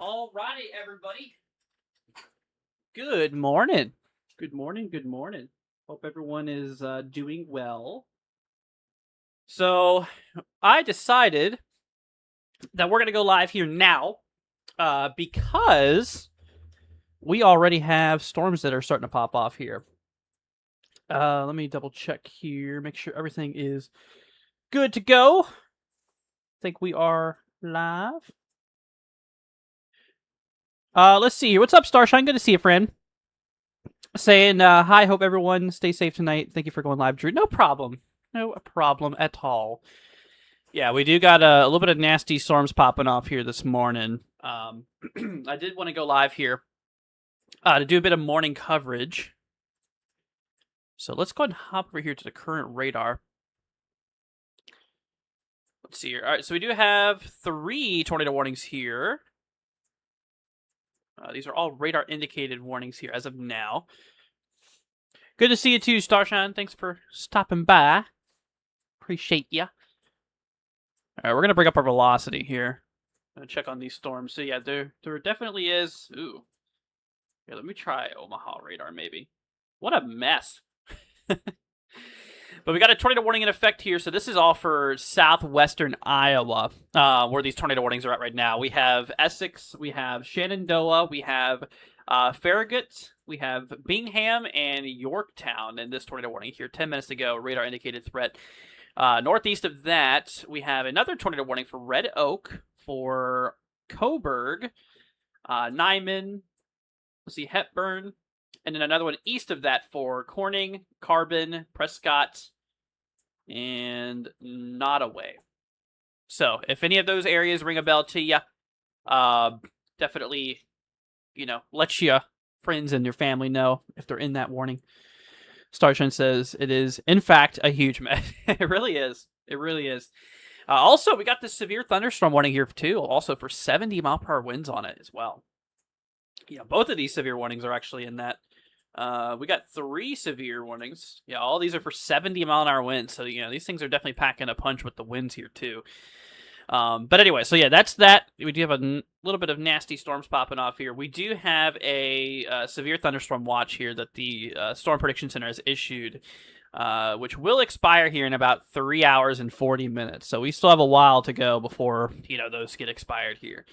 Alrighty, everybody. Good morning. Good morning. Good morning. Hope everyone is doing well. So, I decided that we're going to go live here now because we already have storms that are starting to pop off here. Let me double check here, make sure everything is good to go. I think we are live. Let's see here. What's up, Starshine? Good to see you, friend. Saying, hi, hope everyone stays safe tonight. Thank you for going live, Drew. No problem. No problem at all. Yeah, we do got a little bit of nasty storms popping off here this morning. I did want to go live here to do a bit of morning coverage. So let's go ahead and hop over here to the current radar. Let's see here. All right, so we do have 3 tornado warnings here. These are all radar indicated warnings here as of now. Good to see you too, Starshine. Thanks for stopping by. Appreciate ya. All right, we're gonna bring up our velocity here. Gonna check on these storms. So yeah, there definitely is. Ooh. Yeah, let me try Omaha radar maybe. What a mess. But we got a tornado warning in effect here. So this is all for southwestern Iowa, where these tornado warnings are at right now. We have Essex, we have Shenandoah, we have Farragut, we have Bingham, and Yorktown in this tornado warning here. 10 minutes ago, radar indicated threat. Northeast of that, we have another tornado warning for Red Oak, for Coburg, Nyman, let's see, Hepburn, and then another one east of that for Corning, Carbon, Prescott, and Nottoway. So, if any of those areas ring a bell to you, definitely, let your friends and your family know if they're in that warning. Starshine says it is, in fact, a huge mess. It really is. It really is. Also, we got this severe thunderstorm warning here, too, also for 70-mile-per-hour winds on it as well. Yeah, both of these severe warnings are actually in that. We got 3 severe warnings. Yeah, all these are for 70-mile-an-hour winds. So, these things are definitely packing a punch with the winds here, too. But anyway, so yeah, that's that. We do have a little bit of nasty storms popping off here. We do have a severe thunderstorm watch here that the Storm Prediction Center has issued, which will expire here in about 3 hours and 40 minutes. So we still have a while to go before, those get expired here.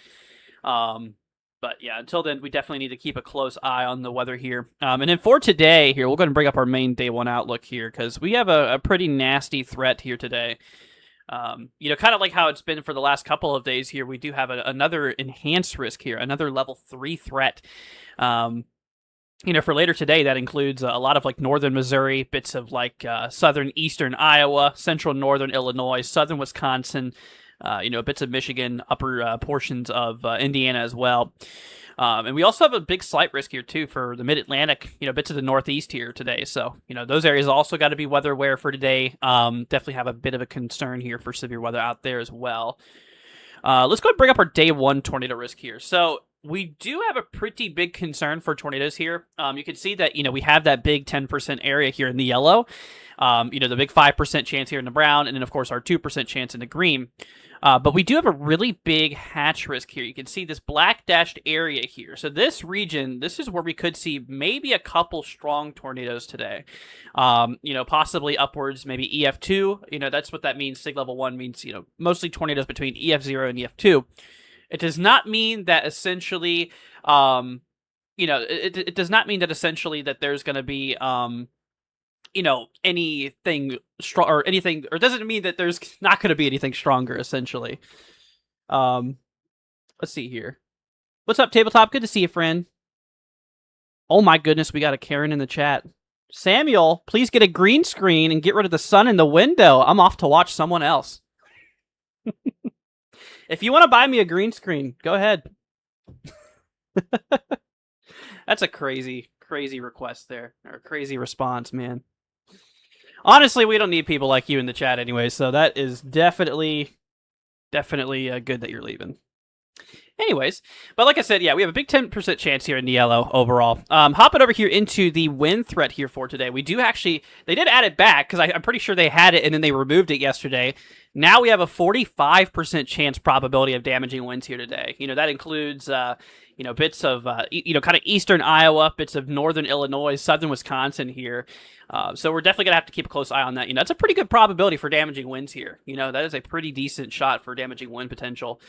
But yeah, until then, we definitely need to keep a close eye on the weather here. And then for today here, we'll go ahead and bring up our main day 1 outlook here because we have a pretty nasty threat here today. Kind of like how it's been for the last couple of days here, we do have another enhanced risk here, another level 3 threat. For later today, that includes a lot of like northern Missouri, bits of like southern eastern Iowa, central northern Illinois, southern Wisconsin, bits of Michigan, upper portions of Indiana as well. And we also have a big slight risk here, too, for the mid-Atlantic, bits of the Northeast here today. So, those areas also got to be weather aware for today. Definitely have a bit of a concern here for severe weather out there as well. Let's go and bring up our day 1 tornado risk here. So, we do have a pretty big concern for tornadoes here. You can see that, we have that big 10% area here in the yellow. The big 5% chance here in the brown, and then, of course, our 2% chance in the green. But we do have a really big hatch risk here. You can see this black dashed area here. So this region, this is where we could see maybe a couple strong tornadoes today. Possibly upwards, maybe EF2. That's what that means. Sig level 1 means, mostly tornadoes between EF0 and EF2. It does not mean that essentially, it does not mean that essentially that there's going to be, anything strong or anything, or doesn't mean that there's not going to be anything stronger, essentially. Let's see here. What's up, Tabletop? Good to see you, friend. Oh my goodness, we got a Karen in the chat. Samuel, please get a green screen and get rid of the sun in the window. I'm off to watch someone else. If you want to buy me a green screen, go ahead. That's a crazy request there, or a crazy response, man. Honestly, we don't need people like you in the chat anyway, so that is definitely good that you're leaving. Anyways, but like I said, yeah, we have a big 10% chance here in the yellow overall. Hopping over here into the wind threat here for today. We do actually, they did add it back because I'm pretty sure they had it and then they removed it yesterday. Now we have a 45% chance probability of damaging winds here today. That includes, bits of, kind of eastern Iowa, bits of northern Illinois, southern Wisconsin here. So we're definitely going to have to keep a close eye on that. That's a pretty good probability for damaging winds here. That is a pretty decent shot for damaging wind potential.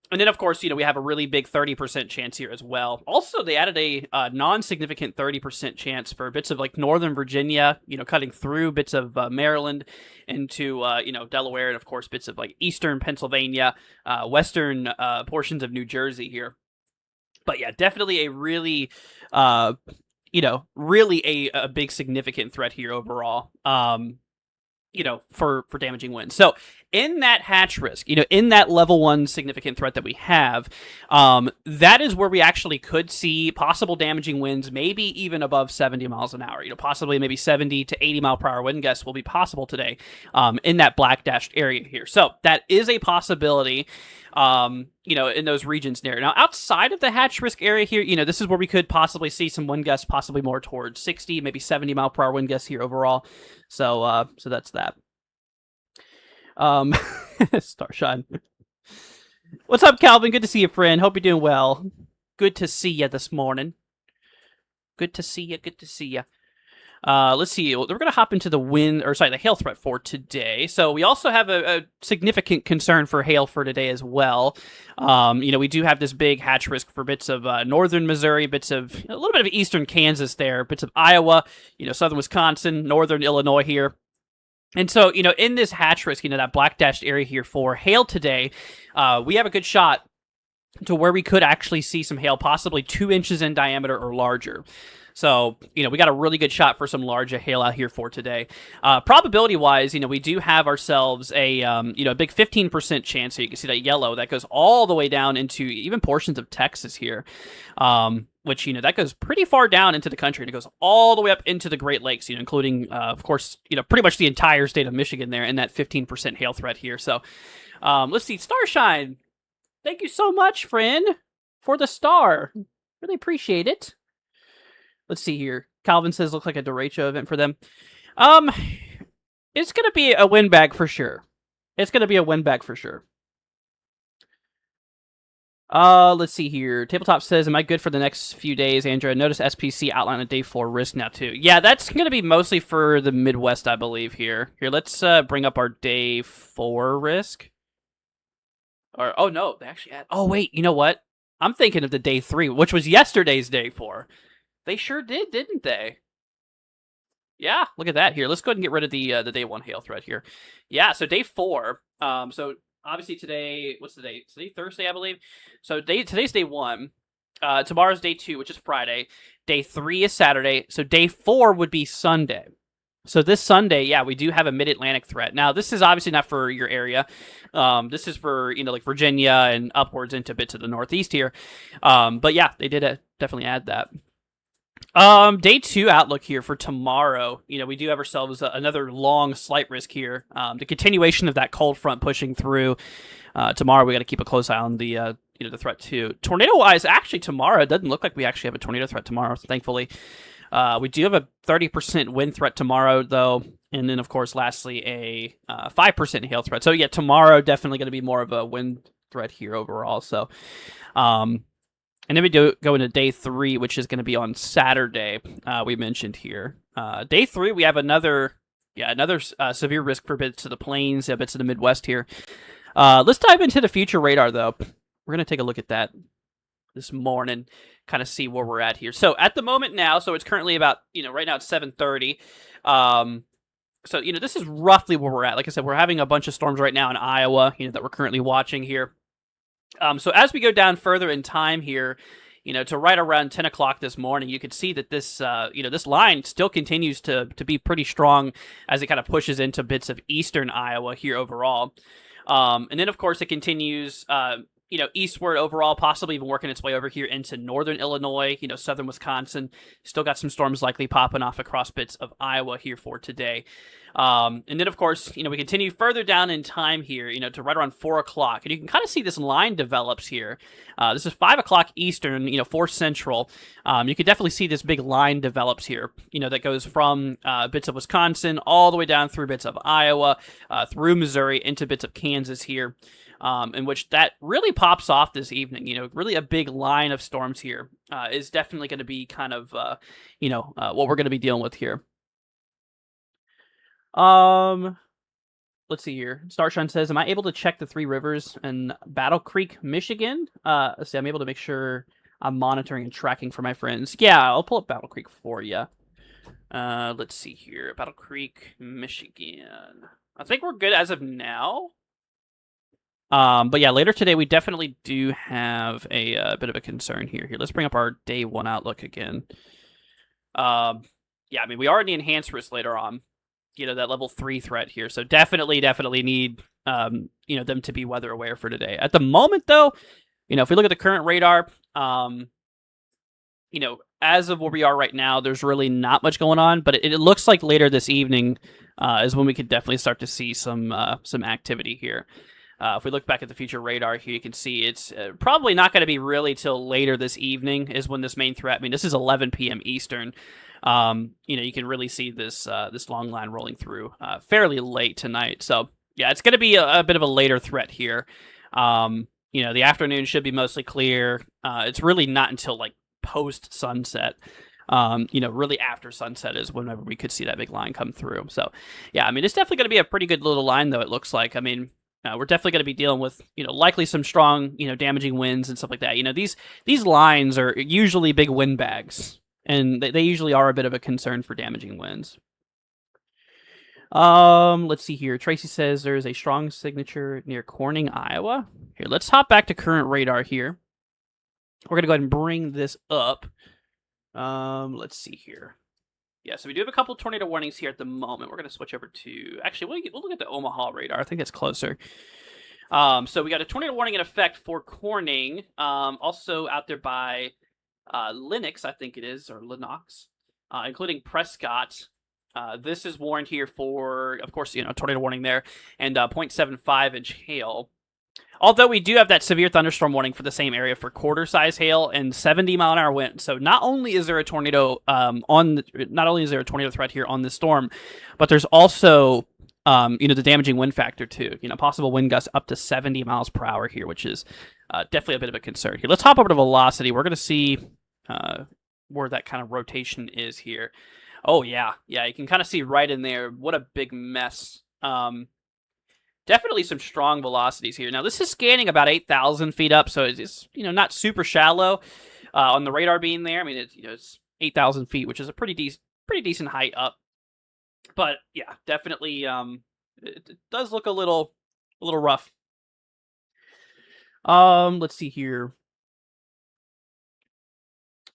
And then, of course, we have a really big 30% chance here as well. Also, they added a non-significant 30% chance for bits of, like, northern Virginia, cutting through bits of Maryland into, Delaware, and, of course, bits of, like, eastern Pennsylvania, western portions of New Jersey here. But, yeah, definitely a really, really a big significant threat here overall. For damaging winds. So in that hatch risk, in that level 1 significant threat that we have, that is where we actually could see possible damaging winds, maybe even above 70 miles an hour. Possibly maybe 70 to 80 mile per hour wind gusts will be possible today, in that black dashed area here. So that is a possibility, in those regions there. Now, outside of the hatch risk area here, this is where we could possibly see some wind gusts, possibly more towards 60, maybe 70 mile per hour wind gusts here overall. So that's that. Starshine. What's up, Calvin? Good to see you, friend. Hope you're doing well. Good to see you this morning. Good to see you. Good to see you. Let's see. We're going to hop into the hail threat for today. So we also have a significant concern for hail for today as well. We do have this big hatch risk for bits of northern Missouri, bits of a little bit of eastern Kansas there, bits of Iowa, southern Wisconsin, northern Illinois here. And so, in this hatch risk, that black dashed area here for hail today, we have a good shot to where we could actually see some hail, possibly 2 inches in diameter or larger. So, we got a really good shot for some larger hail out here for today. Probability-wise, we do have ourselves a big 15% chance. So you can see that yellow that goes all the way down into even portions of Texas here, which, that goes pretty far down into the country, and it goes all the way up into the Great Lakes, including, of course, pretty much the entire state of Michigan there, and that 15% hail threat here. So, let's see. Starshine, thank you so much, friend, for the star. Really appreciate it. Let's see here. Calvin says looks like a derecho event for them. It's going to be a windbag for sure. It's going to be a windbag for sure. Let's see here. Tabletop says, am I good for the next few days, Andrew? Notice SPC outline a day 4 risk now, too. Yeah, that's going to be mostly for the Midwest, I believe, here. Here, let's bring up our day 4 risk. Oh, no, they actually add... Oh, wait, you know what? I'm thinking of the day 3, which was yesterday's day 4. They sure did, didn't they? Yeah, look at that here. Let's go ahead and get rid of the day 1 hail threat here. Yeah, so day 4. So obviously today, what's the date? Today Thursday, I believe. So today's day 1. Tomorrow's day 2, which is Friday. Day 3 is Saturday. So day 4 would be Sunday. So this Sunday, yeah, we do have a mid-Atlantic threat. Now, this is obviously not for your area. This is for, like Virginia and upwards into bits of the Northeast here. But yeah, they did definitely add that. Day 2 outlook here for tomorrow. We do have ourselves another long slight risk here. The continuation of that cold front pushing through. Tomorrow we got to keep a close eye on the threat too. Tornado wise, actually tomorrow it doesn't look like we actually have a tornado threat tomorrow. Thankfully, we do have a 30% wind threat tomorrow though, and then of course lastly a 5% hail threat. So yeah, tomorrow definitely going to be more of a wind threat here overall. So, and then we go into day 3, which is going to be on Saturday. We mentioned here. Day 3, we have another severe risk for bits of the plains, bits of the Midwest here. Let's dive into the future radar, though. We're going to take a look at that this morning, kind of see where we're at here. So at the moment now, so it's currently about, right now it's 7:30. So, this is roughly where we're at. Like I said, we're having a bunch of storms right now in Iowa, that we're currently watching here. So as we go down further in time here, to right around 10 o'clock this morning, you could see that this, this line still continues to be pretty strong as it kind of pushes into bits of eastern Iowa here overall. And then, of course, it continues, eastward overall, possibly even working its way over here into northern Illinois, southern Wisconsin. Still got some storms likely popping off across bits of Iowa here for today. And then, of course, we continue further down in time here, to right around 4 o'clock. And you can kind of see this line develops here. This is 5 o'clock Eastern, 4 Central. You can definitely see this big line develops here, that goes from bits of Wisconsin all the way down through bits of Iowa, through Missouri, into bits of Kansas here. In which that really pops off this evening. Really a big line of storms here is definitely going to be kind of, what we're going to be dealing with here. Let's see here. Starshine says, am I able to check the Three Rivers in Battle Creek, Michigan? Let's see, I'm able to make sure I'm monitoring and tracking for my friends. Yeah, I'll pull up Battle Creek for you. Let's see here. Battle Creek, Michigan. I think we're good as of now. But yeah, later today we definitely do have a bit of a concern here. Let's bring up our day 1 outlook again. Yeah, I mean, we are in the enhanced risk later on. That level 3 threat here. So definitely need, them to be weather aware for today. At the moment, though, if we look at the current radar, as of where we are right now, there's really not much going on. But it looks like later this evening is when we could definitely start to see some activity here. If we look back at the future radar here, you can see it's probably not going to be really till later this evening is when this main threat. I mean, this is 11 p.m. Eastern. You can really see this long line rolling through fairly late tonight. So yeah, it's going to be a bit of a later threat here. The afternoon should be mostly clear. It's really not until like post sunset. Really after sunset is whenever we could see that big line come through. So yeah, I mean, it's definitely going to be a pretty good little line, though. It looks like. I mean, we're definitely going to be dealing with, likely some strong, damaging winds and stuff like that. These lines are usually big wind bags. And they usually are a bit of a concern for damaging winds. Let's see here. Tracy says there is a strong signature near Corning, Iowa. Here, let's hop back to current radar here. We're going to go ahead and bring this up. Let's see here. Yeah, so we do have a couple tornado warnings here at the moment. We're going to switch over to... Actually, we'll look at the Omaha radar. I think it's closer. So we got a tornado warning in effect for Corning. Also out there by... Linux, I think it is, or Linux, including Prescott. This is warned here for, of course, tornado warning there, and 0.75-inch hail. Although we do have that severe thunderstorm warning for the same area for quarter-size hail and 70-mile-an-hour wind. So not only is there a tornado threat here on this storm, but there's also the damaging wind factor too. Possible wind gusts up to 70 miles per hour here, which is definitely a bit of a concern here. Let's hop over to velocity. We're going to see where that kind of rotation is here. Oh, yeah. Yeah, you can kind of see right in there. What a big mess. Definitely some strong velocities here. Now, this is scanning about 8,000 feet up, so it's not super shallow on the radar beam there. I mean, it's 8,000 feet, which is a pretty decent height up. But, yeah, definitely it does look a little rough. Let's see here.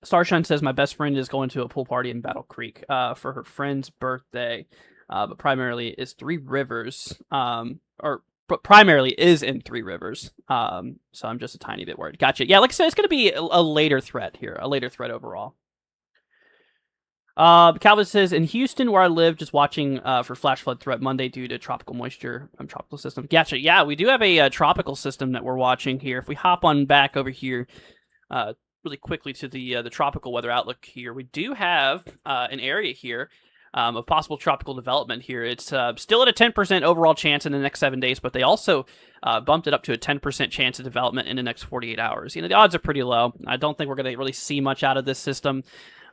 Starshine says my best friend is going to a pool party in Battle Creek for her friend's birthday, but primarily is Three Rivers, but primarily is in Three Rivers. So I'm just a tiny bit worried. Gotcha. Yeah, like I said, it's going to be a later threat here, a later threat overall. Calvin says, in Houston, where I live, just watching for flash flood threat Monday due to tropical moisture, tropical system. Gotcha. Yeah, we do have a tropical system that we're watching here. If we hop on back over here really quickly to the tropical weather outlook here, we do have an area here of possible tropical development here. It's still at a 10% overall chance in the next 7 days, but they also bumped it up to a 10% chance of development in the next 48 hours. The odds are pretty low. I don't think we're going to really see much out of this system.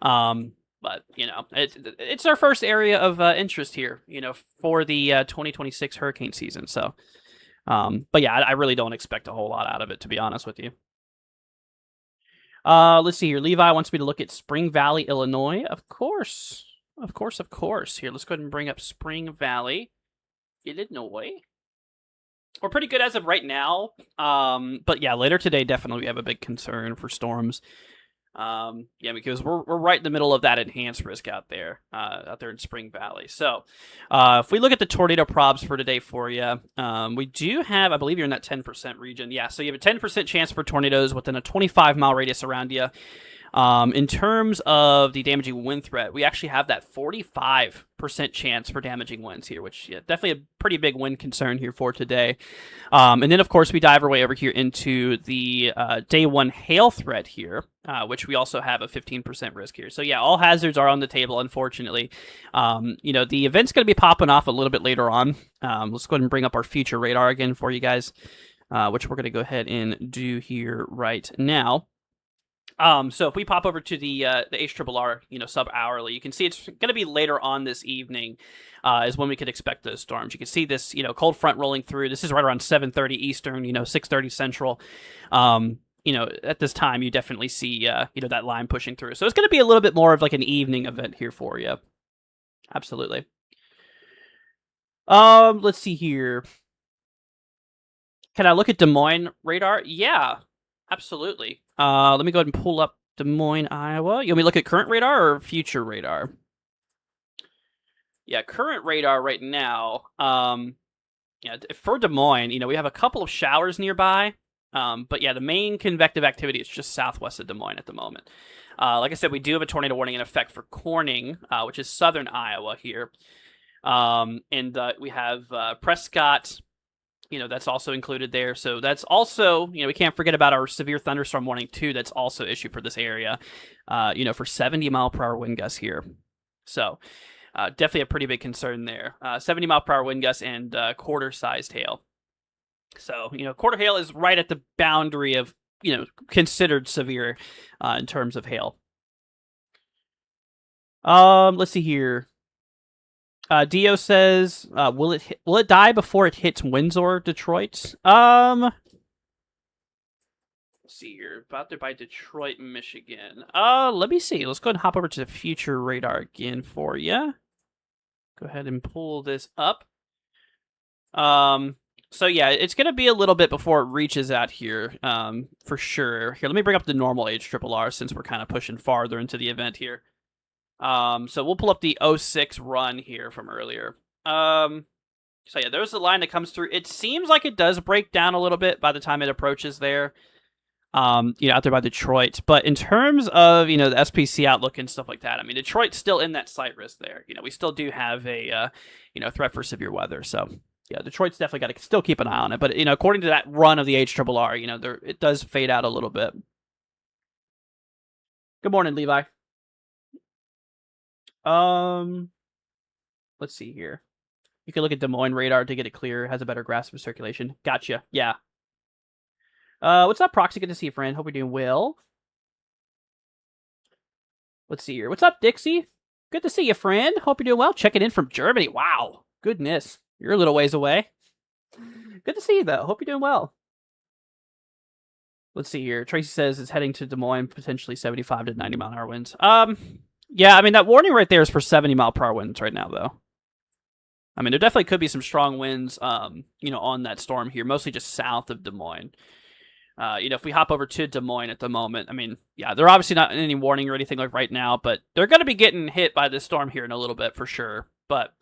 But, it's our first area of interest here, for the 2026 hurricane season. So, but yeah, I really don't expect a whole lot out of it, to be honest with you. Let's see here. Levi wants me to look at Spring Valley, Illinois. Of course. Here, let's go ahead and bring up Spring Valley, Illinois. We're pretty good as of right now. But yeah, later today, definitely we have a big concern for storms. Yeah, because we're right in the middle of that enhanced risk out there in Spring Valley. So, if we look at the tornado probs for today for you, we do have, I believe you're in that 10% region. Yeah, so you have a 10% chance for tornadoes within a 25-mile radius around you. In terms of the damaging wind threat, we actually have that 45% chance for damaging winds here, which definitely a pretty big wind concern here for today. And then, of course, we dive our way over here into the day one hail threat here, which we also have a 15% risk here. So, yeah, all hazards are on the table, unfortunately. The event's going to be popping off a little bit later on. Let's go ahead and bring up our future radar again for you guys, which we're going to go ahead and do here right now. So if we pop over to the HRRR, sub-hourly, you can see it's going to be later on this evening is when we could expect those storms. You can see this, cold front rolling through. This is right around 7:30 Eastern, 6:30 Central. At this time, you definitely see, that line pushing through. So it's going to be a little bit more of like an evening event here for you. Absolutely. Let's see here. Can I look at Des Moines radar? Yeah, absolutely. Let me go ahead and pull up Des Moines, Iowa. You want me to look at current radar or future radar? Yeah, current radar right now. For Des Moines, we have a couple of showers nearby. But yeah, the main convective activity is just southwest of Des Moines at the moment. Like I said, we do have a tornado warning in effect for Corning, which is southern Iowa here. And we have Prescott. That's also included there. So that's also, we can't forget about our severe thunderstorm warning too. That's also issued for this area, for 70-mile-per-hour wind gusts here. So definitely a pretty big concern there. 70-mile-per-hour wind gusts and quarter-sized hail. So, quarter hail is right at the boundary of, considered severe in terms of hail. Let's see here. Dio says, "Will it die before it hits Windsor, Detroit?" Let's see here. About there by Detroit, Michigan. Let me see. Let's go ahead and hop over to the future radar again for you. Go ahead and pull this up. So yeah, it's gonna be a little bit before it reaches out here, for sure. Here, let me bring up the normal HRRR since we're kind of pushing farther into the event here. So we'll pull up the 06 run here from earlier. So yeah, there's the line that comes through. It seems like it does break down a little bit by the time it approaches there. Out there by Detroit. But in terms of, the SPC outlook and stuff like that, I mean, Detroit's still in that slight risk there. We still do have a, threat for severe weather. So yeah, Detroit's definitely got to still keep an eye on it. But, according to that run of the HRRR, it does fade out a little bit. Good morning, Levi. Let's see here. You can look at Des Moines radar to get it clear. It has a better grasp of circulation. Gotcha. Yeah. What's up, Proxy? Good to see you, friend. Hope you're doing well. Let's see here. What's up, Dixie? Good to see you, friend. Hope you're doing well. Checking in from Germany. Wow. Goodness. You're a little ways away. Good to see you, though. Hope you're doing well. Let's see here. Tracy says it's heading to Des Moines, potentially 75 to 90-mile-an-hour winds. Yeah, I mean, that warning right there is for 70-mile-per-hour winds right now, though. I mean, there definitely could be some strong winds, on that storm here, mostly just south of Des Moines. If we hop over to Des Moines at the moment, I mean, yeah, they're obviously not in any warning or anything like right now, but they're going to be getting hit by this storm here in a little bit for sure. But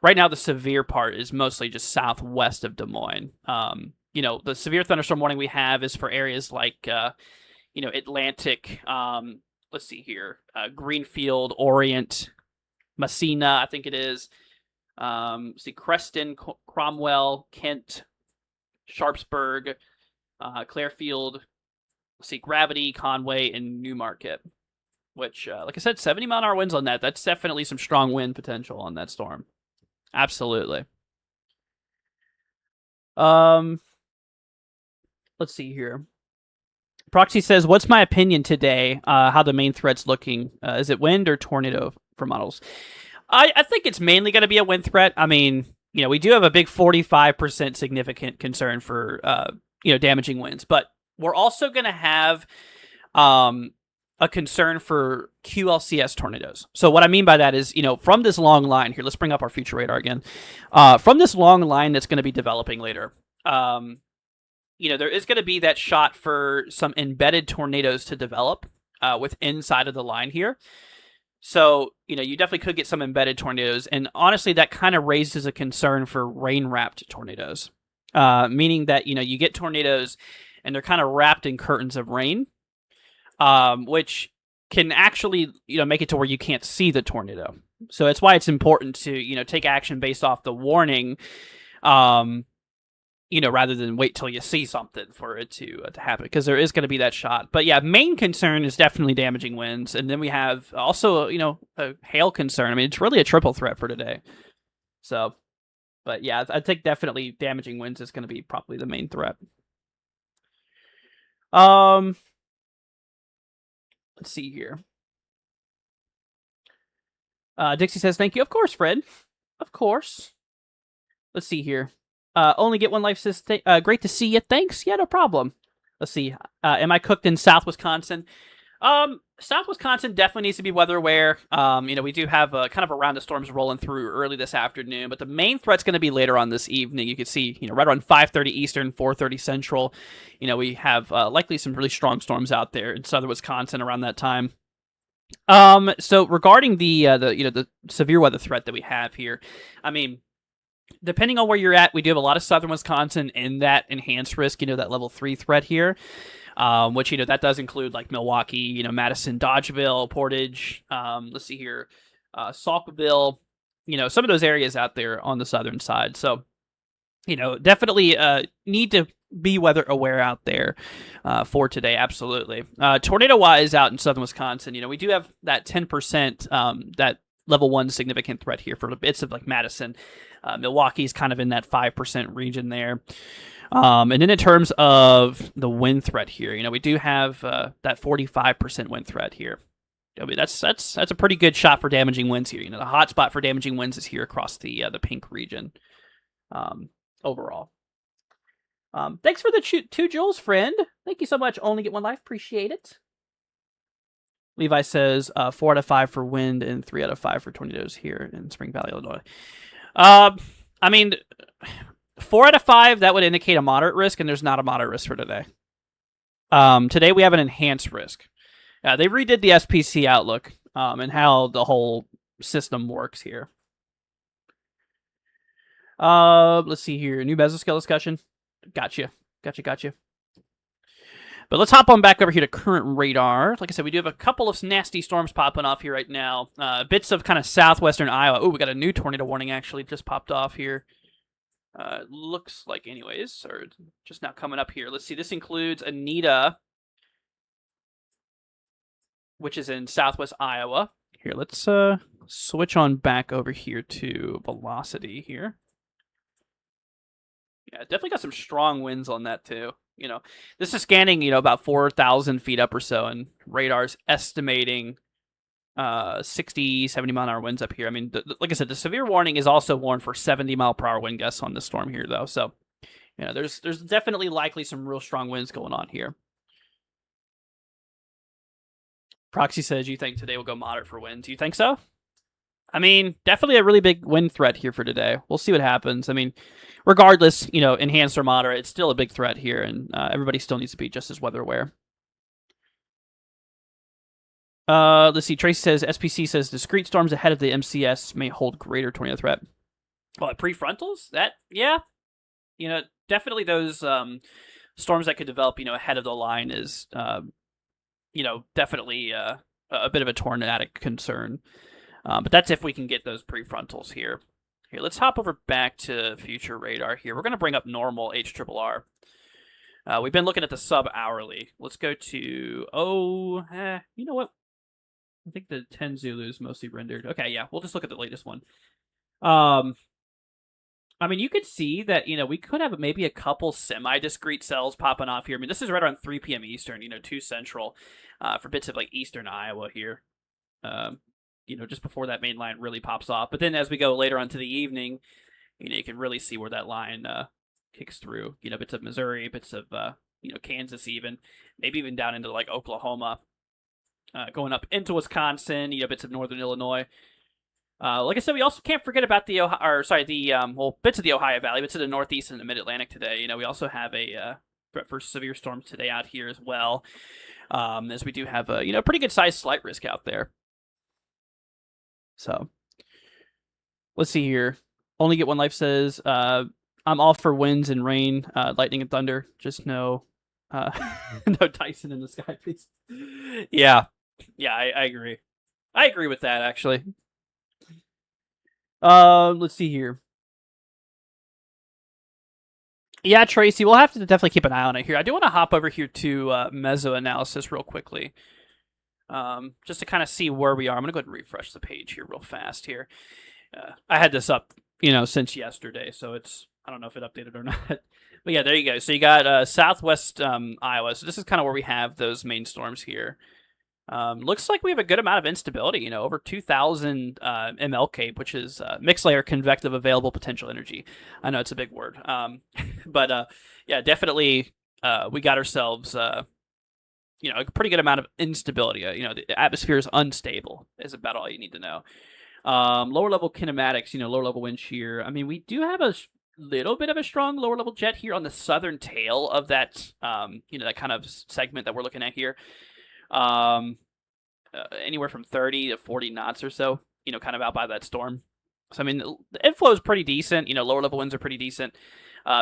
right now, the severe part is mostly just southwest of Des Moines. The severe thunderstorm warning we have is for areas like, Atlantic, let's see here, Greenfield, Orient, Messina, I think it is. See Creston, Cromwell, Kent, Sharpsburg, Clarefield, let's see, Gravity, Conway, and Newmarket. Which, like I said, 70-mile-an-hour winds on that. That's definitely some strong wind potential on that storm. Absolutely. Let's see here. Proxy says, "What's my opinion today? How the main threat's looking? Is it wind or tornado for models?" I think it's mainly going to be a wind threat. I mean, we do have a big 45% significant concern for, damaging winds, but we're also going to have a concern for QLCS tornadoes. So what I mean by that is, from this long line here, let's bring up our future radar again. From this long line that's going to be developing later, there is going to be that shot for some embedded tornadoes to develop with inside of the line here. So, you definitely could get some embedded tornadoes. And honestly, that kind of raises a concern for rain-wrapped tornadoes. Meaning that, you get tornadoes and they're kind of wrapped in curtains of rain. Which, can actually make it to where you can't see the tornado. So that's why it's important to take action based off the warning, rather than wait till you see something for it to happen, because there is going to be that shot. But yeah, main concern is definitely damaging winds, and then we have also a hail concern. I mean, it's really a triple threat for today. So, but yeah, I think definitely damaging winds is going to be probably the main threat. Let's see here. Dixie says, thank you. Of course, Fred. Of course. Let's see here. Only Get One Life says, great to see you. Thanks. Yeah, no problem. Let's see. Am I cooked in South Wisconsin? South Wisconsin definitely needs to be weather aware. We do have kind of a round of storms rolling through early this afternoon, but the main threat's going to be later on this evening. You can see, right around 5:30 Eastern, 4:30 Central. We have likely some really strong storms out there in southern Wisconsin around that time. So regarding the severe weather threat that we have here, I mean, depending on where you're at, we do have a lot of southern Wisconsin in that enhanced risk, that level 3 threat here, which, that does include like Milwaukee, Madison, Dodgeville, Portage, let's see here, Saukville, some of those areas out there on the southern side. So, definitely need to be weather aware out there for today. Absolutely. Tornado-wise out in southern Wisconsin, we do have that 10%, that level 1 significant threat here for bits of like Madison. Milwaukee's kind of in that 5% region there. And then in terms of the wind threat here, we do have that 45% wind threat here. I mean, that's a pretty good shot for damaging winds here. The hot spot for damaging winds is here across the pink region. Overall. Thanks for the 2 joules, friend. Thank you so much. Only Get One Life. Appreciate it. Levi says 4 out of 5 for wind and 3 out of 5 for tornadoes here in Spring Valley, Illinois. I mean, 4 out of 5, that would indicate a moderate risk, and there's not a moderate risk for today. Today we have an enhanced risk. They redid the SPC outlook and how the whole system works here. Let's see here. New mesoscale discussion. Gotcha. But let's hop on back over here to current radar. Like I said, we do have a couple of nasty storms popping off here right now. Bits of kind of southwestern Iowa. Oh, we got a new tornado warning actually just popped off here. Looks like anyways, or just now coming up here. Let's see. This includes Anita, which is in southwest Iowa. Here, let's switch on back over here to velocity here. Yeah, definitely got some strong winds on that too. This is scanning, about 4,000 feet up or so, and radar's estimating 60, 70 mile an hour winds up here. I mean, like I said, the severe warning is also warned for 70 mile per hour wind gusts on this storm here, though. So, there's definitely likely some real strong winds going on here. Proxy says you think today will go moderate for winds. Do you think so? I mean, definitely a really big wind threat here for today. We'll see what happens. I mean, regardless, enhanced or moderate, it's still a big threat here, and everybody still needs to be just as weather aware. Let's see. Tracy says, SPC says, discrete storms ahead of the MCS may hold greater tornado threat. Well, prefrontals? Yeah. Definitely those storms that could develop, ahead of the line is, definitely a bit of a tornadic concern. But that's if we can get those prefrontals here. Here, let's hop over back to future radar here. We're going to bring up normal HRRR. We've been looking at the sub-hourly. Let's go to, you know what? I think the 10 Zulu is mostly rendered. Okay, yeah, we'll just look at the latest one. I mean, you could see that, we could have maybe a couple semi-discrete cells popping off here. I mean, this is right around 3 p.m. Eastern, 2 Central, for bits of, like, Eastern Iowa here. Just before that main line really pops off. But then as we go later on to the evening, you can really see where that line kicks through. Bits of Missouri, bits of, Kansas even, maybe even down into, like, Oklahoma, going up into Wisconsin, bits of northern Illinois. Like I said, we also can't forget about the bits of the Ohio Valley, bits of the Northeast and the Mid-Atlantic today. We also have a threat for severe storms today out here as well, as we do have a pretty good sized slight risk out there. So let's see here. Only Get One Life says, I'm all for winds and rain, lightning and thunder. Just no Tyson in the sky, please. Yeah. Yeah, I agree. I agree with that actually. Let's see here. Yeah, Tracy, we'll have to definitely keep an eye on it here. I do want to hop over here to meso analysis real quickly, just to kind of see where we are. I'm gonna go ahead and refresh the page here real fast here. I had this up, since yesterday, so I don't know if it updated or not. But yeah, there you go. So you got southwest Iowa. So this is kind of where we have those main storms here. Looks like we have a good amount of instability, over 2,000 ML cape, which is mixed layer convective available potential energy. I know it's a big word. But yeah, definitely we got ourselves, a pretty good amount of instability. The atmosphere is unstable is about all you need to know. Lower level kinematics, lower level wind shear. I mean, we do have a little bit of a strong lower level jet here on the southern tail of that, that kind of segment that we're looking at here. Anywhere from 30 to 40 knots or so, kind of out by that storm. So, I mean, the inflow is pretty decent. Lower level winds are pretty decent.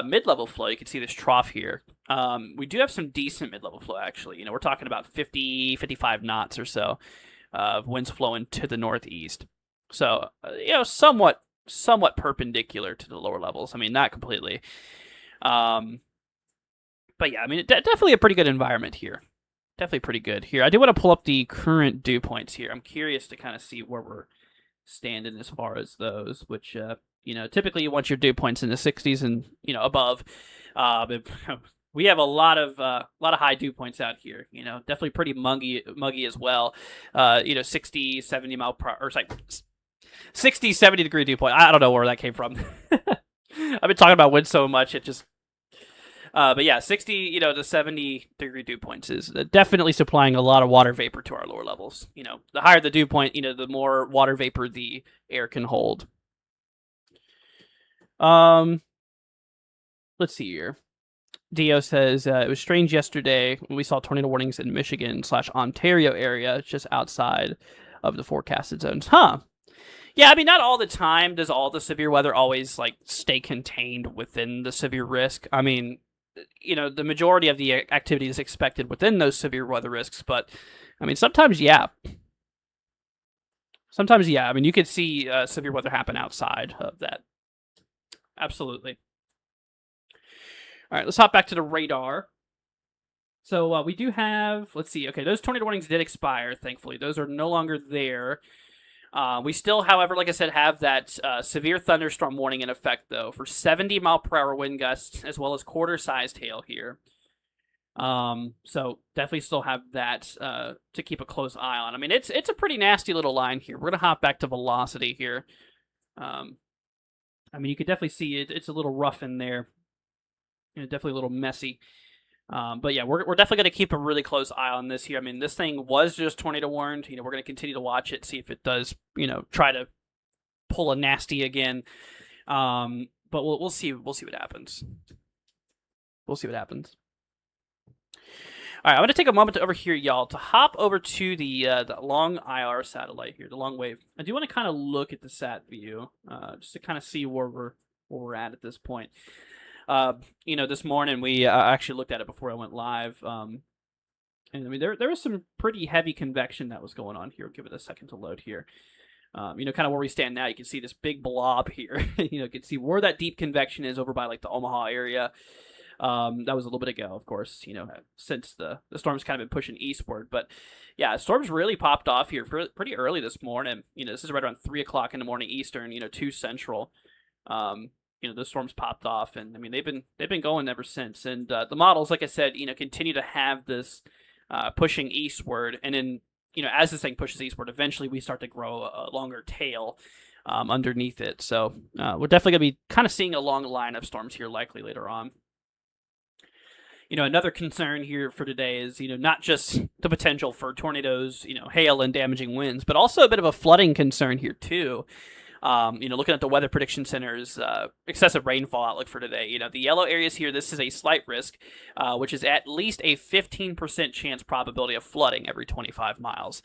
Mid-level flow, you can see this trough here. We do have some decent mid-level flow, actually. We're talking about 50, 55 knots or so of winds flowing to the northeast. So, somewhat perpendicular to the lower levels. I mean, not completely. But yeah, I mean, definitely a pretty good environment here. Definitely pretty good here. I do want to pull up the current dew points here. I'm curious to kind of see where we're standing as far as those, which, typically you want your dew points in the 60s and, above. We have a lot of high dew points out here, definitely pretty muggy as well. 60, 70 mile per hour, or sorry, 60, 70 degree dew point. I don't know where that came from. I've been talking about wind so much, it just... but yeah, 60, to 70 degree dew points is definitely supplying a lot of water vapor to our lower levels. The higher the dew point, the more water vapor the air can hold. Let's see here. Dio says, it was strange yesterday when we saw tornado warnings in Michigan/Ontario area just outside of the forecasted zones. Huh. Yeah, I mean, not all the time does all the severe weather always, stay contained within the severe risk. I mean, the majority of the activity is expected within those severe weather risks, but, I mean, sometimes, yeah. Sometimes, yeah. I mean, you could see severe weather happen outside of that. Absolutely. All right, let's hop back to the radar. So we do have, let's see, okay, those tornado warnings did expire, thankfully. Those are no longer there. We still, however, like I said, have that severe thunderstorm warning in effect, though, for 70 mile per hour wind gusts, as well as quarter-sized hail here. So definitely still have that to keep a close eye on. I mean, it's a pretty nasty little line here. We're going to hop back to velocity here. I mean, you could definitely see it's a little rough in there. Definitely a little messy. But yeah, we're definitely going to keep a really close eye on this here. I mean, this thing was just tornado warned. We're going to continue to watch it, see if it does, try to pull a nasty again. But we'll see. We'll see what happens. We'll see what happens. All right, I'm going to take a moment over here, y'all, to hop over to the long IR satellite here, the long wave. I do want to kind of look at the sat view, just to kind of see where we're at this point. This morning we actually looked at it before I went live. And I mean, there was some pretty heavy convection that was going on here. I'll give it a second to load here. Kind of where we stand now, you can see this big blob here. You can see where that deep convection is over by the Omaha area. That was a little bit ago, of course, since the storm's kind of been pushing eastward. But yeah, storms really popped off here pretty early this morning. This is right around 3 o'clock in the morning Eastern, 2 Central. The storms popped off, and I mean they've been going ever since. And the models, like I said, continue to have this pushing eastward, and then as this thing pushes eastward, eventually we start to grow a longer tail underneath it. So we're definitely gonna be kind of seeing a long line of storms here likely later on. Another concern here for today is, not just the potential for tornadoes, hail and damaging winds, but also a bit of a flooding concern here too. Looking at the Weather Prediction Center's excessive rainfall outlook for today, the yellow areas here, this is a slight risk, which is at least a 15% chance probability of flooding every 25 miles.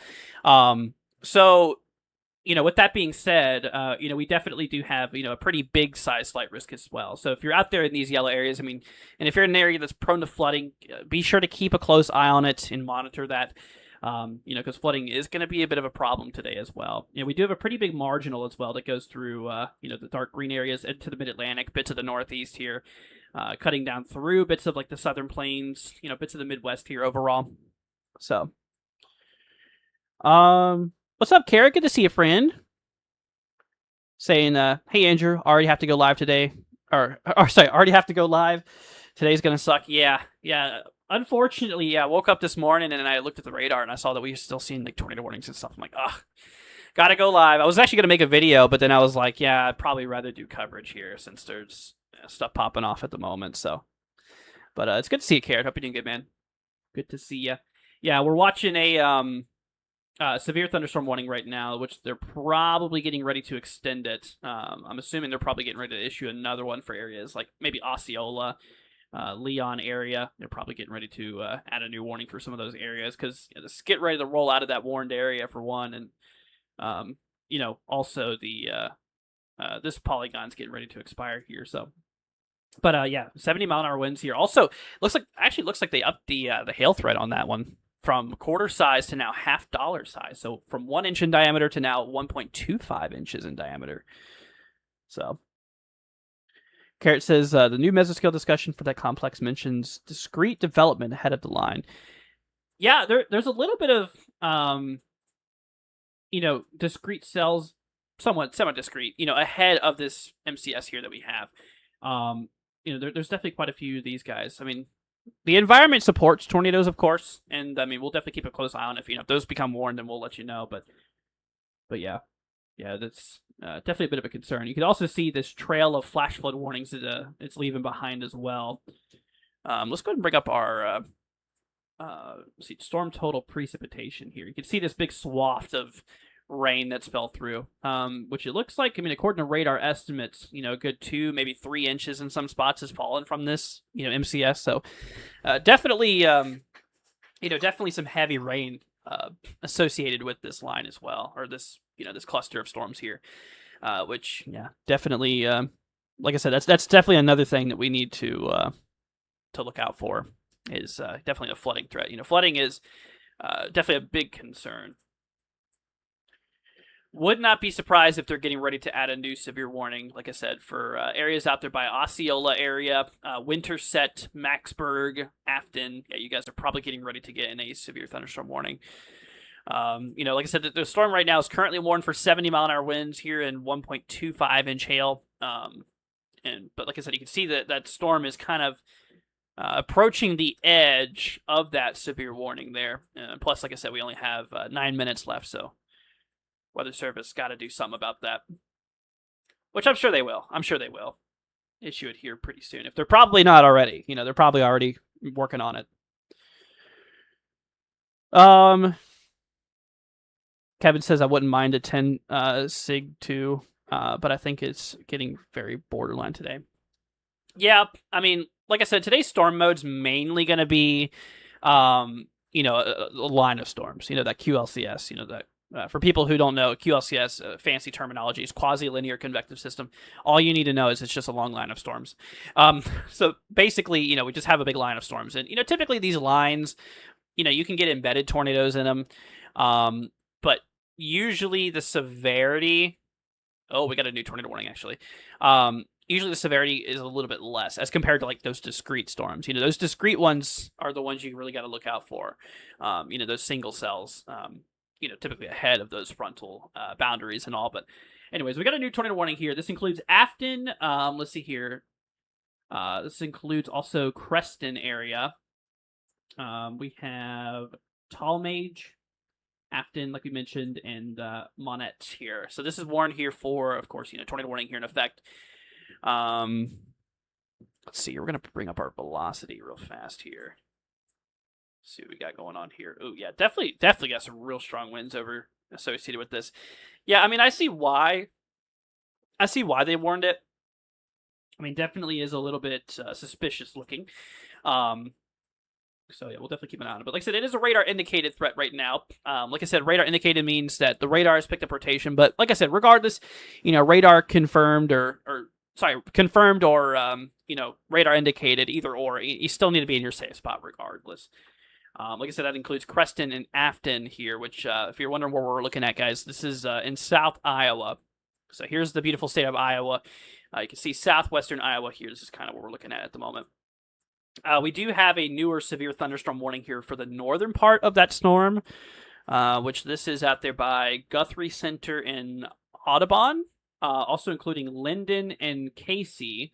So, with that being said, we definitely do have, a pretty big size slight risk as well. So if you're out there in these yellow areas, I mean, and if you're in an area that's prone to flooding, be sure to keep a close eye on it and monitor that. Because flooding is going to be a bit of a problem today as well. We do have a pretty big marginal as well that goes through, the dark green areas into the mid-Atlantic, bits of the Northeast here, cutting down through bits of like the Southern Plains, bits of the Midwest here overall. So, what's up, Kara? Good to see you, friend. Saying, hey, Andrew, already have to go live today. Already have to go live. Today's going to suck. Yeah. Unfortunately, I woke up this morning and I looked at the radar and I saw that we were still seeing like tornado warnings and stuff. I'm like, ugh, gotta go live. I was actually going to make a video, but then I was like, yeah, I'd probably rather do coverage here since there's stuff popping off at the moment. So, but it's good to see you, Carrot. Hope you're doing good, man. Good to see you. Yeah, we're watching a severe thunderstorm warning right now, which they're probably getting ready to extend it. I'm assuming they're probably getting ready to issue another one for areas like maybe Osceola, Leon area. They're probably getting ready to add a new warning for some of those areas because just get ready to roll out of that warned area for one, and also the this polygon's getting ready to expire here. So, but 70-mile-an-hour winds here. Also, looks like they upped the hail threat on that one from quarter size to now $half size. So from 1 inch in diameter to now 1.25 inches in diameter. So. Carrot says the new mesoscale discussion for that complex mentions discrete development ahead of the line. Yeah, there's a little bit of discrete cells, somewhat semi-discrete, ahead of this MCS here that we have. There's definitely quite a few of these guys. I mean, the environment supports tornadoes, of course, and I mean we'll definitely keep a close eye on if those become warned, then we'll let you know. But yeah. Yeah, that's definitely a bit of a concern. You can also see this trail of flash flood warnings that it's leaving behind as well. Let's go ahead and bring up our storm total precipitation here. You can see this big swath of rain that's fell through, which it looks like, according to radar estimates, a good 2, maybe 3 inches in some spots has fallen from this, MCS. So definitely, definitely some heavy rain associated with this line as well, or this this cluster of storms here, which definitely, like I said, that's definitely another thing that we need to look out for is definitely a flooding threat. Flooding is definitely a big concern. Would not be surprised if they're getting ready to add a new severe warning, like I said, for areas out there by Osceola area, Winterset, Maxburg, Afton. Yeah, you guys are probably getting ready to get in a severe thunderstorm warning. Like I said, the storm right now is currently warned for 70-mile-an-hour winds here and 1.25-inch hail. But like I said, you can see that storm is kind of approaching the edge of that severe warning there. Plus, like I said, we only have 9 minutes left, so Weather Service got to do something about that. Which I'm sure they will. Issue it here pretty soon. If they're probably not already. They're probably already working on it. Kevin says I wouldn't mind a 10 sig too, but I think it's getting very borderline today. Yeah, like I said, today's storm mode's mainly going to be, a line of storms. That QLCS. That for people who don't know, QLCS, fancy terminology, is quasi-linear convective system. All you need to know is it's just a long line of storms. So basically, we just have a big line of storms, and typically these lines, you can get embedded tornadoes in them. But usually the severity... Oh, we got a new tornado warning, actually. Usually the severity is a little bit less as compared to, like, those discrete storms. Those discrete ones are the ones you really got to look out for. Those single cells, typically ahead of those frontal boundaries and all. But anyways, we got a new tornado warning here. This includes Afton. Let's see here. This includes also Creston area. We have Tallmadge, Afton, like we mentioned, and Monette here. So this is warned here for, of course, tornado warning here in effect. Let's see. We're gonna bring up our velocity real fast here. See what we got going on here. Oh yeah, definitely got some real strong winds over associated with this. Yeah, I see why. They warned it. Definitely is a little bit suspicious looking. So yeah, we'll definitely keep an eye on it. But like I said, it is a radar indicated threat right now. Like I said, radar indicated means that the radar has picked up rotation. But like I said, regardless, radar confirmed or radar indicated, either or, you still need to be in your safe spot regardless. Like I said, that includes Creston and Afton here, which, if you're wondering where we're looking at, guys, this is in South Iowa. So here's the beautiful state of Iowa. You can see southwestern Iowa here. This is kind of what we're looking at the moment. We do have a newer severe thunderstorm warning here for the northern part of that storm, which this is out there by Guthrie Center in Audubon, also including Linden and Casey.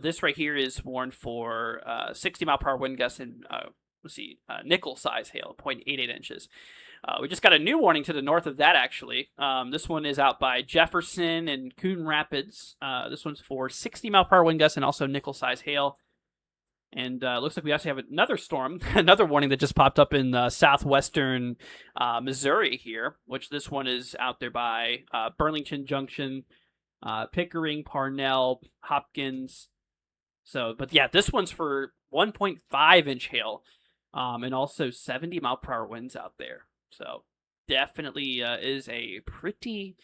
This right here is warned for 60-mile-per-hour wind gusts and nickel size hail, 0.88 inches. We just got a new warning to the north of that, actually. This one is out by Jefferson and Coon Rapids. This one's for 60-mile-per-hour wind gusts and also nickel size hail. And looks like we actually have another storm, another warning that just popped up in southwestern Missouri here, which this one is out there by Burlington Junction, Pickering, Parnell, Hopkins. So, but yeah, this one's for 1.5-inch hail, and also 70-mile-per-hour winds out there. So, definitely is a pretty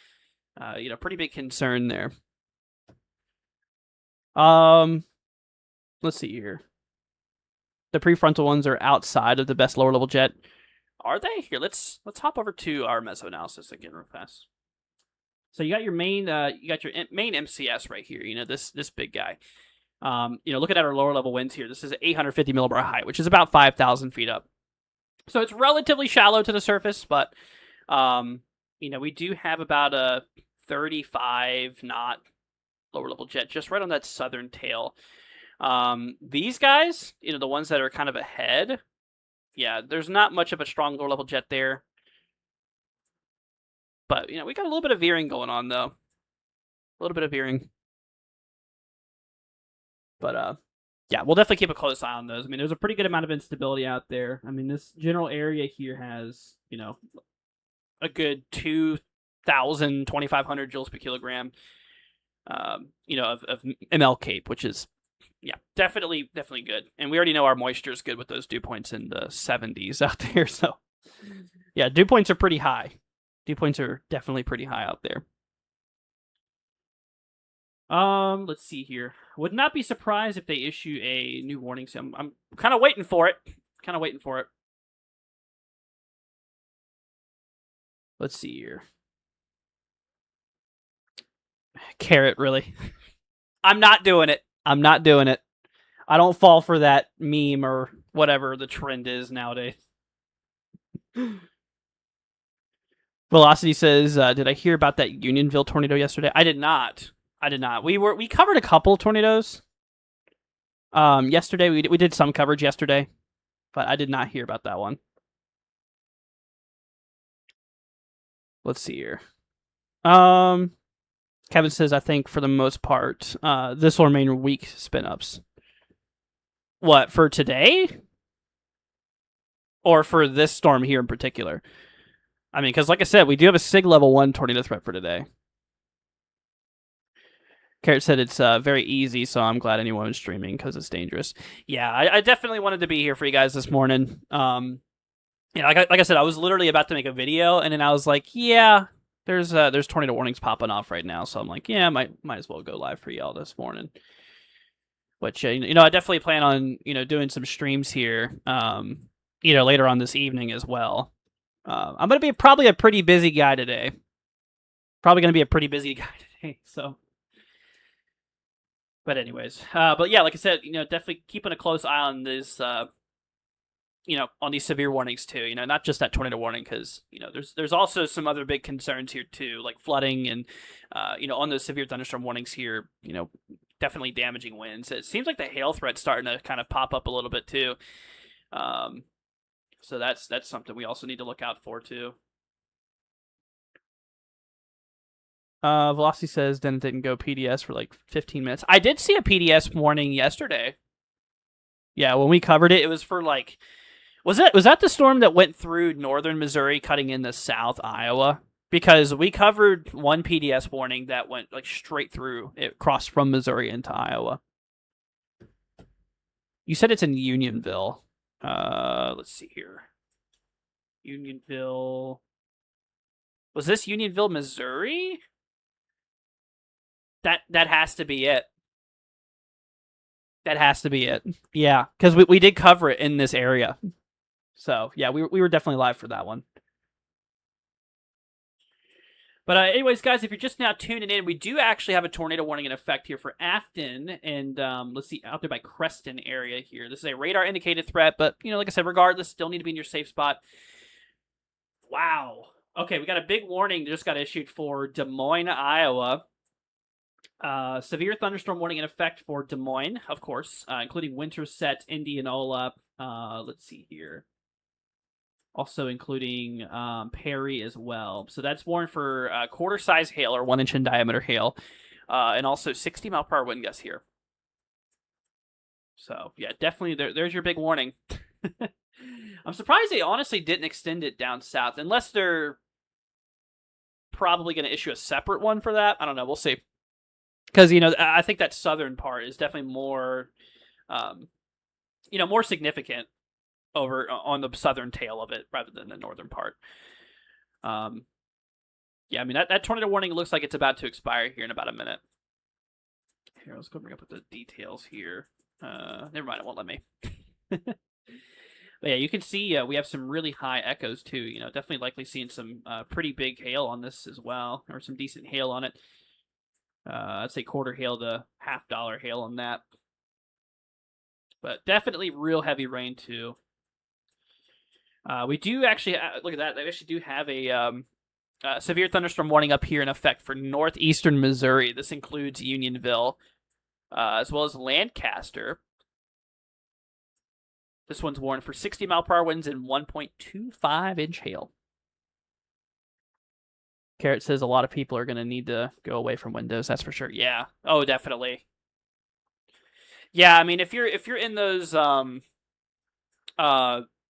big concern there. Let's see here. The prefrontal ones are outside of the best lower level jet. Are they? Here, let's hop over to our mesoanalysis again real fast. So you got your main main MCS right here. You know, this big guy. Looking at our lower level winds here, this is 850 millibar height, which is about 5,000 feet up. So it's relatively shallow to the surface, but we do have about a 35 knot lower level jet just right on that southern tail. These guys, the ones that are kind of ahead, yeah, there's not much of a strong lower level jet there. But, we got a little bit of veering going on, though. A little bit of veering. But, yeah, we'll definitely keep a close eye on those. I mean, there's a pretty good amount of instability out there. I mean, this general area here has, a good 2,000, 2,500 joules per kilogram, of ML Cape, which is, yeah, definitely good. And we already know our moisture is good with those dew points in the 70s out there. So, yeah, dew points are pretty high. Dew points are definitely pretty high out there. Let's see here. Would not be surprised if they issue a new warning. So I'm kind of waiting for it. Let's see here. Carrot, really? I'm not doing it. I don't fall for that meme or whatever the trend is nowadays. Velocity says, did I hear about that Unionville tornado yesterday? I did not. We covered a couple tornadoes. Yesterday we did some coverage yesterday, but I did not hear about that one. Let's see here. Kevin says, I think for the most part, this will remain weak spin-ups. What, for today? Or for this storm here in particular? I mean, because like I said, we do have a SIG level 1 tornado threat for today. Carrot said it's very easy, so I'm glad anyone was streaming because it's dangerous. Yeah, I definitely wanted to be here for you guys this morning. Like I said, I was literally about to make a video, and then I was like, yeah, there's tornado warnings popping off right now, so I'm like, yeah, might as well go live for y'all this morning. Which I definitely plan on doing some streams here, later on this evening as well. I'm gonna be probably a pretty busy guy today. So. But anyways, but yeah, like I said, definitely keeping a close eye on this, on these severe warnings too. Not just that tornado warning, because there's also some other big concerns here too, like flooding and on those severe thunderstorm warnings here, definitely damaging winds. It seems like the hail threat's starting to kind of pop up a little bit too. So that's something we also need to look out for too. Velocity says then it didn't go PDS for like 15 minutes. I did see a PDS warning yesterday. Yeah, when we covered it, it was for like, was that the storm that went through northern Missouri, cutting into South Iowa? Because we covered one PDS warning that went like straight through. It crossed from Missouri into Iowa. You said it's in Unionville. Let's see here. Unionville. Was this Unionville, Missouri? That has to be it. That has to be it. Yeah, because we did cover it in this area. So yeah, we were definitely live for that one. But anyways, guys, if you're just now tuning in, we do actually have a tornado warning in effect here for Afton and let's see, out there by Creston area here. This is a radar indicated threat, but like I said, regardless, still need to be in your safe spot. Wow. Okay, we got a big warning just got issued for Des Moines, Iowa. Severe thunderstorm warning in effect for Des Moines, of course, including Winterset, Indianola. Let's see here. Also including Perry as well. So that's warned for quarter-size hail or 1-inch in diameter hail, and also 60-mile-per-hour wind gusts here. So yeah, definitely there's your big warning. I'm surprised they honestly didn't extend it down south, unless they're probably going to issue a separate one for that. I don't know. We'll see. Because I think that southern part is definitely more, more significant over on the southern tail of it rather than the northern part. Yeah, I mean that tornado warning looks like it's about to expire here in about a minute. Here, let's go bring up the details here. Never mind, it won't let me. But yeah, you can see we have some really high echoes too. Definitely likely seeing some pretty big hail on this as well, or some decent hail on it. I'd say quarter hail to $half hail on that. But definitely real heavy rain too. We do actually look at that. They actually do have a severe thunderstorm warning up here in effect for northeastern Missouri. This includes Unionville, as well as Lancaster. This one's warned for 60-mile-per-hour winds and 1.25-inch hail. Carrot says a lot of people are going to need to go away from Windows. That's for sure. Yeah. Oh, definitely. Yeah, I mean, if you're in those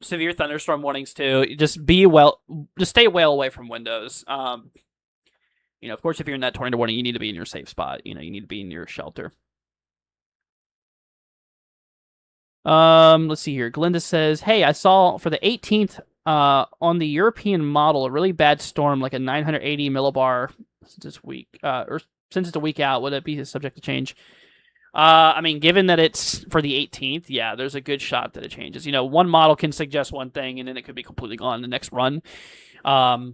severe thunderstorm warnings too, just stay well away from Windows. Of course, if you're in that tornado warning, you need to be in your safe spot. You need to be in your shelter. Let's see here. Glinda says, "Hey, I saw for the 18th on the European model a really bad storm, like a 980 millibar this week. Or since it's a week out, would it be subject to change?" I mean, given that it's for the 18th, yeah, there's a good shot that it changes. One model can suggest one thing, and then it could be completely gone the next run. I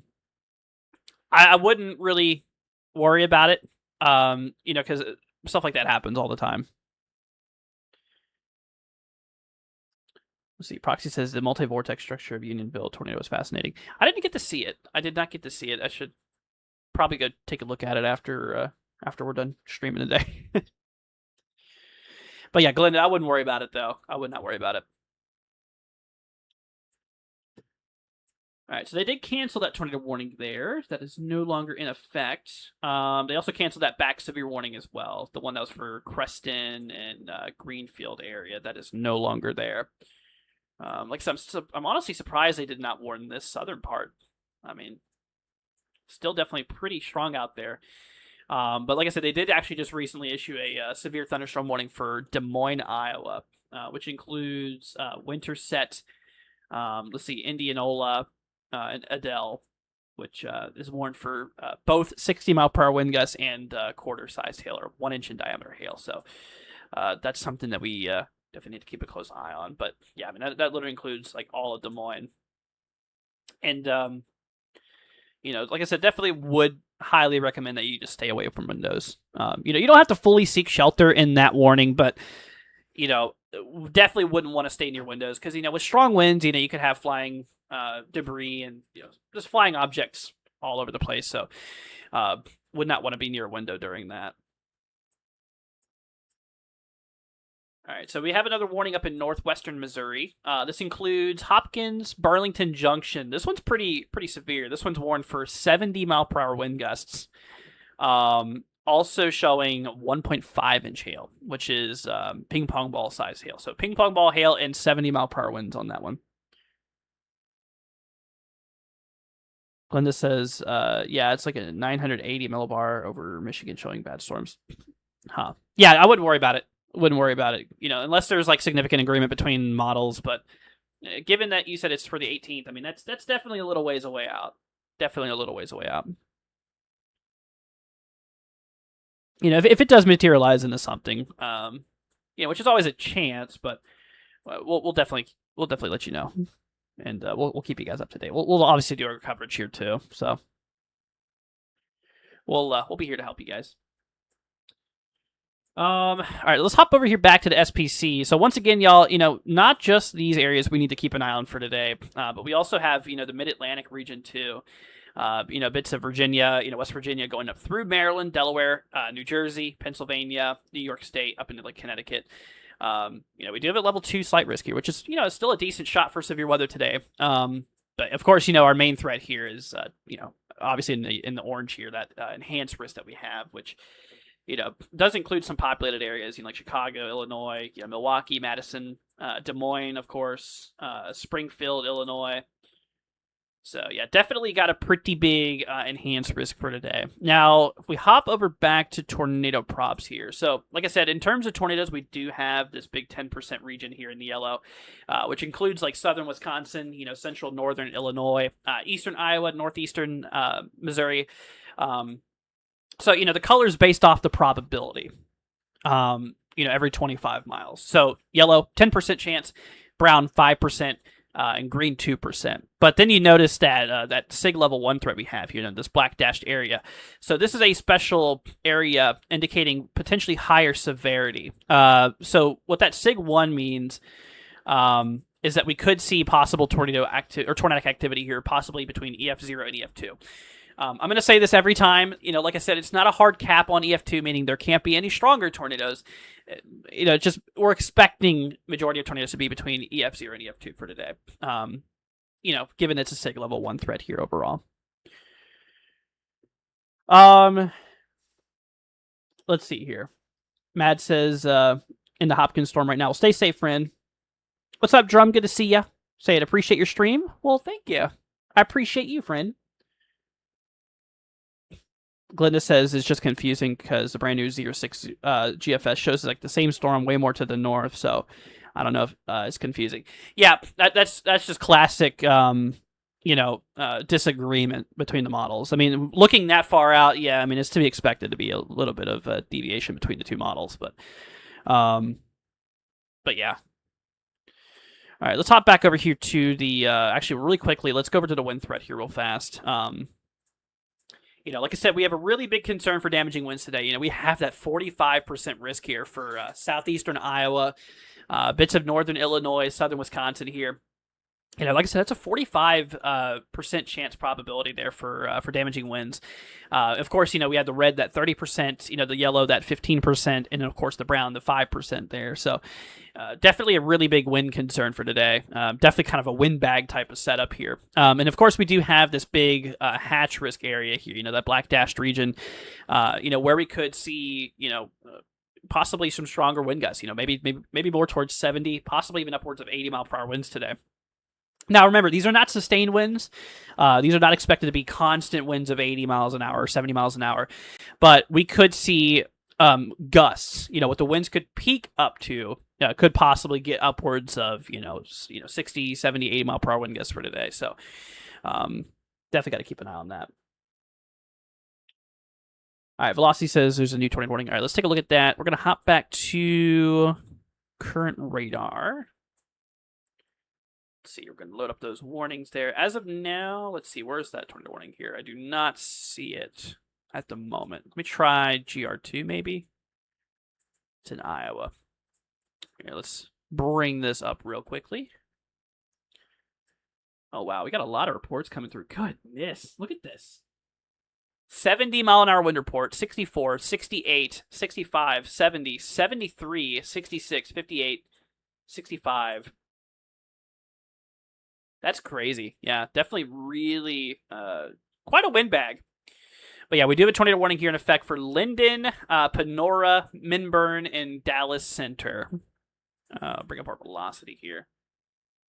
wouldn't really worry about it, because stuff like that happens all the time. Let's see. Proxy says the multi-vortex structure of Unionville tornado is fascinating. I didn't get to see it. I did not get to see it. I should probably go take a look at it after we're done streaming today. But yeah, Glenda, I wouldn't worry about it, though. I would not worry about it. All right, so they did cancel that tornado warning there. That is no longer in effect. They also canceled that back severe warning as well. The one that was for Creston and Greenfield area. That is no longer there. Like I said, I'm honestly surprised they did not warn this southern part. I mean, still definitely pretty strong out there. But like I said, they did actually just recently issue a severe thunderstorm warning for Des Moines, Iowa, which includes Winterset, let's see, Indianola, and Adele, which is warned for both 60-mile-per-hour wind gusts and quarter-sized hail, or 1-inch in diameter hail. So that's something that we definitely need to keep a close eye on. But yeah, I mean, that literally includes like all of Des Moines. And, like I said, definitely would highly recommend that you just stay away from windows. You don't have to fully seek shelter in that warning, but definitely wouldn't want to stay near windows because with strong winds, you could have flying debris and just flying objects all over the place. So, would not want to be near a window during that. All right, so we have another warning up in northwestern Missouri. This includes Hopkins, Burlington Junction. This one's pretty severe. This one's warned for 70-mile-per-hour wind gusts. Also showing 1.5-inch hail, which is ping pong ball size hail. So ping pong ball hail and 70-mile-per-hour winds on that one. Glenda says, yeah, it's like a 980 millibar over Michigan showing bad storms. Huh. Yeah, I wouldn't worry about it. Unless there's like significant agreement between models. But given that you said it's for the 18th, I mean, that's definitely a little ways away out. If it does materialize into something, which is always a chance, but we'll definitely let you know. and we'll keep you guys up to date. We'll obviously do our coverage here too, so we'll be here to help you guys. All right, let's hop over here back to the SPC. So once again, y'all, not just these areas we need to keep an eye on for today, but we also have, the Mid-Atlantic region too. Bits of Virginia, West Virginia going up through Maryland, Delaware, New Jersey, Pennsylvania, New York State, up into like Connecticut. We do have a level 2 slight risk here, which is, still a decent shot for severe weather today. But of course, our main threat here is, obviously in the orange here, that enhanced risk that we have, which does include some populated areas, like Chicago, Illinois, Milwaukee, Madison, Des Moines, of course, Springfield, Illinois. So, yeah, definitely got a pretty big enhanced risk for today. Now, if we hop over back to tornado props here. So, like I said, in terms of tornadoes, we do have this big 10% region here in the yellow, which includes like southern Wisconsin, central northern Illinois, eastern Iowa, northeastern Missouri. So, the color is based off the probability, every 25 miles. So, yellow, 10% chance, brown, 5%, and green, 2%. But then you notice that that SIG level 1 threat we have here, this black dashed area. So, this is a special area indicating potentially higher severity. So, what that SIG 1 means is that we could see possible tornadic activity here, possibly between EF0 and EF2. I'm going to say this every time. Like I said, it's not a hard cap on EF2, meaning there can't be any stronger tornadoes. Just we're expecting majority of tornadoes to be between EF0 and EF2 for today. Given it's a SIG level 1 threat here overall. Let's see here. Mad says, in the Hopkins storm right now. Well, stay safe, friend. What's up, Drum? Good to see ya. Say it. Appreciate your stream. Well, thank you. I appreciate you, friend. Glinda says it's just confusing because the brand new 06 GFS shows like the same storm way more to the north, so I don't know if it's confusing. Yeah, that's just classic, disagreement between the models. I mean, looking that far out, yeah, I mean it's to be expected to be a little bit of a deviation between the two models, but yeah. All right, let's hop back over here to the actually really quickly. Let's go over to the wind threat here real fast. Like I said, we have a really big concern for damaging winds today. We have that 45% risk here for southeastern Iowa, bits of northern Illinois, southern Wisconsin here. Like I said, that's a 45% chance probability there for damaging winds. Of course, we had the red, that 30%, the yellow, that 15%, and of course the brown, the 5% there. So definitely a really big wind concern for today. Definitely kind of a windbag type of setup here. And of course, we do have this big hatch risk area here, that black dashed region, where we could see, possibly some stronger wind gusts, maybe more towards 70, possibly even upwards of 80 mile per hour winds today. Now, remember, these are not sustained winds. These are not expected to be constant winds of 80 miles an hour or 70 miles an hour. But we could see gusts, what the winds could peak up to, could possibly get upwards of, 60, 70, 80 mile per hour wind gusts for today. So definitely got to keep an eye on that. All right, Velocity says there's a new tornado warning. All right, let's take a look at that. We're going to hop back to current radar. Let's see, we're going to load up those warnings there. As of now, let's see, where's that tornado warning here? I do not see it at the moment. Let me try GR2 maybe. It's in Iowa. Here, let's bring this up real quickly. Oh, wow, we got a lot of reports coming through. Goodness, look at this. 70 mile an hour wind report, 64, 68, 65, 70, 73, 66, 58, 65. That's crazy. Yeah, definitely really quite a windbag. But yeah, we do have a tornado warning here in effect for Linden, Panora, Minburn, and Dallas Center. Bring up our velocity here.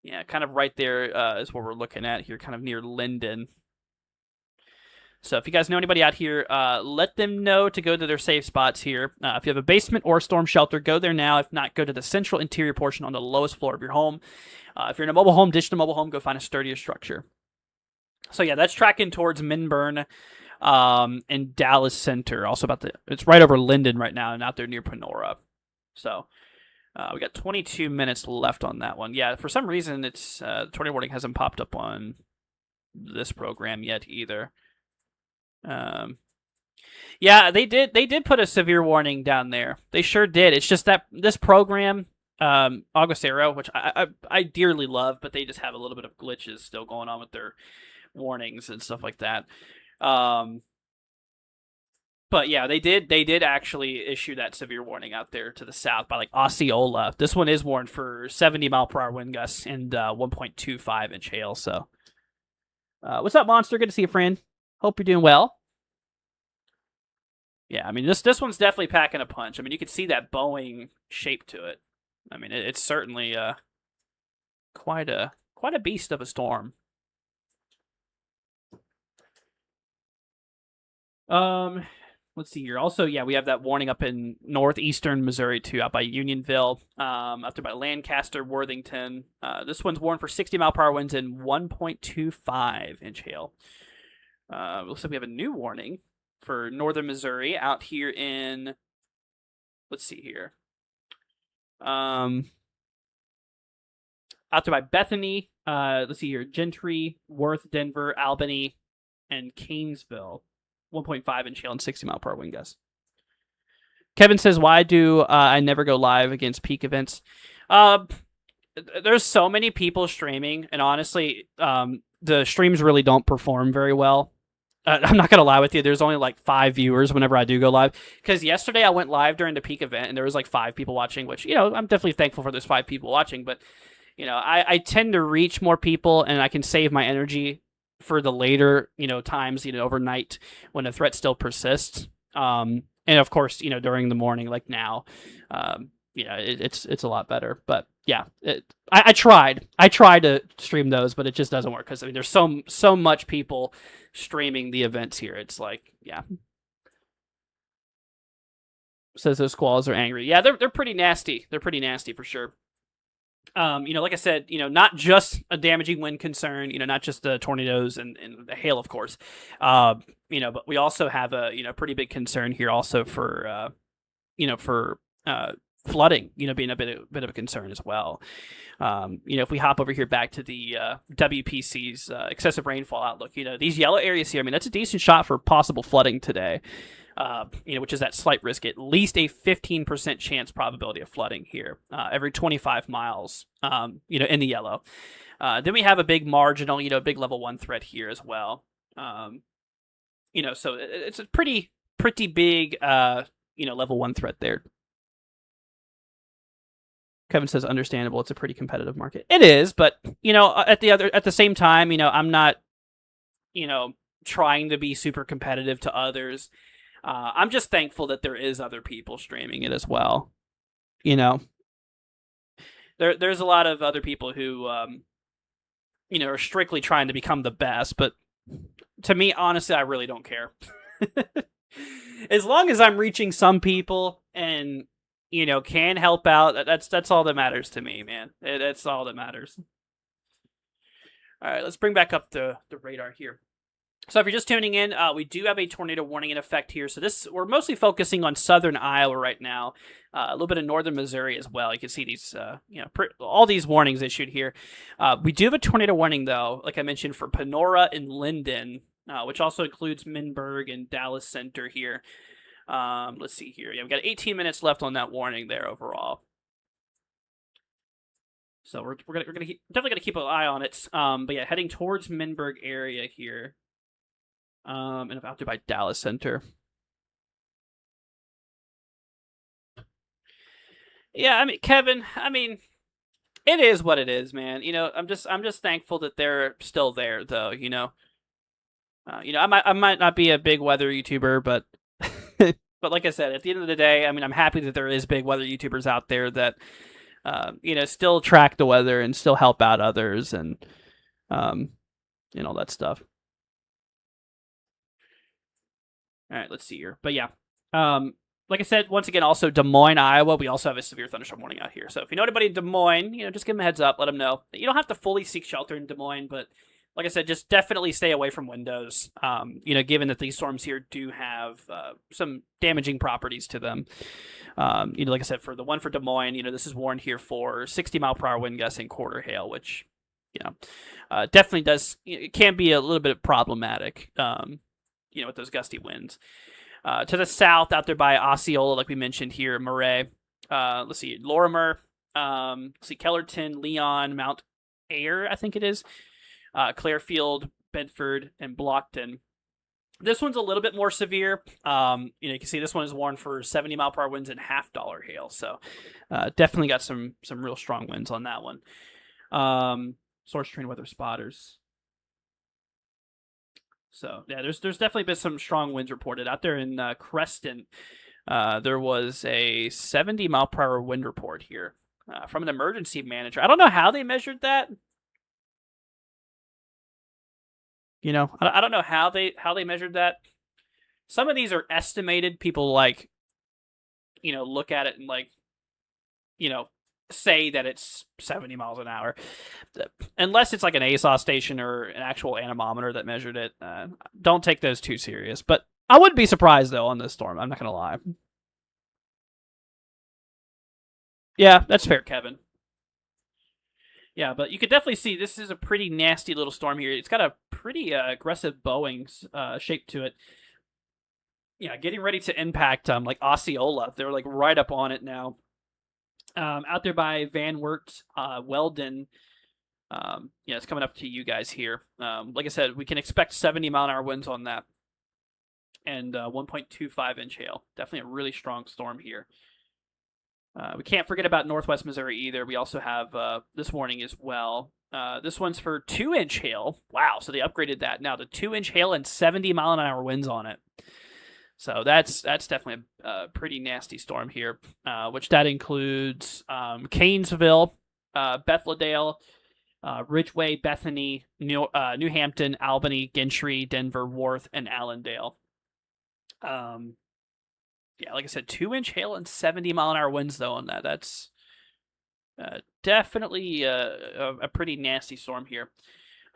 Yeah, kind of right there is what we're looking at here, kind of near Linden. So if you guys know anybody out here, let them know to go to their safe spots here. If you have a basement or storm shelter, go there now. If not, go to the central interior portion on the lowest floor of your home. If you're in a mobile home, ditch the mobile home, go find a sturdier structure. So yeah, that's tracking towards Minburn and Dallas Center. Also it's right over Linden right now and out there near Panora. So We got 22 minutes left on that one. Yeah, for some reason, it's tornado warning hasn't popped up on this program yet either. Yeah, they did put a severe warning down there. They sure did. It's just that this program, Aguacero, which I dearly love, but they just have a little bit of glitches still going on with their warnings and stuff like that. But yeah, they did actually issue that severe warning out there to the south by like Osceola. This one is warned for 70-mile-per-hour wind gusts and 1.25-inch hail. So, what's up, Monster? Good to see you, friend. Hope you're doing well. Yeah, I mean this one's definitely packing a punch. I mean, you can see that bowing shape to it. I mean, it's certainly quite a beast of a storm. Let's see here. Also, yeah, we have that warning up in northeastern Missouri too, out by Unionville, up there by Lancaster, Worthington. This one's warned for 60-mile-per-hour winds and 1.25-inch hail. Looks like we have a new warning for northern Missouri out here in, let's see here. Out there by Bethany, let's see here, Gentry, Worth, Denver, Albany, and Canesville. 1.5-inch hail and 60-mile-per-hour wind gusts. Kevin says, why do I never go live against peak events? There's so many people streaming, and honestly, the streams really don't perform very well. I'm not going to lie with you. There's only like 5 viewers whenever I do go live. Because yesterday I went live during the peak event, and there was like 5 people watching, which, I'm definitely thankful for those 5 people watching. But, I tend to reach more people, and I can save my energy for the later, times, overnight when the threat still persists. And of course, during the morning, like now, it's a lot better. But yeah, I tried to stream those, but it just doesn't work because there's so much people streaming the events here. It's like, yeah. Says those squalls are angry. Yeah, they're pretty nasty. They're pretty nasty for sure. Like I said, not just a damaging wind concern, not just the tornadoes and the hail, of course. But we also have a, pretty big concern here also for, flooding, being a bit of a concern as well. If we hop over here back to the WPC's excessive rainfall outlook, these yellow areas here, that's a decent shot for possible flooding today. Which is that slight risk, at least a 15% chance probability of flooding here, every 25 miles, in the yellow. Then we have a big marginal, big level 1 threat here as well. So it's a pretty big, level 1 threat there. Kevin says, understandable. It's a pretty competitive market. It is, but, at the same time, I'm not, trying to be super competitive to others. I'm just thankful that there is other people streaming it as well. There's a lot of other people who, are strictly trying to become the best. But to me, honestly, I really don't care. As long as I'm reaching some people and, can help out, that's all that matters to me, man. That's all that matters. All right, let's bring back up the radar here. So if you're just tuning in, we do have a tornado warning in effect here. So we're mostly focusing on southern Iowa right now, a little bit of northern Missouri as well. You can see these, all these warnings issued here. We do have a tornado warning, though, like I mentioned, for Panora and Linden, which also includes Minberg and Dallas Center here. Let's see here. Yeah, we've got 18 minutes left on that warning there overall. So we're definitely gonna keep an eye on it. But yeah, heading towards Minberg area here. And out there by Dallas Center. Yeah, Kevin, it is what it is, man. I'm just thankful that they're still there, though. I might not be a big weather YouTuber, but but like I said, at the end of the day, I'm happy that there is big weather YouTubers out there that still track the weather and still help out others and all that stuff. All right, let's see here. But yeah, like I said, once again, also Des Moines, Iowa, we also have a severe thunderstorm warning out here. So if you know anybody in Des Moines, just give them a heads up, let them know. You don't have to fully seek shelter in Des Moines, but like I said, just definitely stay away from windows. Given that these storms here do have some damaging properties to them. Like I said, for the one for Des Moines, this is warned here for 60-mile-per-hour wind gusts and quarter hail, which, definitely does, it can be a little bit problematic, with those gusty winds. To the south, out there by Osceola, like we mentioned here, Murray. Let's see, Lorimer. Let's see, Kellerton, Leon, Mount Ayr, I think it is. Clarefield, Bedford, and Blockton. This one's a little bit more severe. You can see this one is warned for 70-mile-per-hour winds and $half hail. So definitely got some real strong winds on that one. Source train weather spotters. So yeah, there's definitely been some strong winds reported out there in Creston. There was a 70-mile-per-hour wind report here from an emergency manager. I don't know how they measured that. I don't know how they measured that. Some of these are estimated. People look at it and say that it's 70 miles an hour. Unless it's like an ASOS station or an actual anemometer that measured it. Don't take those too serious. But I wouldn't be surprised, though, on this storm. I'm not going to lie. Yeah, that's fair, Kevin. Yeah, but you could definitely see this is a pretty nasty little storm here. It's got a pretty aggressive bowing shape to it. Yeah, getting ready to impact like Osceola. They're like right up on it now. Out there by Van Wert, Weldon. It's coming up to you guys here. Like I said, we can expect 70-mile-an-hour winds on that. And 1.25-inch hail. Definitely a really strong storm here. We can't forget about Northwest Missouri either. We also have this warning as well. This one's for 2-inch hail. Wow, so they upgraded that now to 2-inch hail and 70-mile-an-hour winds on it. So that's definitely a pretty nasty storm here, which that includes Canesville, Bethledale, Ridgeway, Bethany, New Hampton, Albany, Gentry, Denver, Worth, and Allendale. Yeah, like I said, 2-inch hail and 70-mile-an-hour winds, though, on that. That's definitely a pretty nasty storm here.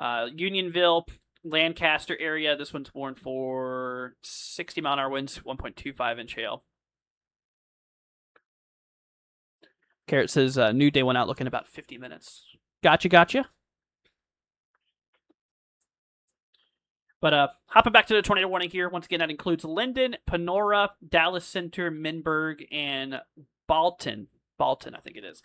Unionville, Lancaster area, this one's warned for 60-mile-an-hour winds, 1.25-inch hail. Carrot says new day went out looking about 50 minutes. Gotcha. But hopping back to the tornado warning here, once again, that includes Linden, Panora, Dallas Center, Minberg, and Balton. Balton, I think it is.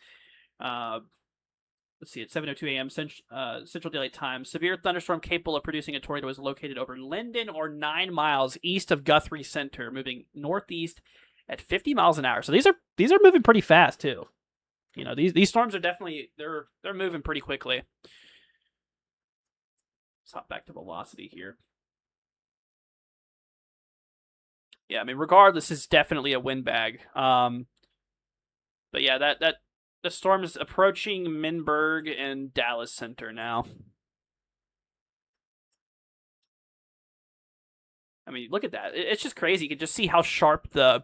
Let's see, at 7:02 a.m. Central Daylight Time. Severe thunderstorm capable of producing a tornado is located over Linden or 9 miles east of Guthrie Center, moving northeast at 50 miles an hour. So these are moving pretty fast too. These storms are definitely they're moving pretty quickly. Let's hop back to velocity here. Yeah, I mean, regardless, it's definitely a windbag. But yeah, that the storm is approaching Minberg and Dallas Center now. I mean, look at that. It's just crazy. You can just see how sharp the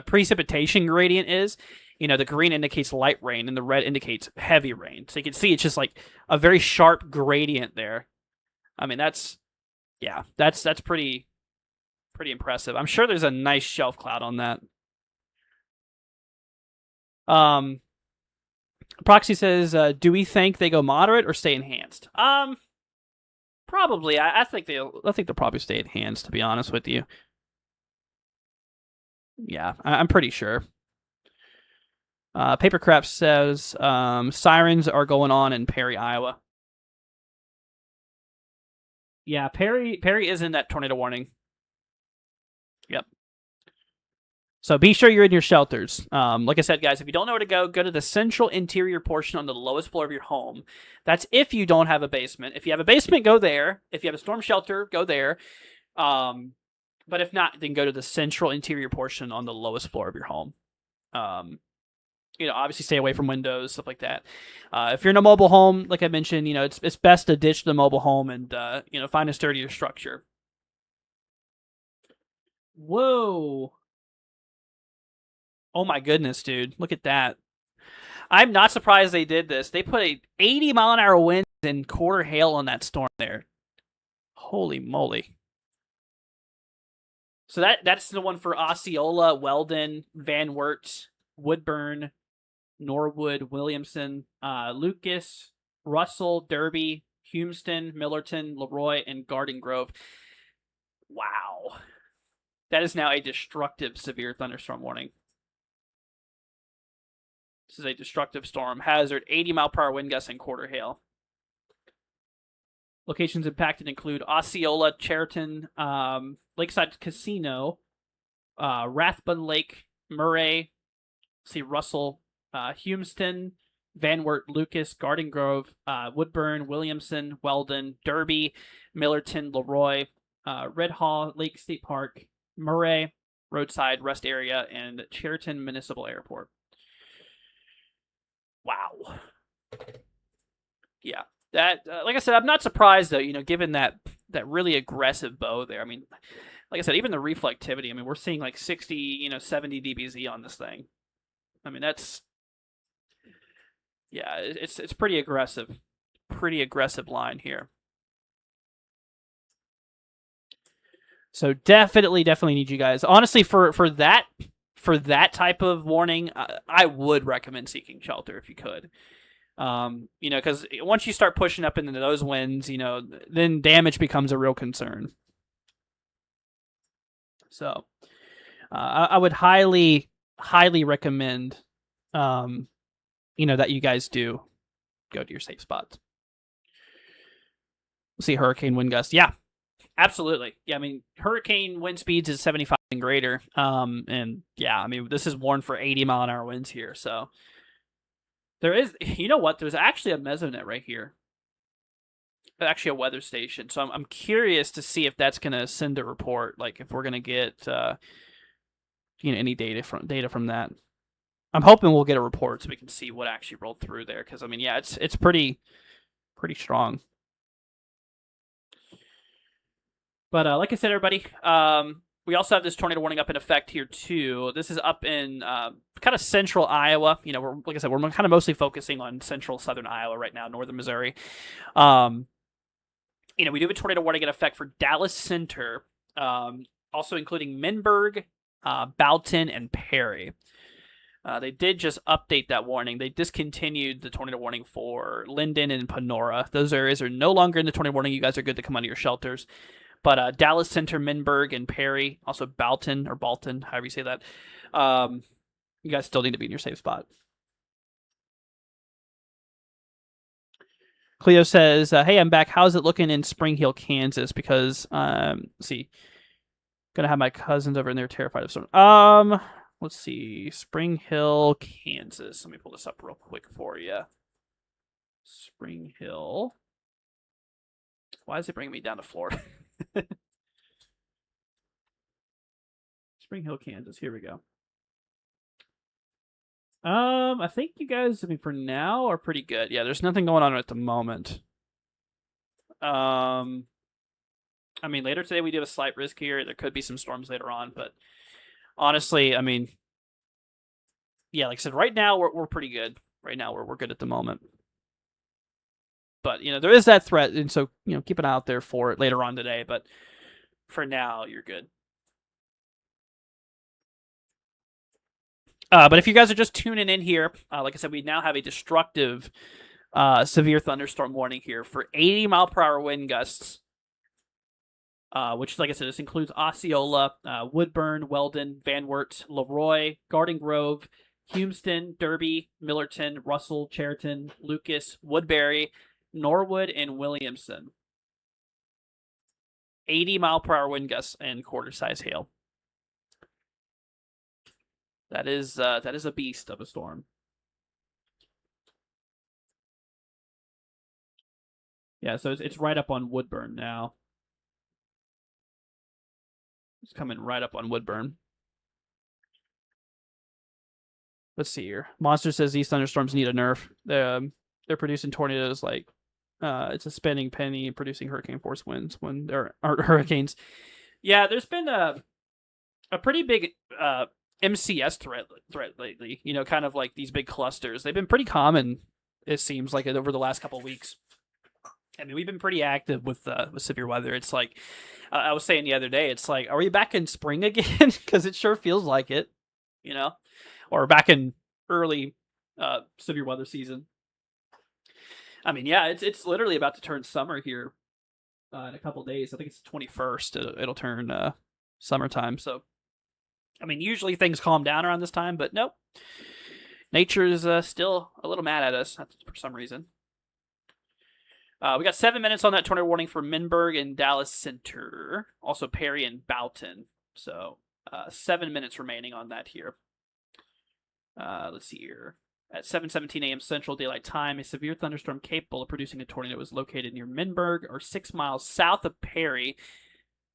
precipitation gradient is. The green indicates light rain and the red indicates heavy rain. So you can see it's just like a very sharp gradient there. I mean, that's pretty impressive. I'm sure there's a nice shelf cloud on that. Proxy says, do we think they go moderate or stay enhanced? Probably. I think they'll probably stay enhanced, to be honest with you. Yeah, I'm pretty sure. Papercraft says sirens are going on in Perry, Iowa. Yeah, Perry is in that tornado warning. Yep. So be sure you're in your shelters. Like I said, guys, if you don't know where to go to the central interior portion on the lowest floor of your home. That's if you don't have a basement. If you have a basement, go there. If you have a storm shelter, go there. But if not, then go to the central interior portion on the lowest floor of your home. Obviously stay away from windows, stuff like that. If you're in a mobile home, like I mentioned, it's best to ditch the mobile home and, find a sturdier structure. Whoa. Oh my goodness, dude. Look at that. I'm not surprised they did this. They put a 80-mile-an-hour wind then quarter hail on that storm there. Holy moly. So that's the one for Osceola, Weldon, Van Wert, Woodburn, Norwood, Williamson, Lucas, Russell, Derby, Humston, Millerton, Leroy, and Garden Grove. Wow. That is now a destructive severe thunderstorm warning. This is a destructive storm. Hazard, 80-mile-per-hour wind gusts and quarter hail. Locations impacted include Osceola, Cheriton, Lakeside Casino, Rathbun Lake, Murray, Russell, Humston, Van Wert, Lucas, Garden Grove, Woodburn, Williamson, Weldon, Derby, Millerton, Leroy, Red Hall, Lake State Park, Murray, Roadside Rest Area, and Cheriton Municipal Airport. Wow. Yeah. That, like I said, I'm not surprised though. Given that really aggressive bow there. I mean, like I said, even the reflectivity. I mean, we're seeing like 60, 70 dBz on this thing. I mean, it's pretty aggressive. Pretty aggressive line here. So definitely need you guys. Honestly, for that type of warning, I would recommend seeking shelter if you could. Because once you start pushing up into those winds, then damage becomes a real concern. So, I would highly recommend, that you guys do go to your safe spots. We'll see hurricane wind gusts. Yeah, absolutely. Yeah, I mean, hurricane wind speeds is 75 and greater. And yeah, I mean, this is warned for 80-mile-an-hour winds here, so. There is, there's actually a mesonet right here. Actually a weather station. So I'm curious to see if that's going to send a report, like if we're going to get, any data from that. I'm hoping we'll get a report so we can see what actually rolled through there. Because, I mean, yeah, it's pretty strong. But like I said, everybody, we also have this tornado warning up in effect here, too. This is up in kind of central Iowa. Like I said, we're kind of mostly focusing on central southern Iowa right now, northern Missouri. We do have a tornado warning in effect for Dallas Center, also including Minberg, Boughton, and Perry. They did just update that warning. They discontinued the tornado warning for Linden and Panora. Those areas are no longer in the tornado warning. You guys are good to come out of your shelters. But Dallas Center, Minberg, and Perry, also Boughton, or Balton, however you say that, you guys still need to be in your safe spot. Cleo says, hey, I'm back. How's it looking in Spring Hill, Kansas? Because, let's see. Gonna have my cousins over and they're terrified of storm. Let's see. Spring Hill, Kansas. Let me pull this up real quick for you. Spring Hill. Why is it bringing me down to Florida? Spring Hill, Kansas. Here we go. I think you guys, for now, are pretty good. Yeah, there's nothing going on at the moment. Later today we do have a slight risk here. There could be some storms later on, but honestly, yeah, like I said, right now we're pretty good. Right now we're good at the moment. But, there is that threat, and so, keep an eye out there for it later on today, but for now, you're good. But if you guys are just tuning in here, like I said, we now have a destructive severe thunderstorm warning here for 80-mile-per-hour wind gusts, which, like I said, this includes Osceola, Woodburn, Weldon, Van Wert, Leroy, Garden Grove, Humston, Derby, Millerton, Russell, Cheriton, Lucas, Woodbury, Norwood, and Williamson. 80-mile-per-hour wind gusts and quarter-size hail. That is a beast of a storm. Yeah, so it's right up on Woodburn now. It's coming right up on Woodburn. Let's see here. Monster says these thunderstorms need a nerf. They're producing tornadoes like it's a spinning penny producing hurricane force winds when there aren't hurricanes. Yeah, there's been a pretty big MCS threat lately. Kind of like these big clusters. They've been pretty common, it seems like, over the last couple of weeks. I mean, we've been pretty active with severe weather. It's like I was saying the other day. It's like, are we back in spring again? Because it sure feels like it, you know, or back in early severe weather season. I mean, yeah, it's literally about to turn summer here in a couple days. I think it's the 21st. It'll turn summertime. So, I mean, usually things calm down around this time, but nope. Nature is still a little mad at us for some reason. We got 7 minutes on that tornado warning for Minberg and Dallas Center. Also Perry and Boughton. So 7 minutes remaining on that here. Let's see here. At 7:17 a.m. Central Daylight Time, a severe thunderstorm capable of producing a tornado was located near Minberg, or 6 miles south of Perry,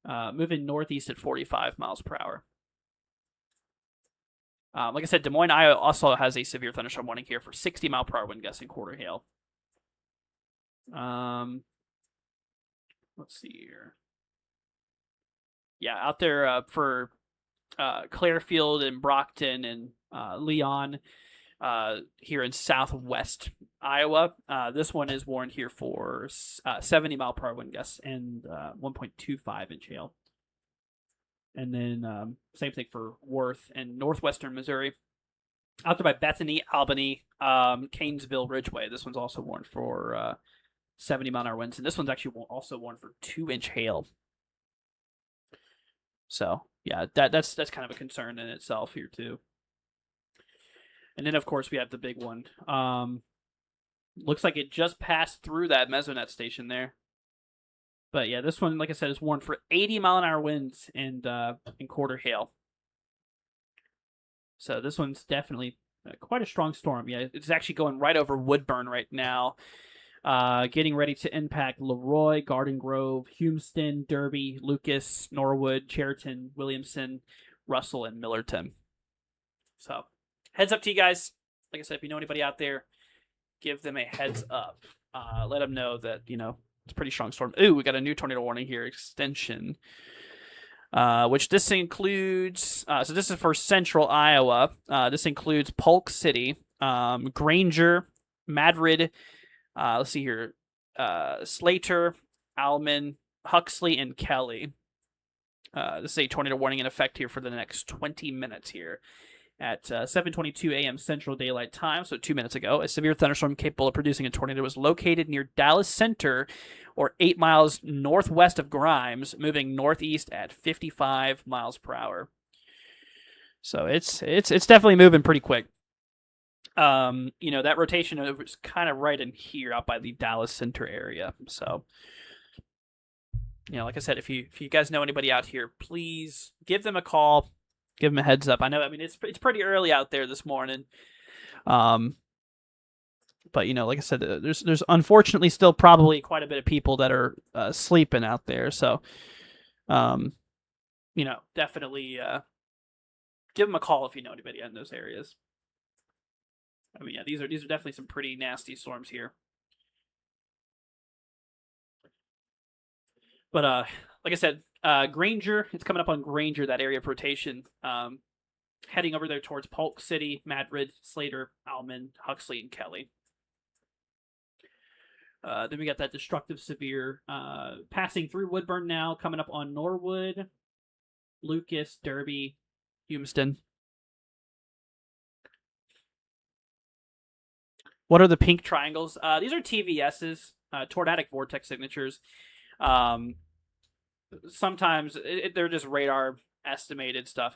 moving northeast at 45 miles per hour. Like I said, Des Moines, Iowa also has a severe thunderstorm warning here for 60 mile per hour wind gusts and quarter hail. Let's see here. Yeah, out there for Clarefield and Brockton and Leon here in southwest Iowa. This one is warned here for 70 mile per hour wind gusts and 1.25 inch hail. And then same thing for Worth and northwestern Missouri. Out there by Bethany, Albany, Canesville, Ridgeway. This one's also warned for 70 mile an hour winds, and this one's actually also warned for 2-inch hail. So yeah, that's kind of a concern in itself here too. And then of course we have the big one. Looks like it just passed through that Mesonet station there. But yeah, this one, like I said, is warned for 80 mile an hour winds and quarter hail. So this one's definitely quite a strong storm. Yeah, it's actually going right over Woodburn right now. Getting ready to impact Leroy, Garden Grove, Humeston, Derby, Lucas, Norwood, Cheriton, Williamson, Russell, and Millerton. So, heads up to you guys. Like I said, if you know anybody out there, give them a heads up. Let them know that, it's a pretty strong storm. Ooh, we got a new tornado warning here, extension. Which this includes, so this is for central Iowa. This includes Polk City, Granger, Madrid, let's see here, Slater, Alman, Huxley, and Kelly. This is a tornado warning in effect here for the next 20 minutes here. At 7:22 a.m. Central Daylight Time, so 2 minutes ago, a severe thunderstorm capable of producing a tornado was located near Dallas Center, or 8 miles northwest of Grimes, moving northeast at 55 miles per hour. So it's definitely moving pretty quick. That rotation is kind of right in here, out by the Dallas Center area. So, like I said, if you guys know anybody out here, please give them a call. Give them a heads up. I mean, it's pretty early out there this morning. But like I said, there's unfortunately still probably quite a bit of people that are sleeping out there. So, definitely give them a call if you know anybody in those areas. I mean, yeah, these are definitely some pretty nasty storms here. But like I said, Granger, it's coming up on Granger, that area of rotation. Heading over there towards Polk City, Madrid, Slater, Alman, Huxley, and Kelly. Then we got that destructive severe passing through Woodburn now, coming up on Norwood, Lucas, Derby, Humeston. What are the pink triangles? These are TVS's, tornadic vortex signatures. Sometimes they're just radar estimated stuff.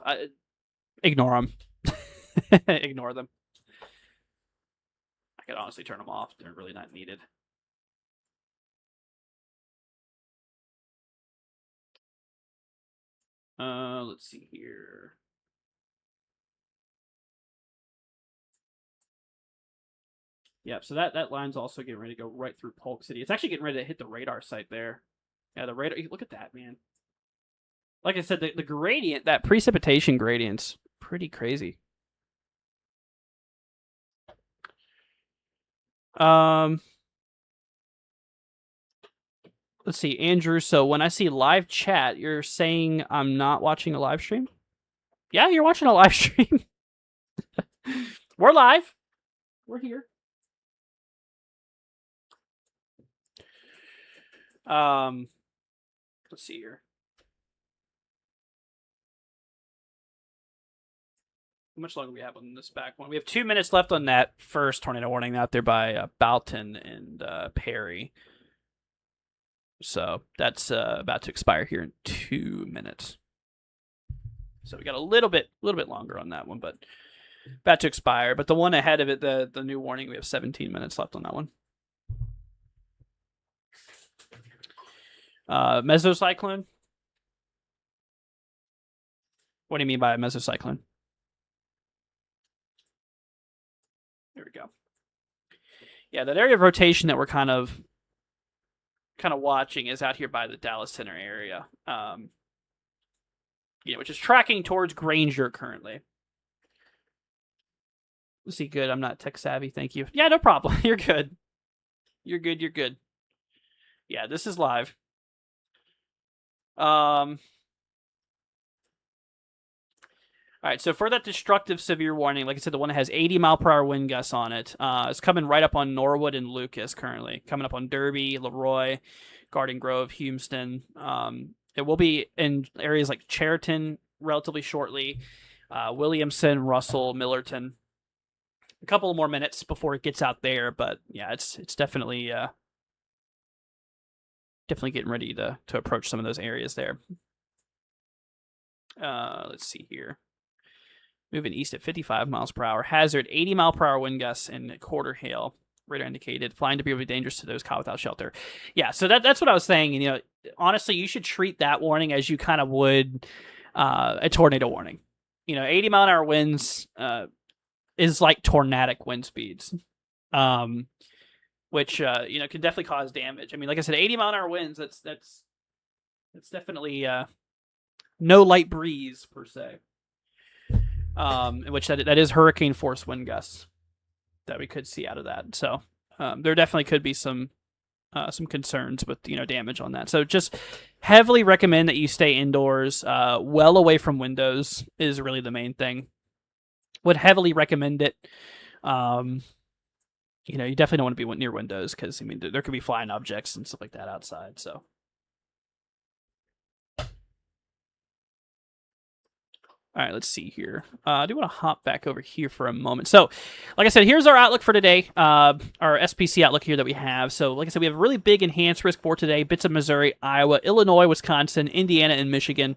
Ignore them. Ignore them. I could honestly turn them off. They're really not needed. Let's see here. Yeah, so that line's also getting ready to go right through Polk City. It's actually getting ready to hit the radar site there. Yeah, the radar. Look at that, man. Like I said, the gradient, that precipitation gradient's pretty crazy. Let's see, Andrew. So when I see live chat, you're saying I'm not watching a live stream? Yeah, you're watching a live stream. We're live. We're here. Let's see here. How much longer do we have on this back one? We have 2 minutes left on that first tornado warning out there by Boughton and Perry. So that's about to expire here in 2 minutes. So we got a little bit longer on that one, but about to expire. But the one ahead of it, the new warning, we have 17 minutes left on that one. Mesocyclone. What do you mean by a mesocyclone? There we go. Yeah, that area of rotation that we're kind of watching is out here by the Dallas Center area. Which is tracking towards Granger currently. Let's see, good. I'm not tech savvy. Thank you. Yeah, no problem. You're good. You're good. Yeah, this is live. All right, so for that destructive severe warning, like I said, the one that has 80-mile-per-hour wind gusts on it, it's coming right up on Norwood and Lucas currently, coming up on Derby, Leroy, Garden Grove, Houston. It will be in areas like Chariton relatively shortly, Williamson, Russell, Millerton. A couple more minutes before it gets out there, but yeah, it's definitely getting ready to approach some of those areas there. Let's see here. Moving east at 55 miles per hour. Hazard 80-mile-per-hour wind gusts and quarter hail. Radar indicated. Flying debris will be dangerous to those caught without shelter. Yeah, so that's what I was saying. And, honestly, you should treat that warning as you kind of would a tornado warning. 80-mile-an-hour winds is like tornadic wind speeds, which can definitely cause damage. I mean, like I said, 80-mile-an-hour winds. That's definitely no light breeze per se. Which that is hurricane force wind gusts that we could see out of that. So there definitely could be some concerns with damage on that. So just heavily recommend that you stay indoors, well away from windows is really the main thing. Would heavily recommend it. You definitely don't want to be near windows because there could be flying objects and stuff like that outside. So. All right, let's see here. I do want to hop back over here for a moment. So, like I said, here's our outlook for today, our SPC outlook here that we have. So, like I said, we have a really big enhanced risk for today. Bits of Missouri, Iowa, Illinois, Wisconsin, Indiana, and Michigan.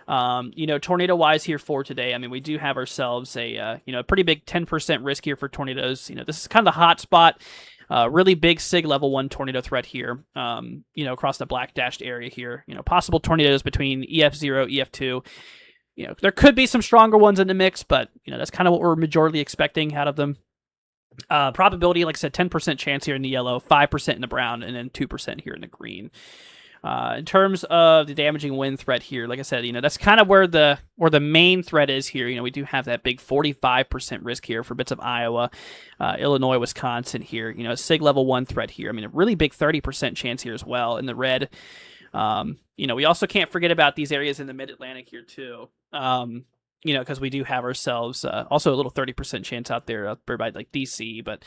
Tornado-wise here for today, we do have ourselves a pretty big 10% risk here for tornadoes. This is kind of the hot spot. Really big SIG level 1 tornado threat here, across the black dashed area here. Possible tornadoes between EF0, EF2. There could be some stronger ones in the mix, but, that's kind of what we're majorly expecting out of them. Probability, like I said, 10% chance here in the yellow, 5% in the brown, and then 2% here in the green. In terms of the damaging wind threat here, like I said, that's kind of where the main threat is here. We do have that big 45% risk here for bits of Iowa, Illinois, Wisconsin here. SIG level 1 threat here. A really big 30% chance here as well in the red. We also can't forget about these areas in the mid-Atlantic here too. Because we do have ourselves also a little 30% chance out there by like DC. But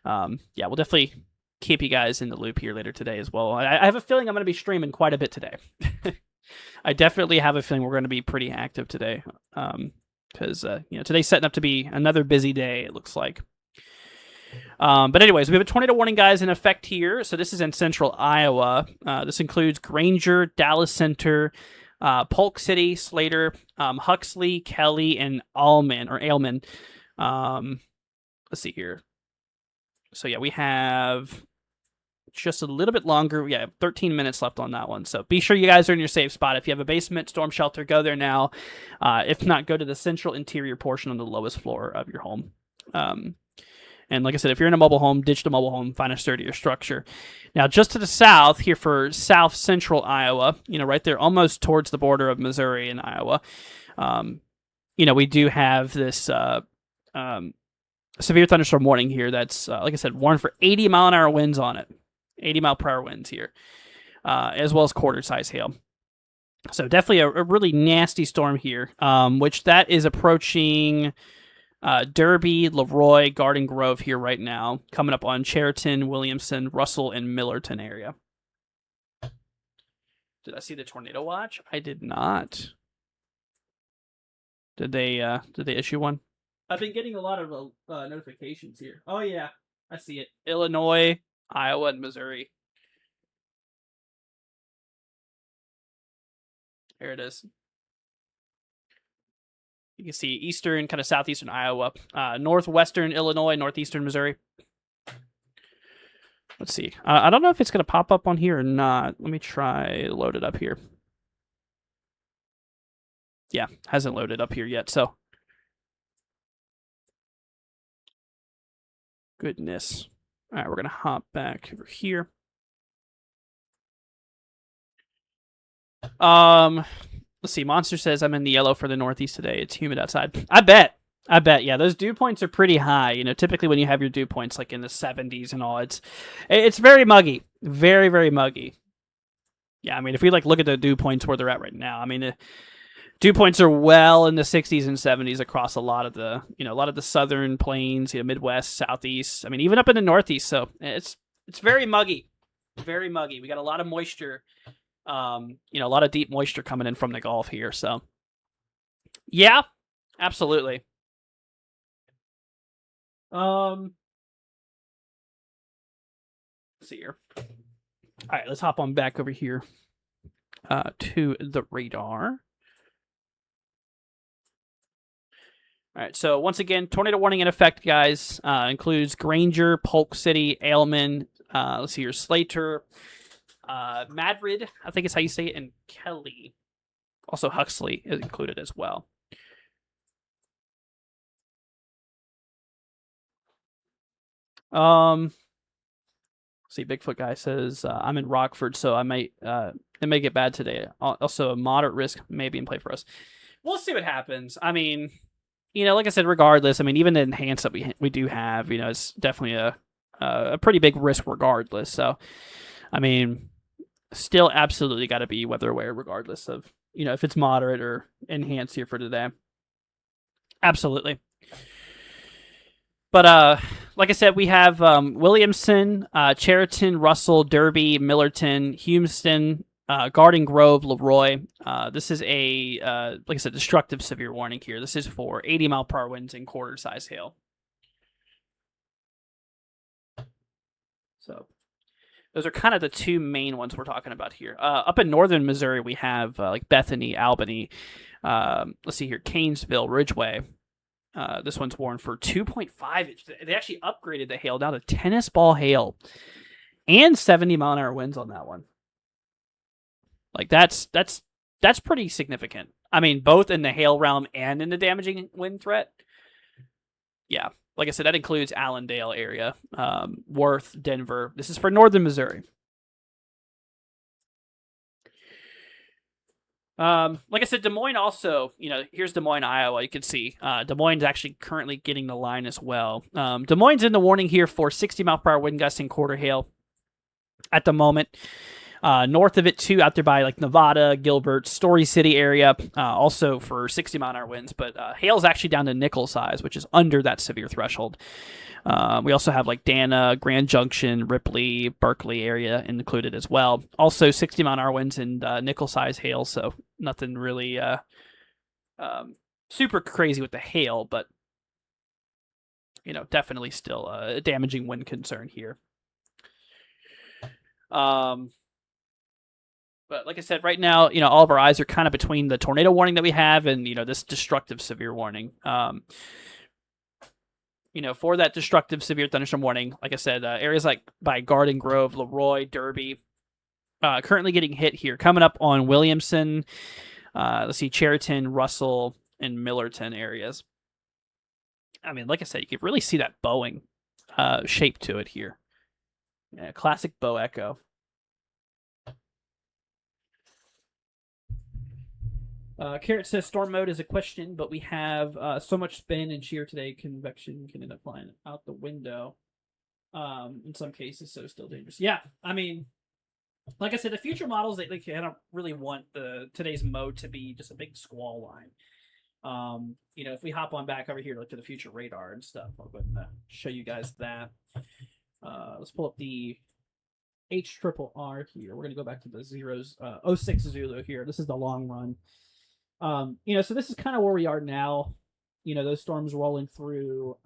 we'll definitely keep you guys in the loop here later today as well. I have a feeling I'm going to be streaming quite a bit today. I definitely have a feeling we're going to be pretty active today. Because today's setting up to be another busy day, it looks like. But anyways, we have a tornado warning, guys, in effect here. So this is in central Iowa. This includes Granger, Dallas Center, Polk City, Slater, Huxley, Kelly, and Ailman. Let's see here. So yeah, we have just a little bit longer. Yeah, 13 minutes left on that one. So be sure you guys are in your safe spot. If you have a basement, storm shelter, go there now. If not, go to the central interior portion on the lowest floor of your home. And like I said, if you're in a mobile home, ditch the mobile home, find a sturdier structure. Now, just to the south here for south central Iowa, right there almost towards the border of Missouri and Iowa, we do have this severe thunderstorm warning here that's, like I said, warned for 80-mile-an-hour winds on it. 80-mile-per-hour winds here, as well as quarter-size hail. So definitely a really nasty storm here, which that is approaching Derby, Leroy, Garden Grove here right now, coming up on Chariton, Williamson, Russell, and Millerton area. Did I see the tornado watch? I did not. Did they issue one? I've been getting a lot of notifications here. Oh yeah, I see it. Illinois, Iowa, and Missouri. Here it is. You can see eastern, kind of southeastern Iowa, northwestern Illinois, northeastern Missouri. Let's see. I don't know if it's going to pop up on here or not. Let me try load it up here. Yeah, hasn't loaded up here yet, so. Goodness. All right, we're going to hop back over here. Let's see. Monster says I'm in the yellow for the Northeast today. It's humid outside. I bet. Yeah, those dew points are pretty high. You know, typically when you have your dew points like in the 70s and all, it's very muggy, very very muggy. Yeah, I mean, if we like look at the dew points where they're at right now, I mean, the dew points are well in the 60s and 70s across a lot of the southern plains, Midwest, Southeast. I mean, even up in the Northeast. So it's very muggy, very muggy. We got a lot of moisture. A lot of deep moisture coming in from the Gulf here. So, yeah, absolutely. Let's see here. All right, let's hop on back over here to the radar. All right, so once again, tornado warning in effect, guys. Includes Granger, Polk City, Ailman. Let's see here, Slater, Madrid, I think is how you say it, and Kelly. Also, Huxley is included as well. See, Bigfoot guy says I'm in Rockford, so I might it may get bad today. Also, a moderate risk may be in play for us. We'll see what happens. I mean, like I said, regardless, I mean, even the enhance that we do have, it's definitely a pretty big risk regardless. So, I mean, still absolutely got to be weather aware regardless of if it's moderate or enhanced here for today. Absolutely. But like I said, we have Williamson, Cheriton, Russell, Derby, Millerton, Humeston, Garden Grove, Leroy. This is like I said, destructive severe warning here. This is for 80-mile-per-hour winds and quarter-size hail. So those are kind of the two main ones we're talking about here. Up in northern Missouri, we have like Bethany, Albany. Let's see here, Canesville, Ridgeway. This one's warned for 2.5 inch. They actually upgraded the hail down to tennis ball hail and 70-mile-an-hour winds on that one. Like that's pretty significant. I mean, both in the hail realm and in the damaging wind threat. Yeah, like I said, that includes Allendale area, Worth, Denver. This is for northern Missouri. Like I said, Des Moines also, here's Des Moines, Iowa. You can see Des Moines is actually currently getting the line as well. Des Moines in the warning here for 60-mile-per-hour wind gusts and quarter hail at the moment. North of it, too, out there by like Nevada, Gilbert, Story City area, also for 60-mile-an-hour winds. But hail's actually down to nickel size, which is under that severe threshold. We also have like Dana, Grand Junction, Ripley, Berkeley area included as well. Also 60-mile-an-hour winds and nickel size hail, so nothing really super crazy with the hail, but definitely still a damaging wind concern here. But like I said, right now, all of our eyes are kind of between the tornado warning that we have and, this destructive severe warning. For that destructive severe thunderstorm warning, like I said, areas like by Garden Grove, Leroy, Derby, currently getting hit here. Coming up on Williamson, let's see, Cheriton, Russell, and Millerton areas. I mean, like I said, you can really see that bowing shape to it here. Yeah, classic bow echo. Carrot says storm mode is a question, but we have so much spin and shear today, convection can end up flying out the window. In some cases, so still dangerous. Yeah, I mean, like I said, the future models they kind of really want today's mode to be just a big squall line. If we hop on back over here to look at the future radar and stuff, I'll go ahead and show you guys that. Let's pull up the H triple R here. We're gonna go back to the zeros. 06 Zulu here. This is the long run. So this is kind of where we are now. Those storms rolling through.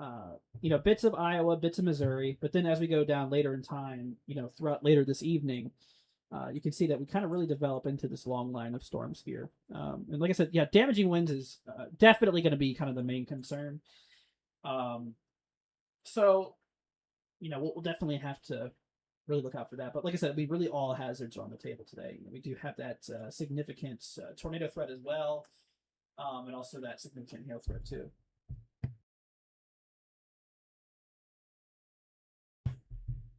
Bits of Iowa, bits of Missouri, but then as we go down later in time, throughout later this evening, you can see that we kind of really develop into this long line of storms here. And like I said, yeah, damaging winds is definitely going to be kind of the main concern. So, we'll definitely have to really look out for that. But like I said, we really all hazards are on the table today. We do have that significant tornado threat as well, and also that significant hail threat too.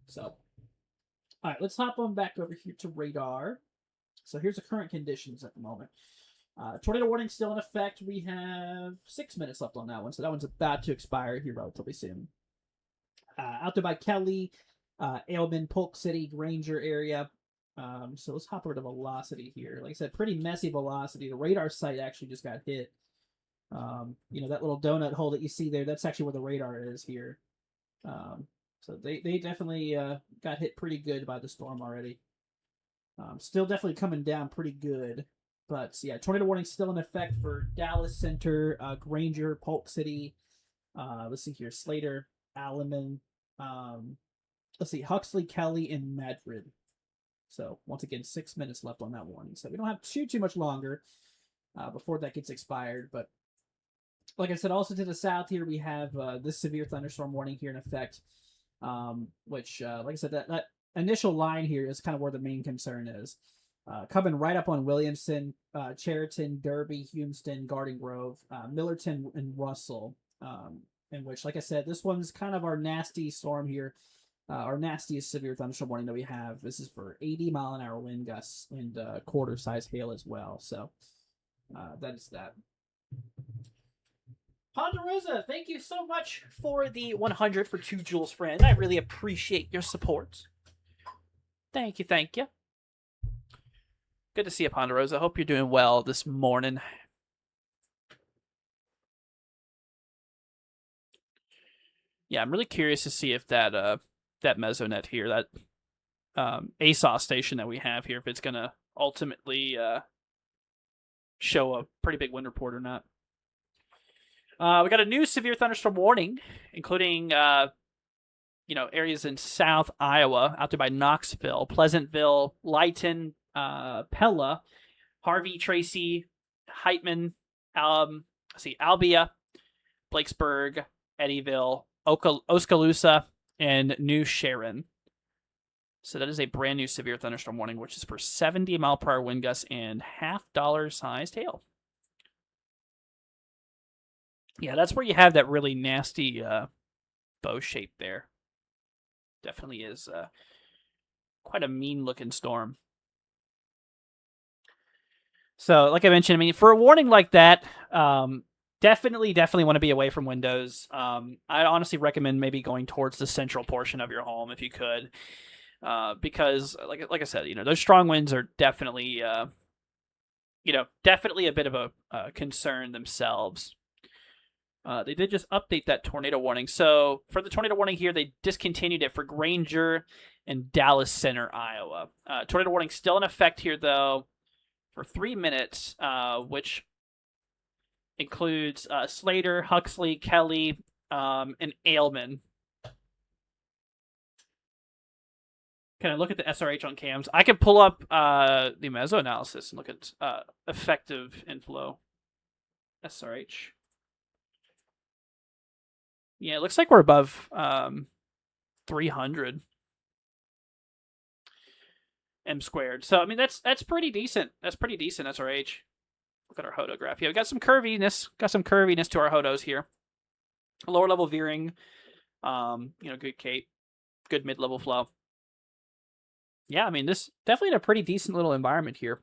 So, all right, let's hop on back over here to radar. So here's the current conditions at the moment. Tornado warning still in effect. We have 6 minutes left on that one, so that one's about to expire here relatively soon. Out there by Kelly, Ailman, Polk City, Granger area. So let's hop over to velocity here. Like I said, pretty messy velocity. The radar site actually just got hit. That little donut hole that you see there, that's actually where the radar is here. So they definitely got hit pretty good by the storm already. Still definitely coming down pretty good. But yeah, tornado warning still in effect for Dallas Center, Granger, Polk City. Let's see here, Slater, Alleman. Let's see, Huxley, Kelly, and Madrid. So once again, 6 minutes left on that warning. So we don't have too much longer before that gets expired. But like I said, also to the south here, we have this severe thunderstorm warning here in effect, which, like I said, that initial line here is kind of where the main concern is. Coming right up on Williamson, Cheriton, Derby, Houston, Garden Grove, Millerton, and Russell. In which, like I said, this one's kind of our nasty storm here. Our nastiest severe thunderstorm warning that we have. This is for 80-mile-an-hour wind gusts and quarter-size hail as well. So that is that. Ponderosa, thank you so much for the 100 for 2 Jules, friend. I really appreciate your support. Thank you, thank you. Good to see you, Ponderosa. Hope you're doing well this morning. Yeah, I'm really curious to see if that Mesonet here, that ASOS station that we have here, if it's going to ultimately show a pretty big wind report or not. We got a new severe thunderstorm warning, including areas in South Iowa, out there by Knoxville, Pleasantville, Lytton, Pella, Harvey, Tracy, Heitman, Albia, Blakesburg, Eddyville, Oskaloosa, and New Sharon. So that is a brand new severe thunderstorm warning, which is for 70-mile-per-hour wind gusts and half-dollar-sized hail. Yeah, that's where you have that really nasty bow shape there. Definitely is quite a mean-looking storm. So, like I mentioned, I mean, for a warning like that, definitely want to be away from windows. I honestly recommend maybe going towards the central portion of your home if you could, because, like I said, those strong winds are definitely, definitely a bit of a concern themselves. They did just update that tornado warning. So for the tornado warning here, they discontinued it for Granger and Dallas Center, Iowa. Tornado warning still in effect here, though, for 3 minutes, which includes Slater, Huxley, Kelly, and Ailman. Can I look at the SRH on cams? I can pull up the meso analysis and look at effective inflow SRH. Yeah, it looks like we're above 300 m squared. So I mean that's pretty decent. That's pretty decent SRH. Look at our hodo graph. Yeah, we got some curviness. Got some curviness to our hodos here. Lower level veering. Good cape, good mid level flow. Yeah, I mean this definitely a pretty decent little environment here.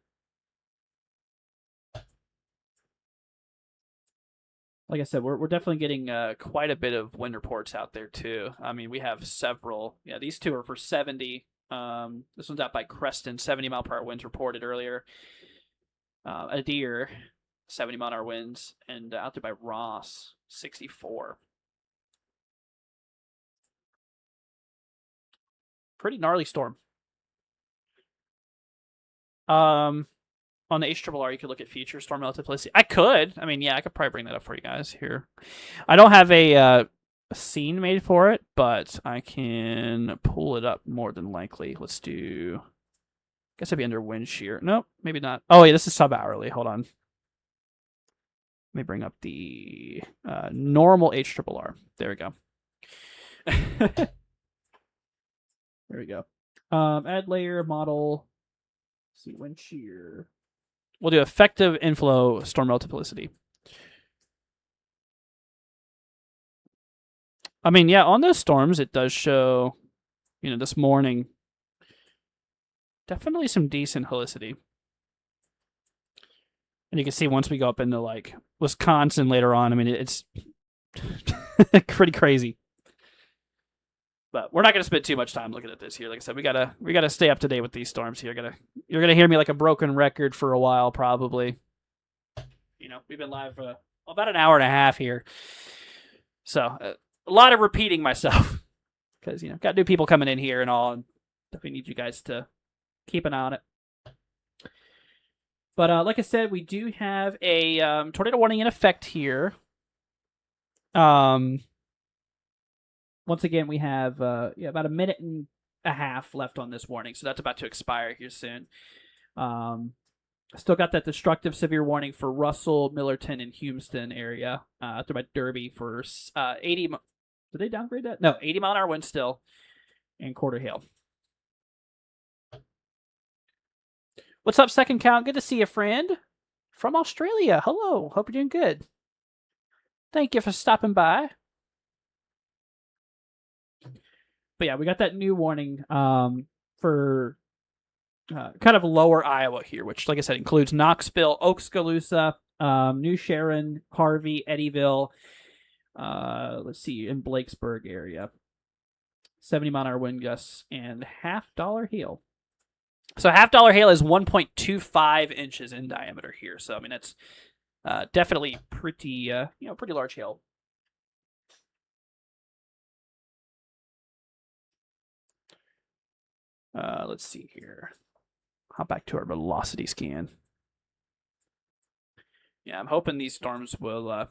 Like I said, we're definitely getting quite a bit of wind reports out there too. I mean, we have several. Yeah, these two are for 70. This one's out by Creston, 70-mile-per-hour winds reported earlier. Adair, 70-mile-an-hour winds, and out there by Ross, 64. Pretty gnarly storm. On the HRRR, you could look at future storm multiplicity. I could. I mean, yeah, I could probably bring that up for you guys here. I don't have a scene made for it, but I can pull it up more than likely. Let's do. I guess it'd be under wind shear. Nope, maybe not. Oh, yeah, this is sub hourly. Hold on. Let me bring up the normal HRRR. There we go. There we go. Add layer model. Let's see, wind shear. We'll do effective inflow storm multiplicity. I mean, yeah, on those storms, it does show, this morning, definitely some decent helicity. And you can see once we go up into, like, Wisconsin later on, I mean, it's pretty crazy. But we're not going to spend too much time looking at this here. Like I said, we gotta stay up to date with these storms here. You're gonna hear me like a broken record for a while, probably. We've been live for about an hour and a half here, so a lot of repeating myself because got new people coming in here and all, and definitely need you guys to keep an eye on it. But like I said, we do have a tornado warning in effect here. Once again, we have about a minute and a half left on this warning, so that's about to expire here soon. Still got that destructive severe warning for Russell, Millerton, and Houston area. Through by Derby for 80. Did they downgrade that? No, 80 mile an hour wind still, and quarter hail. What's up, second count? Good to see you, friend. From Australia. Hello. Hope you're doing good. Thank you for stopping by. But yeah, we got that new warning for kind of lower Iowa here, which, like I said, includes Knoxville, Oskaloosa, New Sharon, Harvey, Eddyville. Let's see, in Blakesburg area. 70 mile an hour wind gusts and $half hail. So $half hail is 1.25 inches in diameter here. So I mean, that's definitely pretty pretty large hail. Let's see here. Hop back to our velocity scan. Yeah, I'm hoping these storms will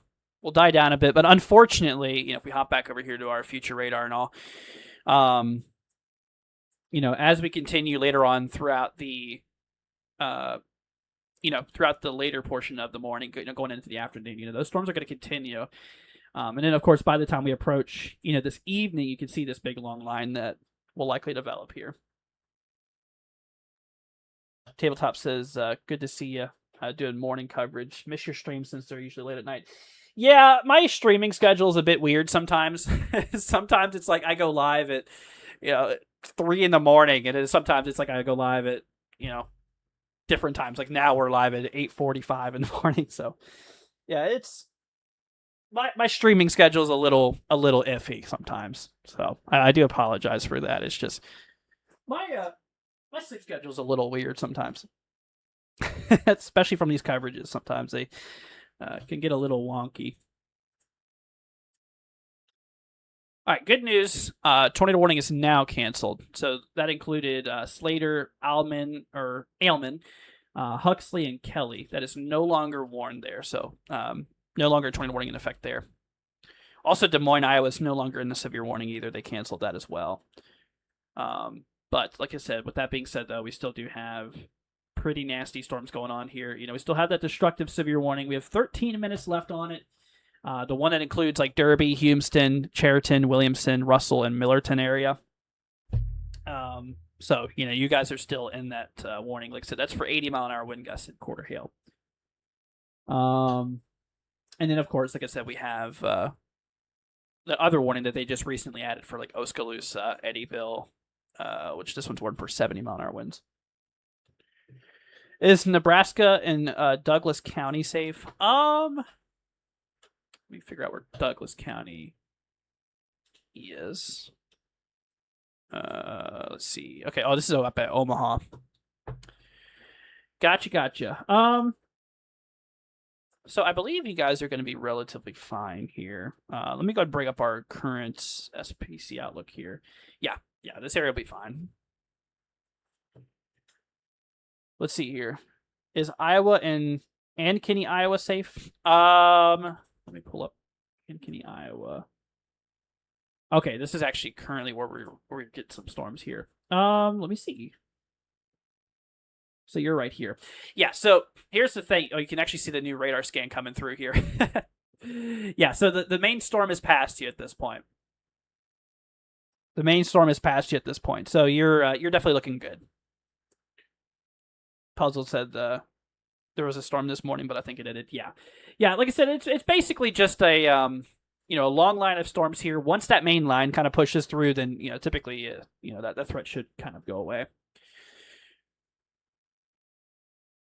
die down a bit, but unfortunately, if we hop back over here to our future radar and all, as we continue later on throughout the, throughout the later portion of the morning, going into the afternoon, those storms are going to continue. And then, of course, by the time we approach, this evening, you can see this big long line that will likely develop here. Tabletop says, good to see you doing morning coverage. Miss your stream since they're usually late at night. Yeah, my streaming schedule is a bit weird sometimes. Sometimes it's like I go live at 3 in the morning, and then sometimes it's like I go live at different times. Like now we're live at 8:45 in the morning. So yeah, it's my streaming schedule is a little iffy sometimes. So I do apologize for that. It's just my sleep schedule is a little weird sometimes, especially from these coverages. Sometimes they can get a little wonky. All right, good news. Tornado warning is now canceled. So that included Slater, Ailman, Huxley, and Kelly. That is no longer warned there. So no longer tornado warning in effect there. Also, Des Moines, Iowa is no longer in the severe warning either. They canceled that as well. But like I said, with that being said, though, we still do have pretty nasty storms going on here. We still have that destructive severe warning. We have 13 minutes left on it. The one that includes like Derby, Houston, Chariton, Williamson, Russell, and Millerton area. So, you guys are still in that warning. Like I said, that's for 80 mile an hour wind gusts and quarter hail. And then, of course, like I said, we have the other warning that they just recently added for like Oskaloosa, Eddyville, which this one's warned for 70 mile an hour winds. Is Nebraska and Douglas County safe? Let me figure out where Douglas County is. Let's see. Okay. Oh, this is up at Omaha. Gotcha. So I believe you guys are going to be relatively fine here. Let me go ahead and bring up our current SPC outlook here. Yeah, this area will be fine. Let's see here. Is Iowa and Kinney, Iowa safe? Let me pull up Kinney, Iowa. Okay, this is actually currently where we get some storms here. Let me see. So you're right here. Yeah, so here's the thing. Oh, you can actually see the new radar scan coming through here. Yeah, so the main storm is past you at this point. The main storm is past you at this point. So you're definitely looking good. Puzzle said there was a storm this morning, but I think it ended. Yeah. Yeah, like I said, it's basically just a a long line of storms here. Once that main line kind of pushes through, then typically that threat should kind of go away.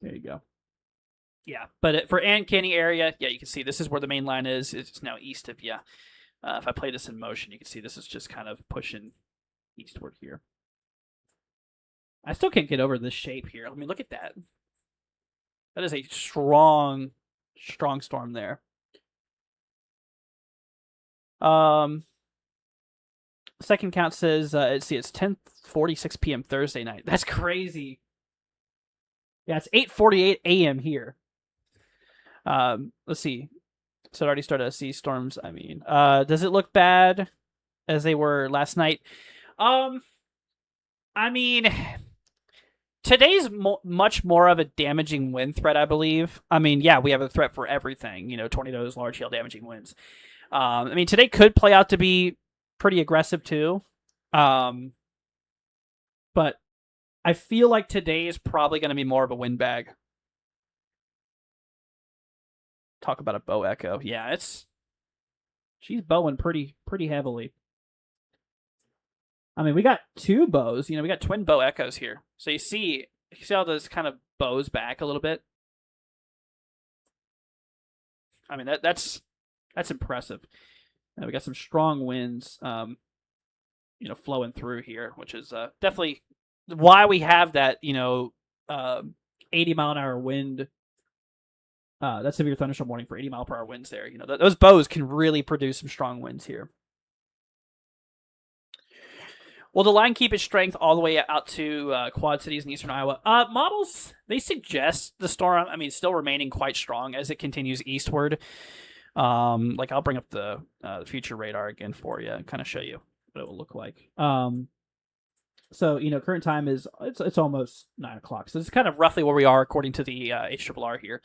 There you go. Yeah, but for Ann Caney area, yeah, you can see this is where the main line is. It's now east of you. If I play this in motion, you can see this is just kind of pushing eastward here. I still can't get over this shape here. I mean, look at that. That is a strong storm there. Second count says it's 10:46 p.m. Thursday night. That's crazy. Yeah, it's 8:48 a.m. here. Let's see. So it already started to see storms. I mean, does it look bad as they were last night? I mean, today's much more of a damaging wind threat, I believe. I mean, yeah, we have a threat for everything. Tornadoes, large hail, damaging winds. I mean, today could play out to be pretty aggressive too. But I feel like today is probably going to be more of a windbag. Talk about a bow echo. Yeah, she's bowing pretty heavily. I mean, we got two bows. We got twin bow echoes here. So you see how those kind of bows back a little bit. I mean, that's impressive. We got some strong winds, flowing through here, which is definitely why we have that, 80-mile-an-hour wind. That's severe thunderstorm warning for 80-mile-per-hour winds there. Those bows can really produce some strong winds here. Will the line keep its strength all the way out to Quad Cities in eastern Iowa? Models, they suggest the storm, still remaining quite strong as it continues eastward. I'll bring up the future radar again for you and kind of show you what it will look like. So, current time is, it's almost 9 o'clock. So it's kind of roughly where we are according to the HRRR here.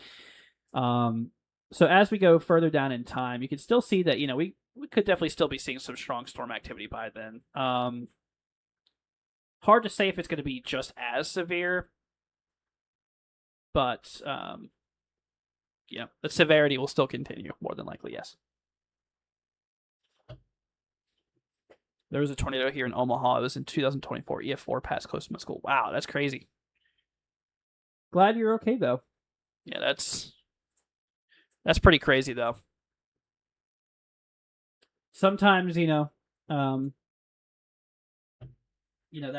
So as we go further down in time, you can still see that, we could definitely still be seeing some strong storm activity by then. Hard to say if it's going to be just as severe, but, the severity will still continue, more than likely, yes. There was a tornado here in Omaha. It was in 2024. EF4 passed close to my school. Wow, that's crazy. Glad you're okay, though. Yeah, that's pretty crazy, though. Sometimes, that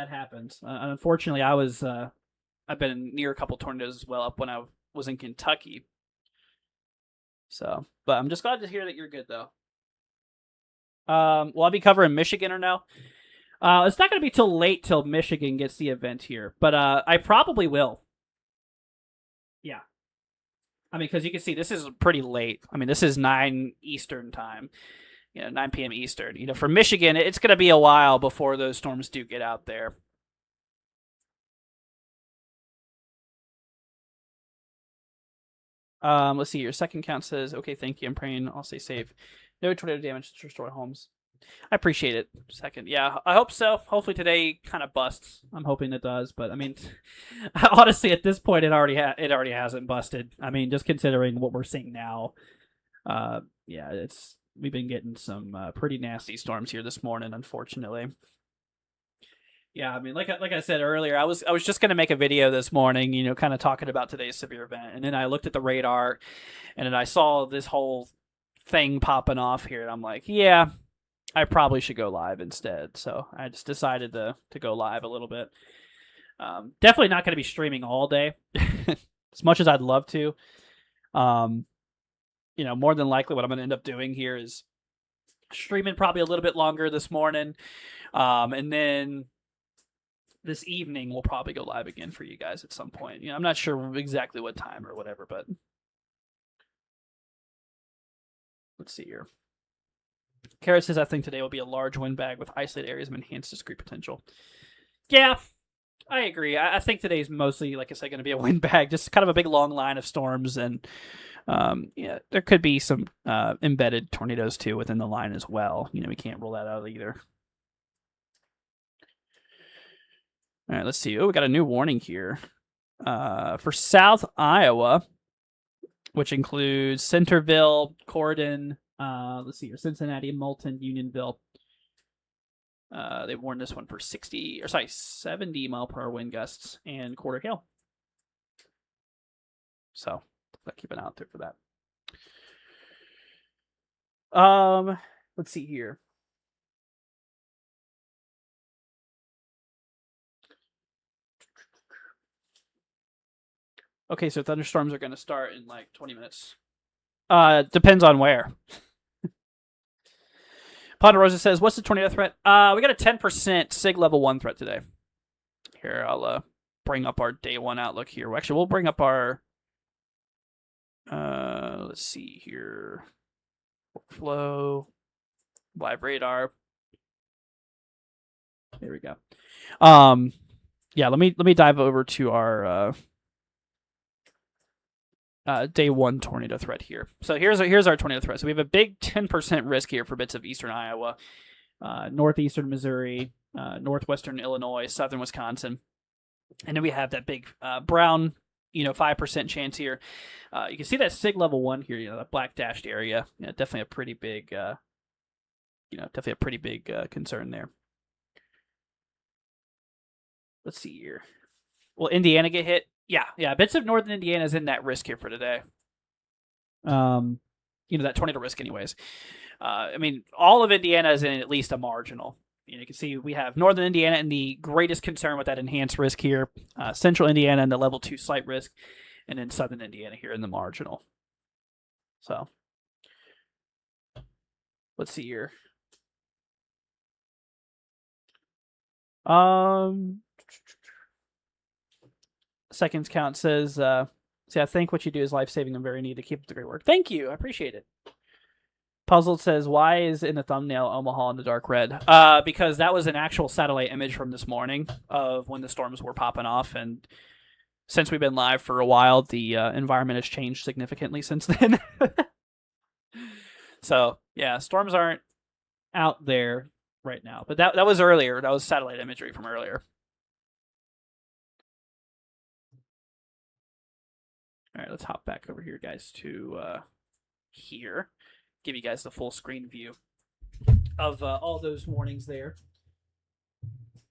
happens. Unfortunately, I've been near a couple tornadoes as well up when I was in Kentucky. So, but I'm just glad to hear that you're good, though. Will I be covering Michigan or no? It's not going to be till Michigan gets the event here, but I probably will. Yeah. Because you can see this is pretty late. This is 9 Eastern time. 9 p.m. Eastern. For Michigan, it's going to be a while before those storms do get out there. Let's see. Your second count says, okay, thank you. I'm praying I'll stay safe. No tornado damage to restore homes. I appreciate it. Second. Yeah, I hope so. Hopefully today kind of busts. I'm hoping it does, but honestly, at this point, it already hasn't busted. Just considering what we're seeing now. Yeah, we've been getting some pretty nasty storms here this morning, unfortunately. Yeah, like I said earlier, I was just gonna make a video this morning, kind of talking about today's severe event, and then I looked at the radar, and then I saw this whole thing popping off here, and I'm like, yeah, I probably should go live instead. So I just decided to go live a little bit. Definitely not going to be streaming all day, as much as I'd love to. More than likely, what I'm going to end up doing here is streaming probably a little bit longer this morning, and then this evening we'll probably go live again for you guys at some point. I'm not sure exactly what time or whatever, but let's see here. Carrot says, I think today will be a large wind bag with isolated areas of enhanced discrete potential. Yeah, I agree. I think today's mostly, like I said, going to be a wind bag, just kind of a big long line of storms, and there could be some embedded tornadoes too within the line as well. We can't rule that out either. All right, let's see. Oh, we got a new warning here for South Iowa, which includes Centerville, Corydon. Let's see here, Cincinnati, Moulton, Unionville. They warned this one for 70 mile per hour wind gusts and quarter hail. So keep an eye out there for that. Let's see here. Okay, so thunderstorms are going to start in like 20 minutes. Depends on where. Ponderosa says, what's the tornado threat? We got a 10% SIG level 1 threat today. Here, I'll bring up our day 1 outlook here. Actually, we'll bring up our... let's see here. Workflow. Live radar. There we go. Yeah, let me dive over to our... day 1 tornado threat here. So here's our tornado threat. So we have a big 10% risk here for bits of eastern Iowa, northeastern Missouri, northwestern Illinois, southern Wisconsin, and then we have that big brown, 5% chance here. You can see that SIG level 1 here, that black dashed area. Definitely a pretty big, concern there. Let's see here. Will Indiana get hit? Yeah. Bits of northern Indiana is in that risk here for today. That tornado risk anyways. All of Indiana is in at least a marginal. You can see we have northern Indiana in the greatest concern with that enhanced risk here. Central Indiana in the level 2 slight risk. And then southern Indiana here in the marginal. So, let's see here. Seconds count says, see, I think what you do is life-saving and very neat to keep up the great work. Thank you. I appreciate it. Puzzled says, why is in the thumbnail Omaha in the dark red? Because that was an actual satellite image from this morning of when the storms were popping off. And since we've been live for a while, the environment has changed significantly since then. So, yeah, storms aren't out there right now. But that was earlier. That was satellite imagery from earlier. All right, let's hop back over here, guys, to here. Give you guys the full screen view of all those warnings there.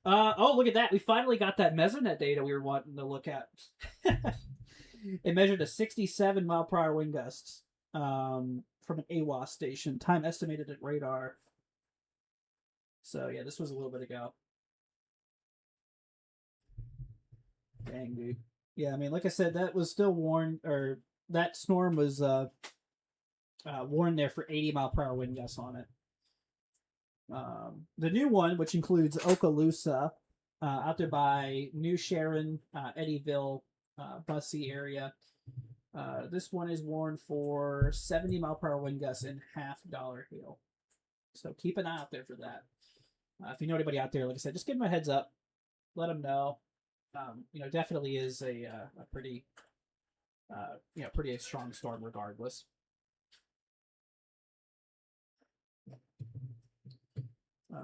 Oh, look at that. We finally got that Mesonet data we were wanting to look at. It measured a 67 mile per hour wind gusts from an AWAS station. Time estimated at radar. So, yeah, this was a little bit ago. Dang, dude. Yeah, like I said, that was still warned, or that storm was warned there for 80 mile per hour wind gusts on it. The new one, which includes Okaloosa, out there by New Sharon, Eddyville, Bussy area. This one is warned for 70 mile per hour wind gusts and $50 hail. So keep an eye out there for that. If you know anybody out there, like I said, just give them a heads up. Let them know. Definitely is a pretty, pretty strong storm regardless.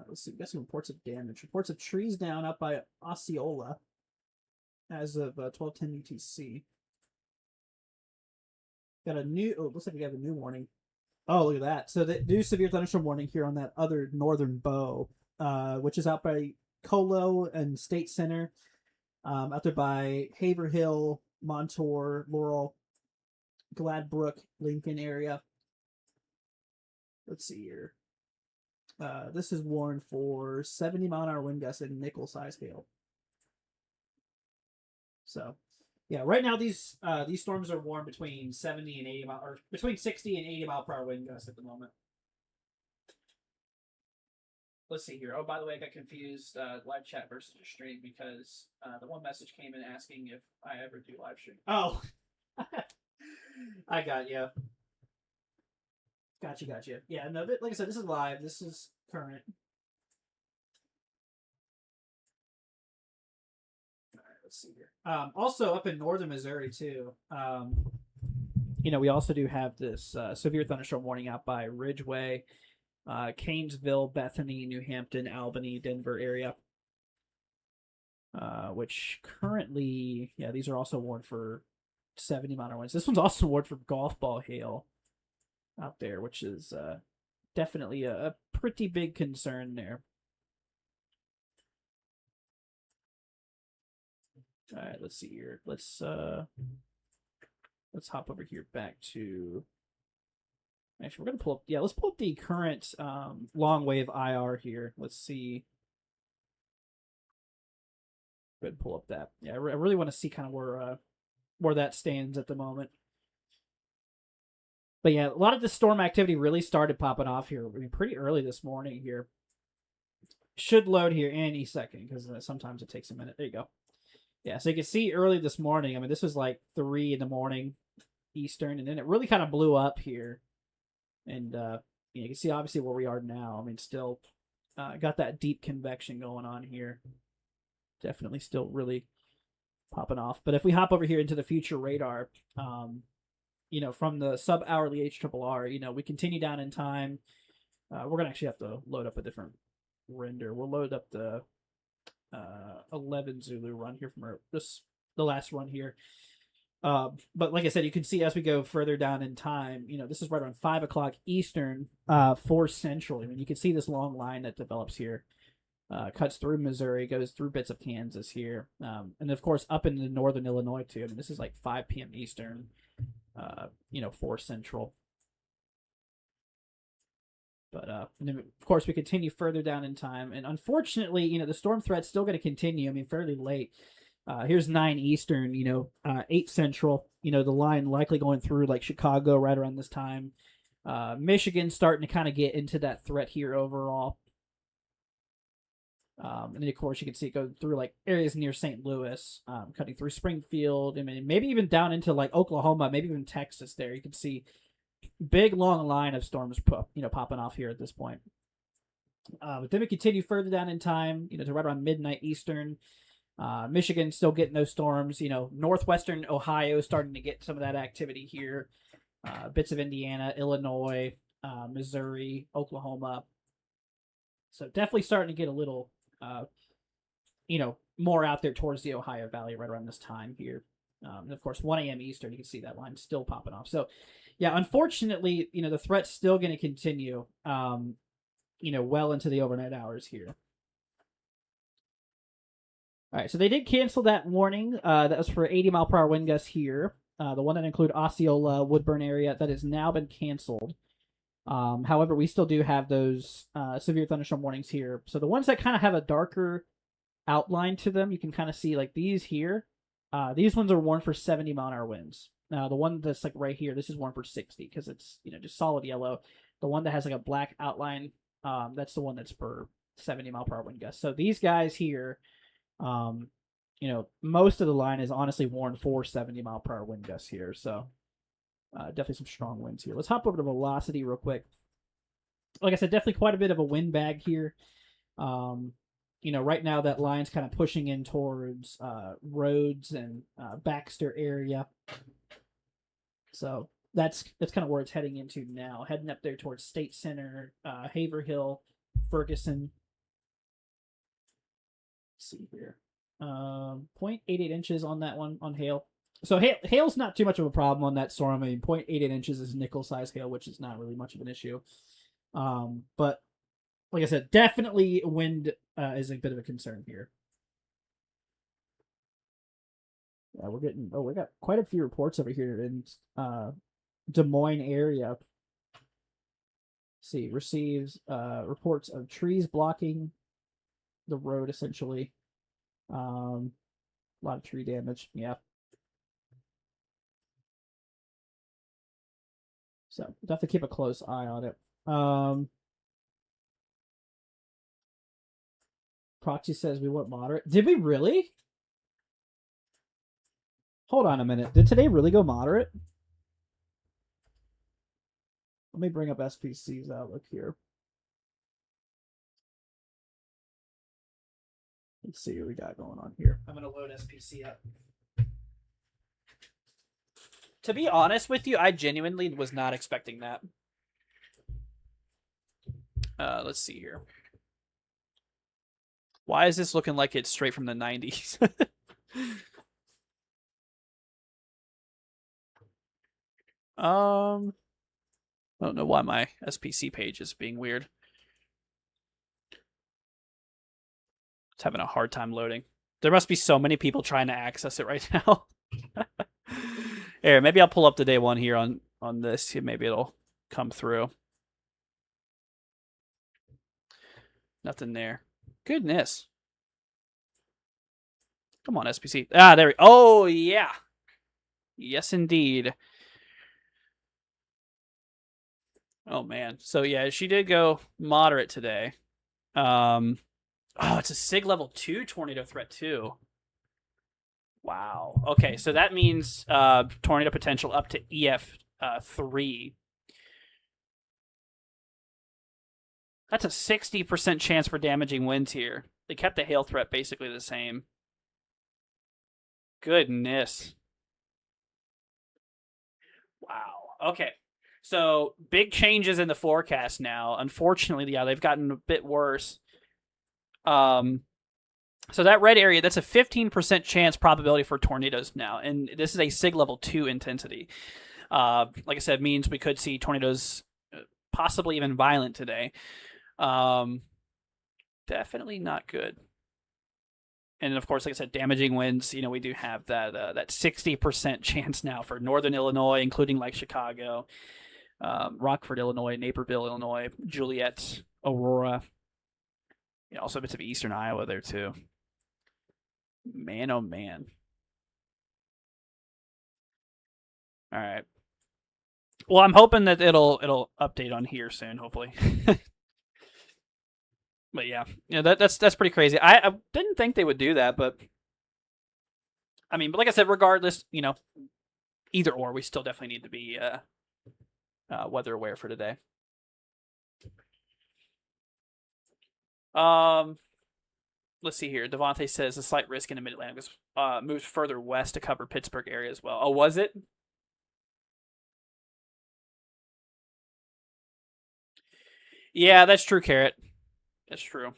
Let's see. We got some reports of damage. Reports of trees down up by Osceola as of 12:10 UTC. Got a new. Oh, looks like we have a new warning. Oh, look at that. So the new severe thunderstorm warning here on that other northern bow, which is out by Colo and State Center. Out there by Haverhill, Montour, Laurel, Gladbrook, Lincoln area. Let's see here. This is warned for 70 mile an hour wind gusts and nickel size hail. So, yeah, right now these storms are warned between 70 and 80 mile, or between 60 and 80 mile per hour wind gusts at the moment. let's see here. Oh, by the way, I got confused. Live chat versus stream because the one message came in asking if I ever do live stream. Oh, I got you. Gotcha. Yeah, no, like I said, this is live. This is current. All right, let's see here. Also, up in northern Missouri too. We also do have this severe thunderstorm warning out by Ridgeway, Canesville, Bethany, New Hampton, Albany, Denver area. Which currently, yeah, these are also warned for 70-mile winds. This one's also warned for golf ball hail out there, which is definitely a pretty big concern there. All right, let's see here. Let's hop over here back to. Actually, we're gonna pull up. Yeah, let's pull up the current long wave IR here. Let's see. Go ahead and pull up that. Yeah, I really want to see kind of where that stands at the moment. But yeah, a lot of the storm activity really started popping off here. I mean, pretty early this morning here. Should load here any second because sometimes it takes a minute. There you go. Yeah, so you can see early this morning. I mean, this was like 3 in the morning Eastern, and then it really kind of blew up here. And you can see obviously where we are now. I mean, still got that deep convection going on here. Definitely still really popping off. But if we hop over here into the future radar, from the sub-hourly HRRR, we continue down in time. We're going to actually have to load up a different render. We'll load up the 11 Zulu run here from the last run here. But like I said, you can see as we go further down in time, this is right around 5 o'clock Eastern, 4 Central. I mean, you can see this long line that develops here. Cuts through Missouri, goes through bits of Kansas here, and of course up into northern Illinois too. I mean, this is like 5 p.m. Eastern, 4 Central. But and then of course we continue further down in time, and unfortunately, the storm threat's still going to continue. I mean, fairly late. Here's 9 Eastern, 8 Central. The line likely going through like Chicago right around this time. Michigan starting to kind of get into that threat here overall. And then, of course, you can see it go through like areas near St. Louis, cutting through Springfield. I mean, maybe even down into like Oklahoma, maybe even Texas. There, you can see big long line of storms, popping off here at this point. But then we continue further down in time, to right around midnight Eastern. Michigan still getting those storms. Northwestern Ohio starting to get some of that activity here. Bits of Indiana, Illinois, Missouri, Oklahoma. So definitely starting to get a little, more out there towards the Ohio Valley right around this time here. And of course, 1 a.m. Eastern, you can see that line still popping off. So, yeah, unfortunately, the threat's still going to continue, well into the overnight hours here. All right, so they did cancel that warning. That was for 80-mile-per-hour wind gusts here. The one that included Osceola, Woodburn area, that has now been canceled. However, we still do have those severe thunderstorm warnings here. So the ones that kind of have a darker outline to them, you can kind of see like these here. These ones are warned for 70-mile-an-hour winds. Now, the one that's like right here, this is warned for 60 because it's, just solid yellow. The one that has like a black outline, that's the one that's for 70-mile-per-hour wind gusts. So these guys here, most of the line is honestly warned for 70-mile-per-hour wind gusts here. So definitely some strong winds here. Let's hop over to velocity real quick. Like I said, definitely quite a bit of a wind bag here. Right now that line's kind of pushing in towards Rhodes and Baxter area. So that's kind of where it's heading into now. Heading up there towards State Center, Haverhill, Ferguson. Let's see here. 0.88 inches on that one on hail. So hail's not too much of a problem on that storm. I mean, 0.88 inches is nickel-size hail, which is not really much of an issue. But like I said, definitely wind is a bit of a concern here. Yeah, we got quite a few reports over here in Des Moines area. Let's see, receives reports of trees blocking the road, essentially. A lot of tree damage. Yeah. So definitely keep a close eye on it. Proxy says we want moderate. Did we really? Hold on a minute. Did today really go moderate? Let me bring up SPC's outlook here. Let's see what we got going on here. I'm going to load SPC up. To be honest with you, I genuinely was not expecting that. Let's see here. Why is this looking like it's straight from the 90s? I don't know why my SPC page is being weird. It's having a hard time loading. There must be so many people trying to access it right now. Here, maybe I'll pull up the day one here on this. Maybe it'll come through. Nothing there. Goodness. Come on, SPC. Ah, there we go. Oh, yeah. Yes, indeed. Oh, man. So, yeah, she did go moderate today. Oh, it's a SIG level 2 tornado threat, too. Wow. Okay, so that means tornado potential up to EF 3. That's a 60% chance for damaging winds here. They kept the hail threat basically the same. Goodness. Wow. Okay. So big changes in the forecast now. Unfortunately, yeah, they've gotten a bit worse. So that red area, that's a 15% chance probability for tornadoes now, and this is a SIG level 2 intensity. Like I said, means we could see tornadoes, possibly even violent today. Definitely not good. And of course, like I said, damaging winds. We do have that 60% chance now for northern Illinois, including like Chicago, Rockford, Illinois, Naperville, Illinois, Juliet, Aurora. Also bits of eastern Iowa there too. Man, oh man. All right. Well, I'm hoping that it'll update on here soon, hopefully. But yeah, that's pretty crazy. I didn't think they would do that, but I mean, but like I said, regardless, either or, we still definitely need to be weather aware for today. Let's see here. Devontae says a slight risk in the Mid-Atlantic moves further west to cover Pittsburgh area as well. Oh, was it? Yeah, that's true, Carrot. That's true.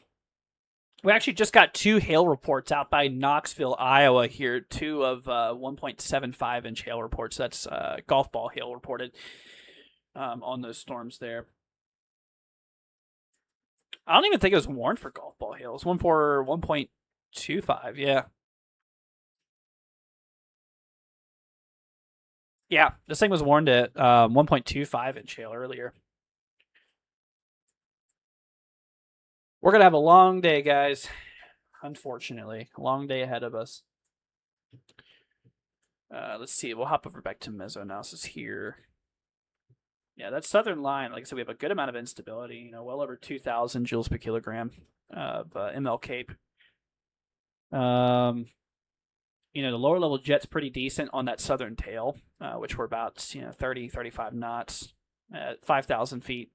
We actually just got 2 hail reports out by Knoxville, Iowa here. 2 of 1.75 inch hail reports. That's golf ball hail reported on those storms there. I don't even think it was warned for golf ball hail. It was one for 1.25. Yeah. Yeah, this thing was warned at 1.25 inch hail earlier. We're going to have a long day, guys. Unfortunately, a long day ahead of us. Let's see. We'll hop over back to mesoanalysis here. Yeah, that southern line, like I said, we have a good amount of instability, well over 2,000 joules per kilogram of ML Cape. The lower level jet's pretty decent on that southern tail, which we're about 30, 35 knots at 5,000 feet.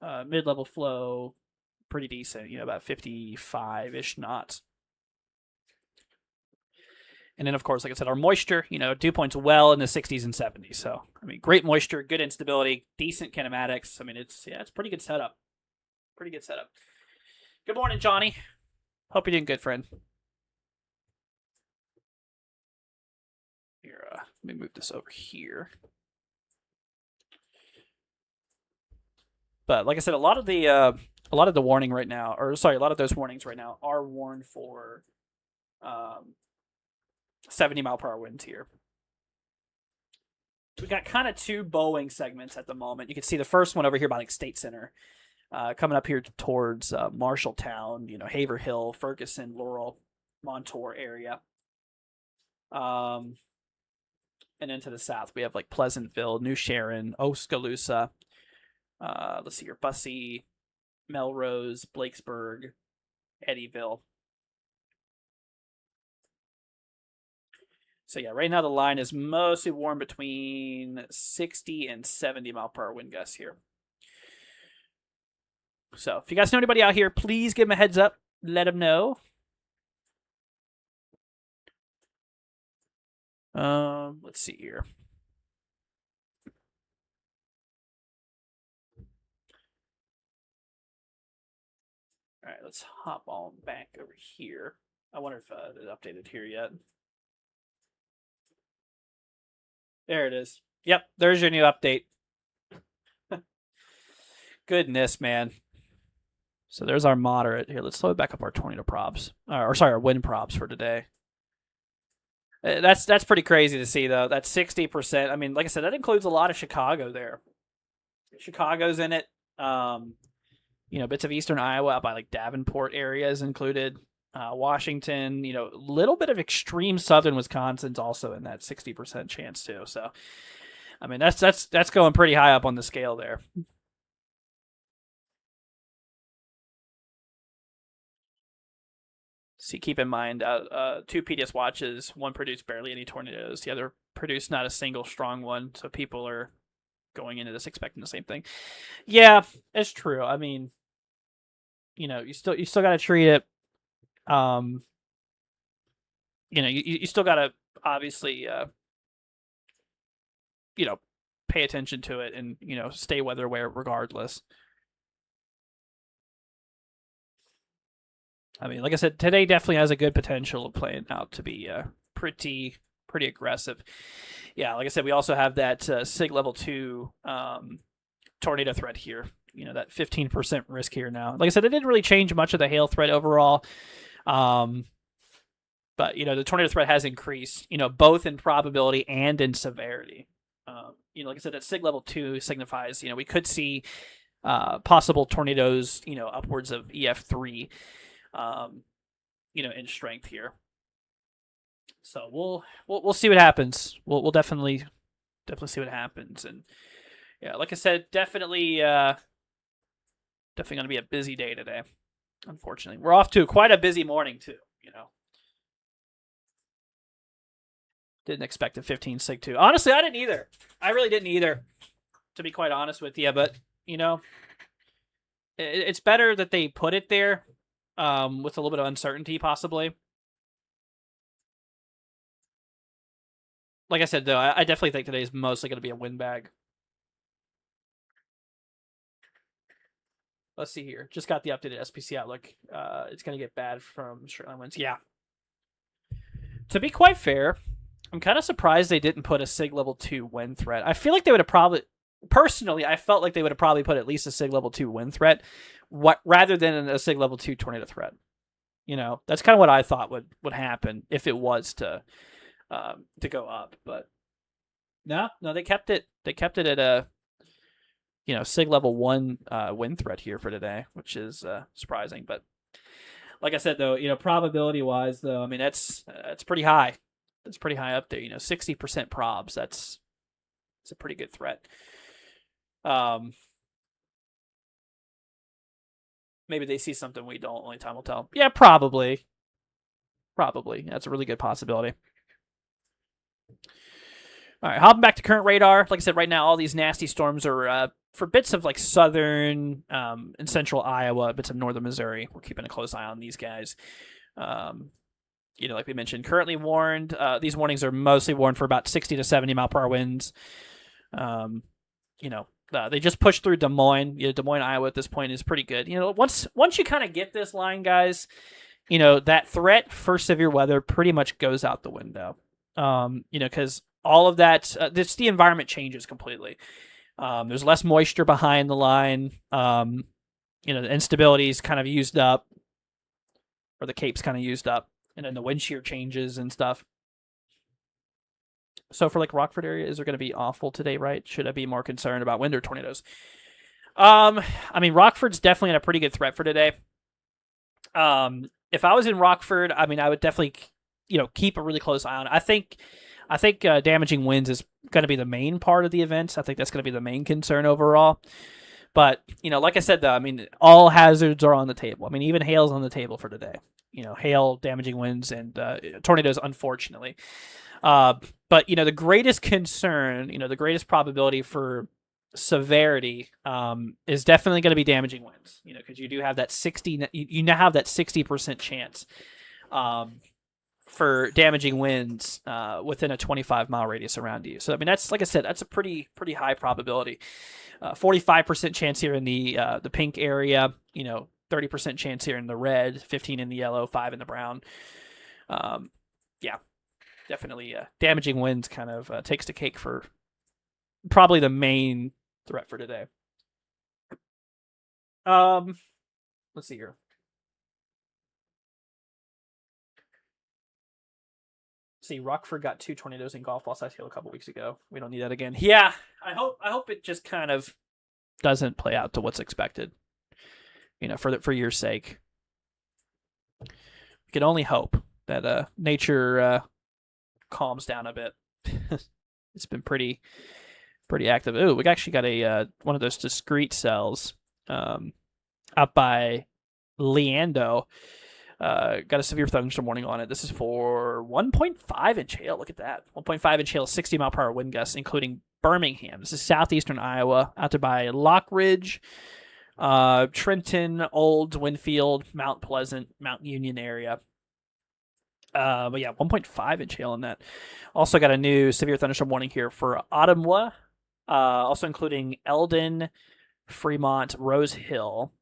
Mid-level flow, pretty decent, about 55-ish knots. And then, of course, like I said, our moisture, dew point's well in the 60s and 70s. So, I mean, great moisture, good instability, decent kinematics. I mean, it's pretty good setup. Pretty good setup. Good morning, Johnny. Hope you're doing good, friend. Here, let me move this over here. But like I said, a lot of the warning right now, or sorry, a lot of those warnings right now are warned for 70 mile per hour winds here. We got kind of 2 Boeing segments at the moment. You can see the first one over here by like State Center, coming up here towards Marshalltown, Haverhill, Ferguson, Laurel, Montour area. And then to the south, we have like Pleasantville, New Sharon, Oskaloosa. Let's see here, Bussy, Melrose, Blakesburg, Eddyville. So yeah, right now the line is mostly warm between 60 and 70 mile per hour wind gusts here. So if you guys know anybody out here, please give them a heads up. Let them know. Let's see here. All right, let's hop on back over here. I wonder if it's updated here yet. There it is. Yep, there's your new update. Goodness, man. So there's our moderate. Here, let's load back up our tornado props. Our wind props for today. That's pretty crazy to see, though. That's 60%. I mean, like I said, that includes a lot of Chicago there. Chicago's in it. Bits of eastern Iowa out by like Davenport area is included. Washington, a little bit of extreme southern Wisconsin's also in that 60% chance too. So, I mean, that's going pretty high up on the scale there. See, keep in mind, 2 PDS watches, one produced barely any tornadoes, the other produced not a single strong one. So people are going into this expecting the same thing. Yeah, it's true. I mean, you still got to treat it. You still got to obviously, pay attention to it and stay weather aware regardless. I mean, like I said, today definitely has a good potential of playing out to be pretty aggressive. Yeah, like I said, we also have that SIG level 2 tornado threat here. That 15% risk here now. Like I said, it didn't really change much of the hail threat overall. But, the tornado threat has increased, both in probability and in severity. Like I said, that SIG level 2 signifies, we could see possible tornadoes, upwards of EF3. In strength here. So we'll see what happens. We'll definitely see what happens. And yeah, like I said, definitely going to be a busy day today. Unfortunately, we're off to quite a busy morning too. Didn't expect a 15 sig 2. Honestly, I didn't either. I really didn't either, to be quite honest with you. But it's better that they put it there. With a little bit of uncertainty, possibly. Like I said, though, I definitely think today is mostly going to be a win bag. Let's see here. Just got the updated SPC outlook. It's going to get bad from straight line winds. Yeah. To be quite fair, I'm kind of surprised they didn't put a SIG level 2 wind threat. I feel like they would have probably... Personally, I felt like they would have probably put at least a SIG level 2 wind threat rather than a SIG level 2 tornado threat. That's kind of what I thought would happen if it was to go up. But no, they kept it. They kept it at a SIG level 1 wind threat here for today, which is surprising. But like I said, though, probability wise, though, I mean that's pretty high. It's pretty high up there. 60% probs. That's a pretty good threat. Maybe they see something we don't. Only time will tell. Yeah, probably. That's a really good possibility. All right, hopping back to current radar. Like I said, right now all these nasty storms are for bits of like southern and central Iowa, bits of northern Missouri. We're keeping a close eye on these guys. Like we mentioned, currently warned. These warnings are mostly warned for about 60 to 70 mile per hour winds. They just pushed through Des Moines. Des Moines, Iowa at this point is pretty good. Once you kind of get this line, guys, that threat for severe weather pretty much goes out the window. Because all of that, the environment changes completely. There's less moisture behind the line. The instability is kind of used up, or the cape's kind of used up, and then the wind shear changes and stuff. So for like Rockford area, is there going to be awful today, right? Should I be more concerned about wind or tornadoes? I mean, Rockford's definitely in a pretty good threat for today. If I was in Rockford, I mean, I would definitely, keep a really close eye on it. I think damaging winds is going to be the main part of the event. I think that's going to be the main concern overall. But, like I said, though, I mean, all hazards are on the table. I mean, even hail's on the table for today. Hail, damaging winds, and tornadoes, unfortunately. But, the greatest concern, the greatest probability for severity is definitely going to be damaging winds, because you do have that 60, you now have that 60% chance for damaging winds within a 25-mile radius around you. So, I mean, that's, like I said, that's a pretty high probability. 45% chance here in the pink area, 30% chance here in the red, 15 in the yellow, 5 in the brown. Yeah, definitely damaging winds kind of takes the cake for probably the main threat for today. Let's see here. See, Rockford got 2 tornadoes in golf ball size hail a couple weeks ago. We don't need that again. Yeah, I hope it just kind of doesn't play out to what's expected. For your sake. We can only hope that nature calms down a bit. It's been pretty active. Ooh, we actually got a one of those discrete cells up by Leando. Got a severe thunderstorm warning on it. This is for 1.5 inch hail. Look at that. 1.5 inch hail, 60 mile per hour wind gusts, including Birmingham. This is southeastern Iowa, out there by Lock Ridge, Trenton, Old, Winfield, Mount Pleasant, Mount Union area. But yeah, 1.5 inch hail in that. Also got a new severe thunderstorm warning here for Ottumwa, also including Eldon, Fremont, Rose Hill.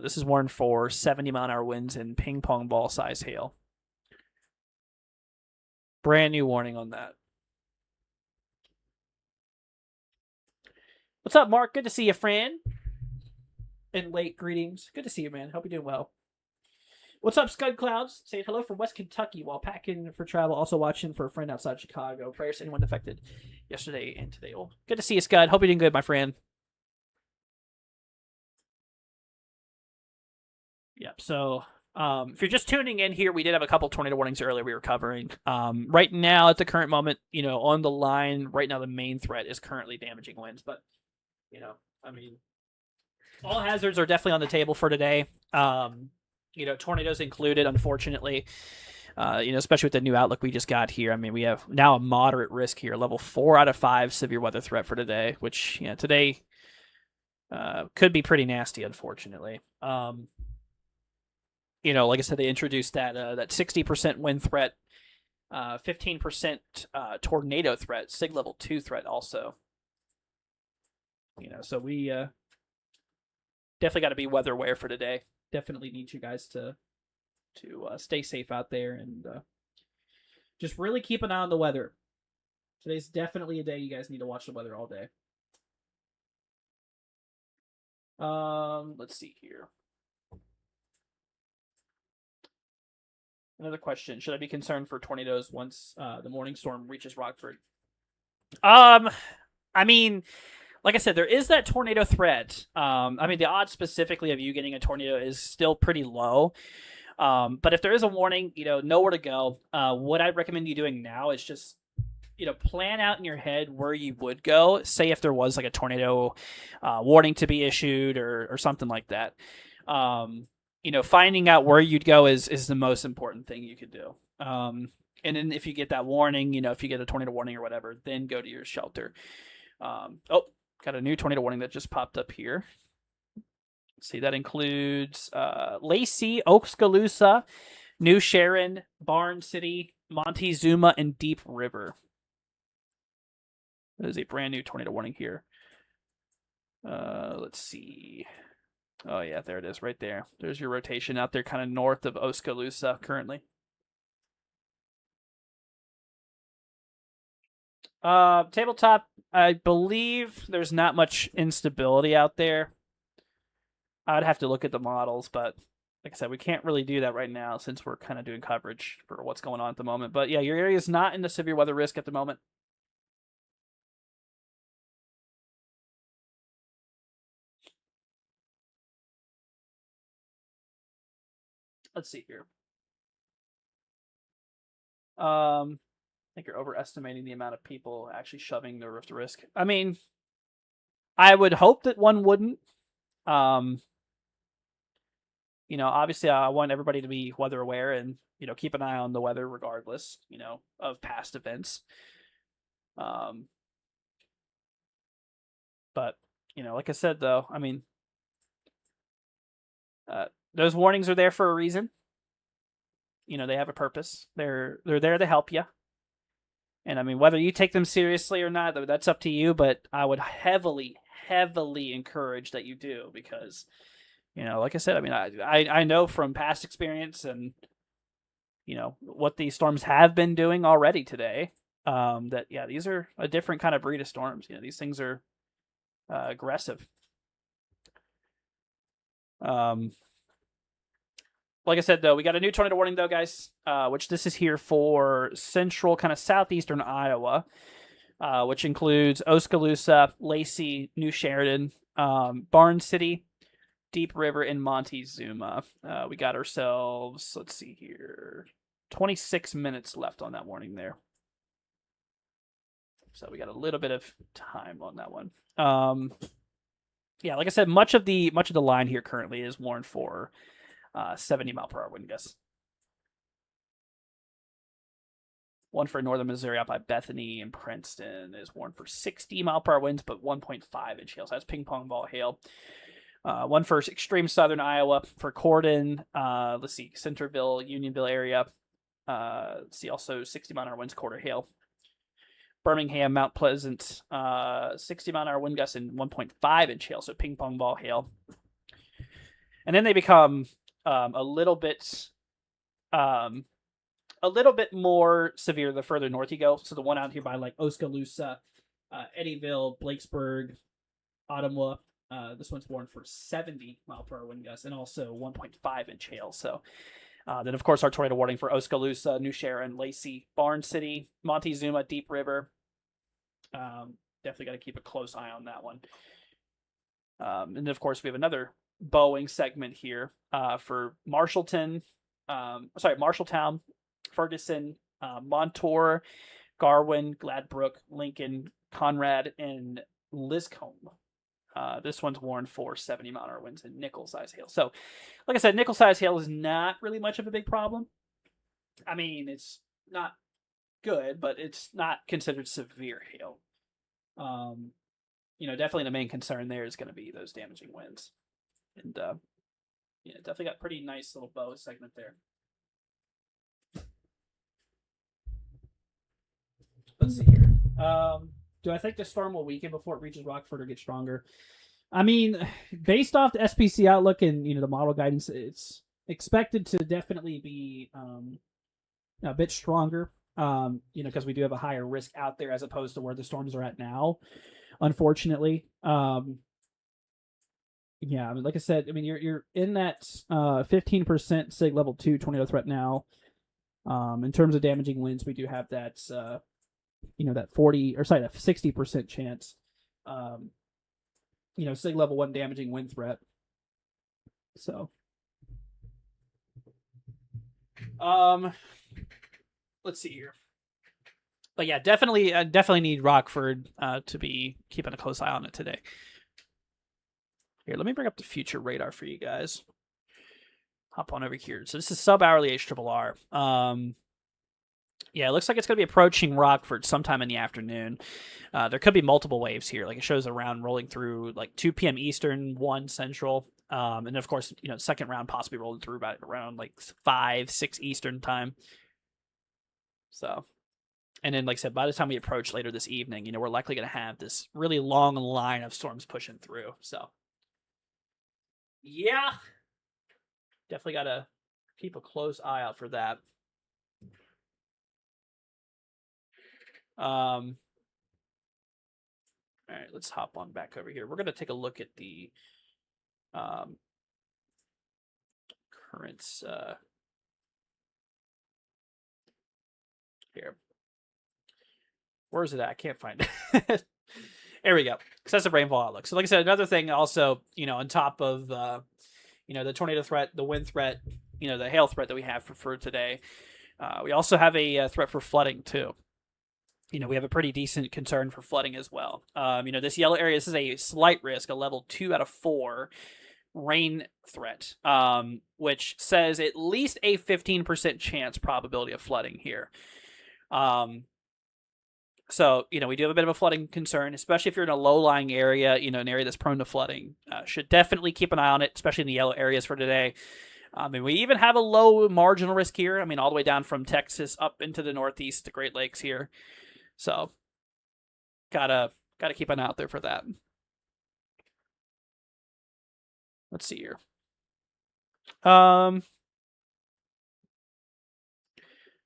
This is warned for 70 mile an hour winds and ping pong ball size hail. Brand new warning on that. What's up, Mark? Good to see you, friend. And late greetings. Good to see you, man. Hope you're doing well. What's up, Scud Clouds? Saying hello from West Kentucky while packing for travel. Also watching for a friend outside Chicago. Prayers to anyone affected yesterday and today. Well, good to see you, Scud. Hope you're doing good, my friend. Yep. So, if you're just tuning in here, we did have a couple tornado warnings earlier we were covering. Right now, at the current moment, on the line, right now, the main threat is currently damaging winds. But, I mean, all hazards are definitely on the table for today. Tornadoes included, unfortunately. Especially with the new outlook we just got here. I mean, we have now a moderate risk here, level 4 out of 5 severe weather threat for today, which, today could be pretty nasty, unfortunately. Like I said, they introduced that 60% wind threat, 15% tornado threat, SIG level 2 threat also. So we definitely got to be weather aware for today. Definitely need you guys to stay safe out there and just really keep an eye on the weather. Today's definitely a day you guys need to watch the weather all day. Let's see here. Another question: should I be concerned for tornadoes once the morning storm reaches Rockford? I mean, like I said, there is that tornado threat. I mean, the odds specifically of you getting a tornado is still pretty low. But if there is a warning, know where to go. What I'd recommend you doing now is just, plan out in your head where you would go. Say if there was like a tornado warning to be issued or something like that. Finding out where you'd go is the most important thing you could do. And then if you get that warning, if you get a tornado warning or whatever, then go to your shelter. Got a new tornado warning that just popped up here. Let's see, that includes Lacey, Oxcaloosa, New Sharon, Barn City, Montezuma, and Deep River. That is a brand new tornado warning here. Let's see. Oh, yeah, there it is right there. There's your rotation out there kind of north of Oskaloosa currently. Tabletop, I believe there's not much instability out there. I'd have to look at the models, but like I said, we can't really do that right now since we're kind of doing coverage for what's going on at the moment. But yeah, your area is not in the severe weather risk at the moment. Let's see here. I think you're overestimating the amount of people actually shoving the roof to risk. I mean, I would hope that one wouldn't. Obviously I want everybody to be weather aware and, keep an eye on the weather regardless, of past events. But, like I said, though, I mean, those warnings are there for a reason. They have a purpose. They're there to help you. And I mean, whether you take them seriously or not, that's up to you. But I would heavily, heavily encourage that you do because, like I said, I mean, I know from past experience and what these storms have been doing already today. That these are a different kind of breed of storms. These things are aggressive. Like I said, though, we got a new tornado warning, though, guys, which this is here for central, kind of southeastern Iowa, which includes Oskaloosa, Lacey, New Sheridan, Barn City, Deep River, and Montezuma. We got ourselves, let's see here, 26 minutes left on that warning there. So we got a little bit of time on that one. Like I said, much of the line here currently is warned for 70 mile per hour wind gusts. One for northern Missouri out by Bethany and Princeton is warned for 60 mile per hour winds, but 1.5 inch hail. So that's ping pong ball hail. One for extreme southern Iowa for Corden. Let's see, Centerville, Unionville area. Let's see, also 60 mile an hour winds, quarter hail. Birmingham, Mount Pleasant, 60 mile an hour wind gusts and 1.5 inch hail. So ping pong ball hail. And then they become a little bit more severe the further north you go. So the one out here by like Oskaloosa, Eddyville, Blakesburg, Ottumwa, this one's warned for 70 mile per hour wind gusts and also 1.5 inch hail. So then of course our tornado warning for Oskaloosa, New Sharon, Lacey, Barn City, Montezuma, Deep River. Definitely got to keep a close eye on that one. And then of course we have another Boeing segment here for Marshalltown, Ferguson, Montour, Garwin, Gladbrook, Lincoln, Conrad, and Liscombe. This one's warned for 70 mile an hour winds and nickel-size hail. So, like I said, nickel-size hail is not really much of a big problem. I mean, it's not good, but it's not considered severe hail. Definitely the main concern there is going to be those damaging winds. And, definitely got pretty nice little bow segment there. Let's see here. Do I think the storm will weaken before it reaches Rockford or get stronger? I mean, based off the SPC outlook and, the model guidance, it's expected to definitely be a bit stronger, because we do have a higher risk out there as opposed to where the storms are at now, unfortunately. I mean, like I said, I mean, you're in that 15% SIG level 2 tornado threat now. In terms of damaging winds, we do have that, that 60% chance. SIG level 1 damaging wind threat. So, let's see here. But yeah, definitely need Rockford to be keeping a close eye on it today. Here, let me bring up the future radar for you guys. Hop on over here. So this is sub-hourly HRRR. It looks like it's going to be approaching Rockford sometime in the afternoon. There could be multiple waves here. Like it shows a round rolling through like 2 p.m. Eastern, 1 Central. And of course, second round possibly rolling through about around like 5, 6 Eastern time. So, and then like I said, by the time we approach later this evening, we're likely going to have this really long line of storms pushing through. So, yeah, definitely got to keep a close eye out for that. All right, let's hop on back over here. We're going to take a look at the currents here. Where is it at? I can't find it. There we go. Excessive rainfall outlook. So like I said, another thing also, on top of, the tornado threat, the wind threat, the hail threat that we have for today, we also have a threat for flooding too. we have a pretty decent concern for flooding as well. This yellow area, this is a slight risk, a level 2 out of 4 rain threat, which says at least a 15% chance probability of flooding here. So, we do have a bit of a flooding concern, especially if you're in a low-lying area, an area that's prone to flooding. Should definitely keep an eye on it, especially in the yellow areas for today. And we even have a low marginal risk here. All the way down from Texas up into the northeast, the Great Lakes here. So, gotta keep an eye out there for that. Let's see here.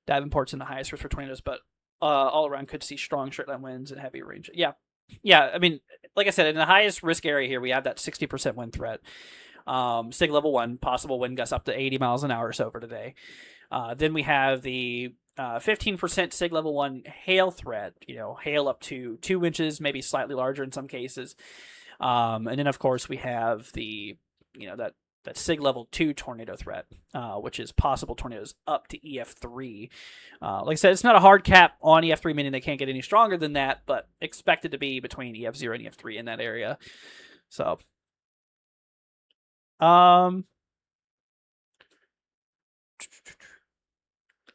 Davenport's in the highest risk for tornadoes, but all around could see strong straight line winds and heavy range. Yeah. Like I said, in the highest risk area here, we have that 60% wind threat. SIG level 1, possible wind gusts up to 80 miles an hour or so for today. Then we have the 15% SIG level 1 hail threat, hail up to 2 inches, maybe slightly larger in some cases. And then, of course, we have the, that SIG level 2 tornado threat, which is possible tornadoes up to EF3. Like I said, it's not a hard cap on EF3, meaning they can't get any stronger than that, but expected to be between EF0 and EF3 in that area. So,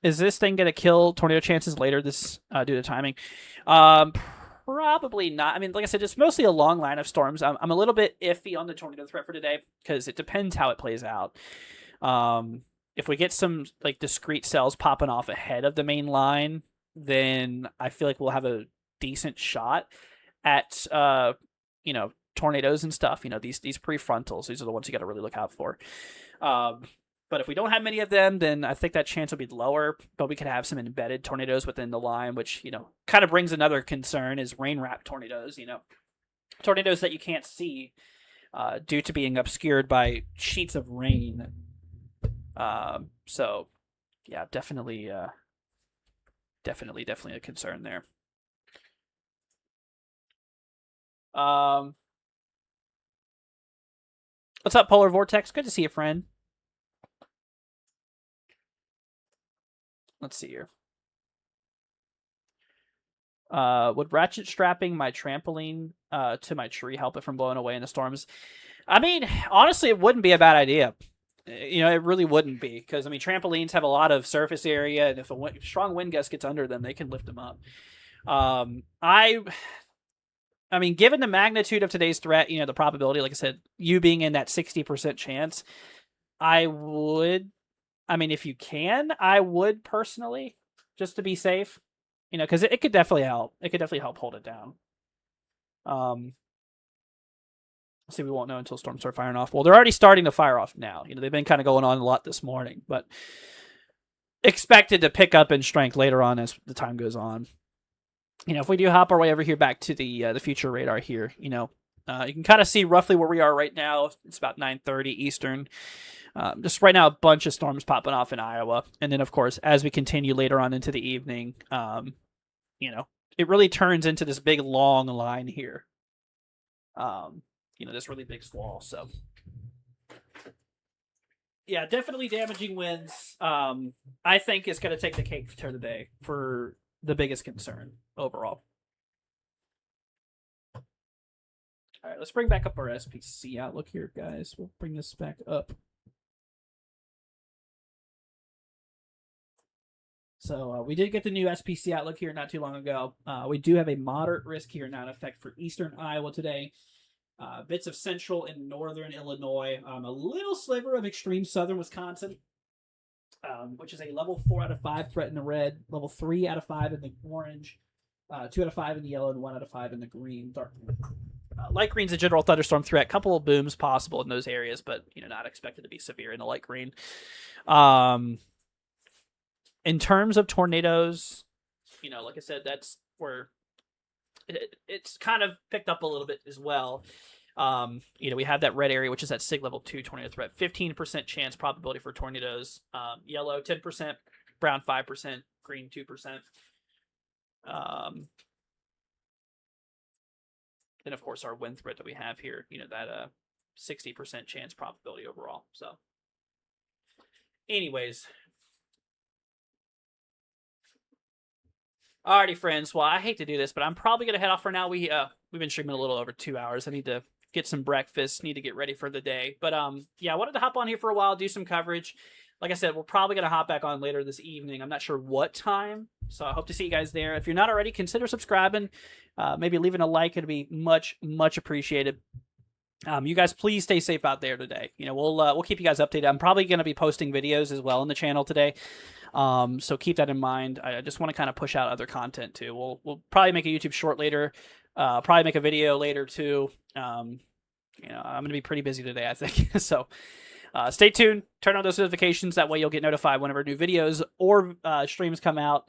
is this thing going to kill tornado chances later this due to timing? Probably not. Like I said, it's mostly a long line of storms. I'm a little bit iffy on the tornado threat for today because it depends how it plays out. If we get some discrete cells popping off ahead of the main line, then I feel like we'll have a decent shot at tornadoes and stuff. These prefrontals. These are the ones you got to really look out for. But if we don't have many of them, then I think that chance will be lower. But we could have some embedded tornadoes within the line, which, kind of brings another concern is rain-wrapped tornadoes, tornadoes that you can't see due to being obscured by sheets of rain. So, yeah, definitely a concern there. What's up, Polar Vortex? Good to see you, friend. Let's see here. Would ratchet strapping my trampoline to my tree help it from blowing away in the storms? Honestly, it wouldn't be a bad idea. It really wouldn't be because trampolines have a lot of surface area, and if a strong wind gust gets under them, they can lift them up. Given the magnitude of today's threat, the probability, like I said, you being in that 60% chance, I would. If you can, I would personally, just to be safe, because it could definitely help. It could definitely help hold it down. See, we won't know until storms start firing off. Well, they're already starting to fire off now. They've been kind of going on a lot this morning, but expected to pick up in strength later on as the time goes on. If we do hop our way over here back to the future radar here, you can kind of see roughly where we are right now. It's about 9:30 Eastern. Just right now, a bunch of storms popping off in Iowa. And then, of course, as we continue later on into the evening, it really turns into this big, long line here. This really big squall. So, yeah, definitely damaging winds. I think it's going to take the cake for today for the biggest concern overall. All right, let's bring back up our SPC outlook here, guys. We'll bring this back up. So we did get the new SPC outlook here not too long ago. We do have a moderate risk here now in effect for eastern Iowa today. Bits of central and northern Illinois. A little sliver of extreme southern Wisconsin, which is a level 4 out of 5 threat in the red, level 3 out of 5 in the orange, 2 out of 5 in the yellow, and 1 out of 5 in the green. Dark light green's a general thunderstorm threat. Couple of booms possible in those areas, but not expected to be severe in the light green. In terms of tornadoes, like I said, that's where it's kind of picked up a little bit as well. We have that red area, which is that SIG level 2 tornado threat. 15% chance probability for tornadoes. Yellow 10%, brown 5%, green 2%. Then of course our wind threat that we have here, that 60% chance probability overall. So, anyways. Alrighty, friends. Well, I hate to do this, but I'm probably gonna head off for now. We've been streaming a little over 2 hours. I need to get some breakfast. Need to get ready for the day. But yeah, I wanted to hop on here for a while, do some coverage. Like I said, we're probably gonna hop back on later this evening. I'm not sure what time, so I hope to see you guys there. If you're not already, consider subscribing. Maybe leaving a like. It'd be much appreciated. You guys, please stay safe out there today. You know, we'll keep you guys updated. I'm probably going to be posting videos as well on the channel today, so keep that in mind. I just want to kind of push out other content too. We'll probably make a YouTube short later, probably make a video later too. You know, I'm going to be pretty busy today, I think. So stay tuned. Turn on those notifications. That way you'll get notified whenever new videos or streams come out.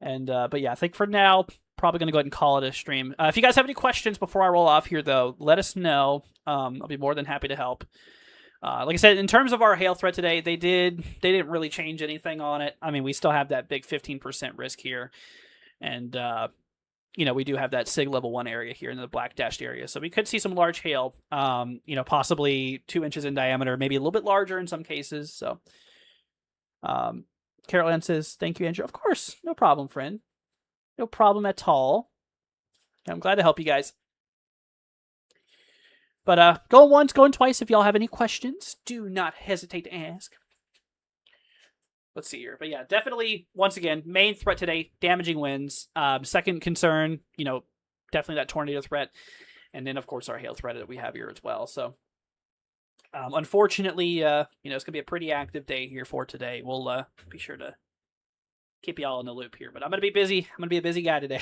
And but yeah, I think for now, probably going to go ahead and call it a stream. If you guys have any questions before I roll off here, though, let us know. I'll be more than happy to help. Like I said, in terms of our hail threat today, they didn't really change anything on it. I mean, we still have that big 15% risk here, and you know, we do have that SIG level 1 area here in the black dashed area, so we could see some large hail. You know, possibly 2 inches in diameter, maybe a little bit larger in some cases. So, Carol Ann says, "Thank you, Andrew." Of course, no problem, friend. No problem at all. I'm glad to help you guys. But going once, going twice. If y'all have any questions, do not hesitate to ask. Let's see here. But yeah, definitely, once again, main threat today, damaging winds. Second concern, you know, definitely that tornado threat. And then, of course, our hail threat that we have here as well. So, unfortunately, you know, it's going to be a pretty active day here for today. We'll be sure to keep you all in the loop here, but I'm going to be busy. I'm going to be a busy guy today.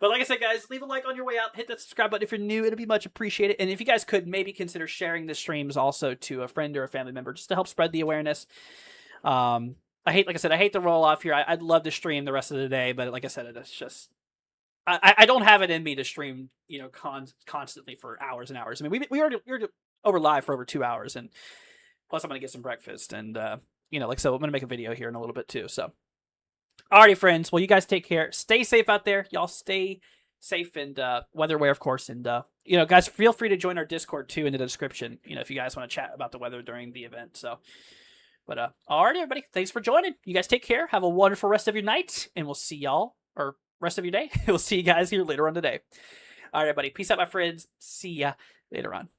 But like I said, guys, leave a like on your way out. Hit that subscribe button if you're new. It'll be much appreciated. And if you guys could maybe consider sharing the streams also to a friend or a family member just to help spread the awareness. Like I said, I hate to roll off here. I'd love to stream the rest of the day, but like I said, it's just, I don't have it in me to stream, you know, constantly for hours and hours. I mean, we already over live for over 2 hours, and plus I'm going to get some breakfast, and you know, like so, I'm going to make a video here in a little bit too. So, alrighty, friends. Well, you guys take care. Stay safe out there. Y'all stay safe and weather aware, of course. And, you know, guys, feel free to join our Discord too in the description, you know, if you guys want to chat about the weather during the event. So, but, alrighty, everybody. Thanks for joining. You guys take care. Have a wonderful rest of your night, and we'll see y'all, or rest of your day. We'll see you guys here later on today. All right, everybody. Peace out, my friends. See ya later on.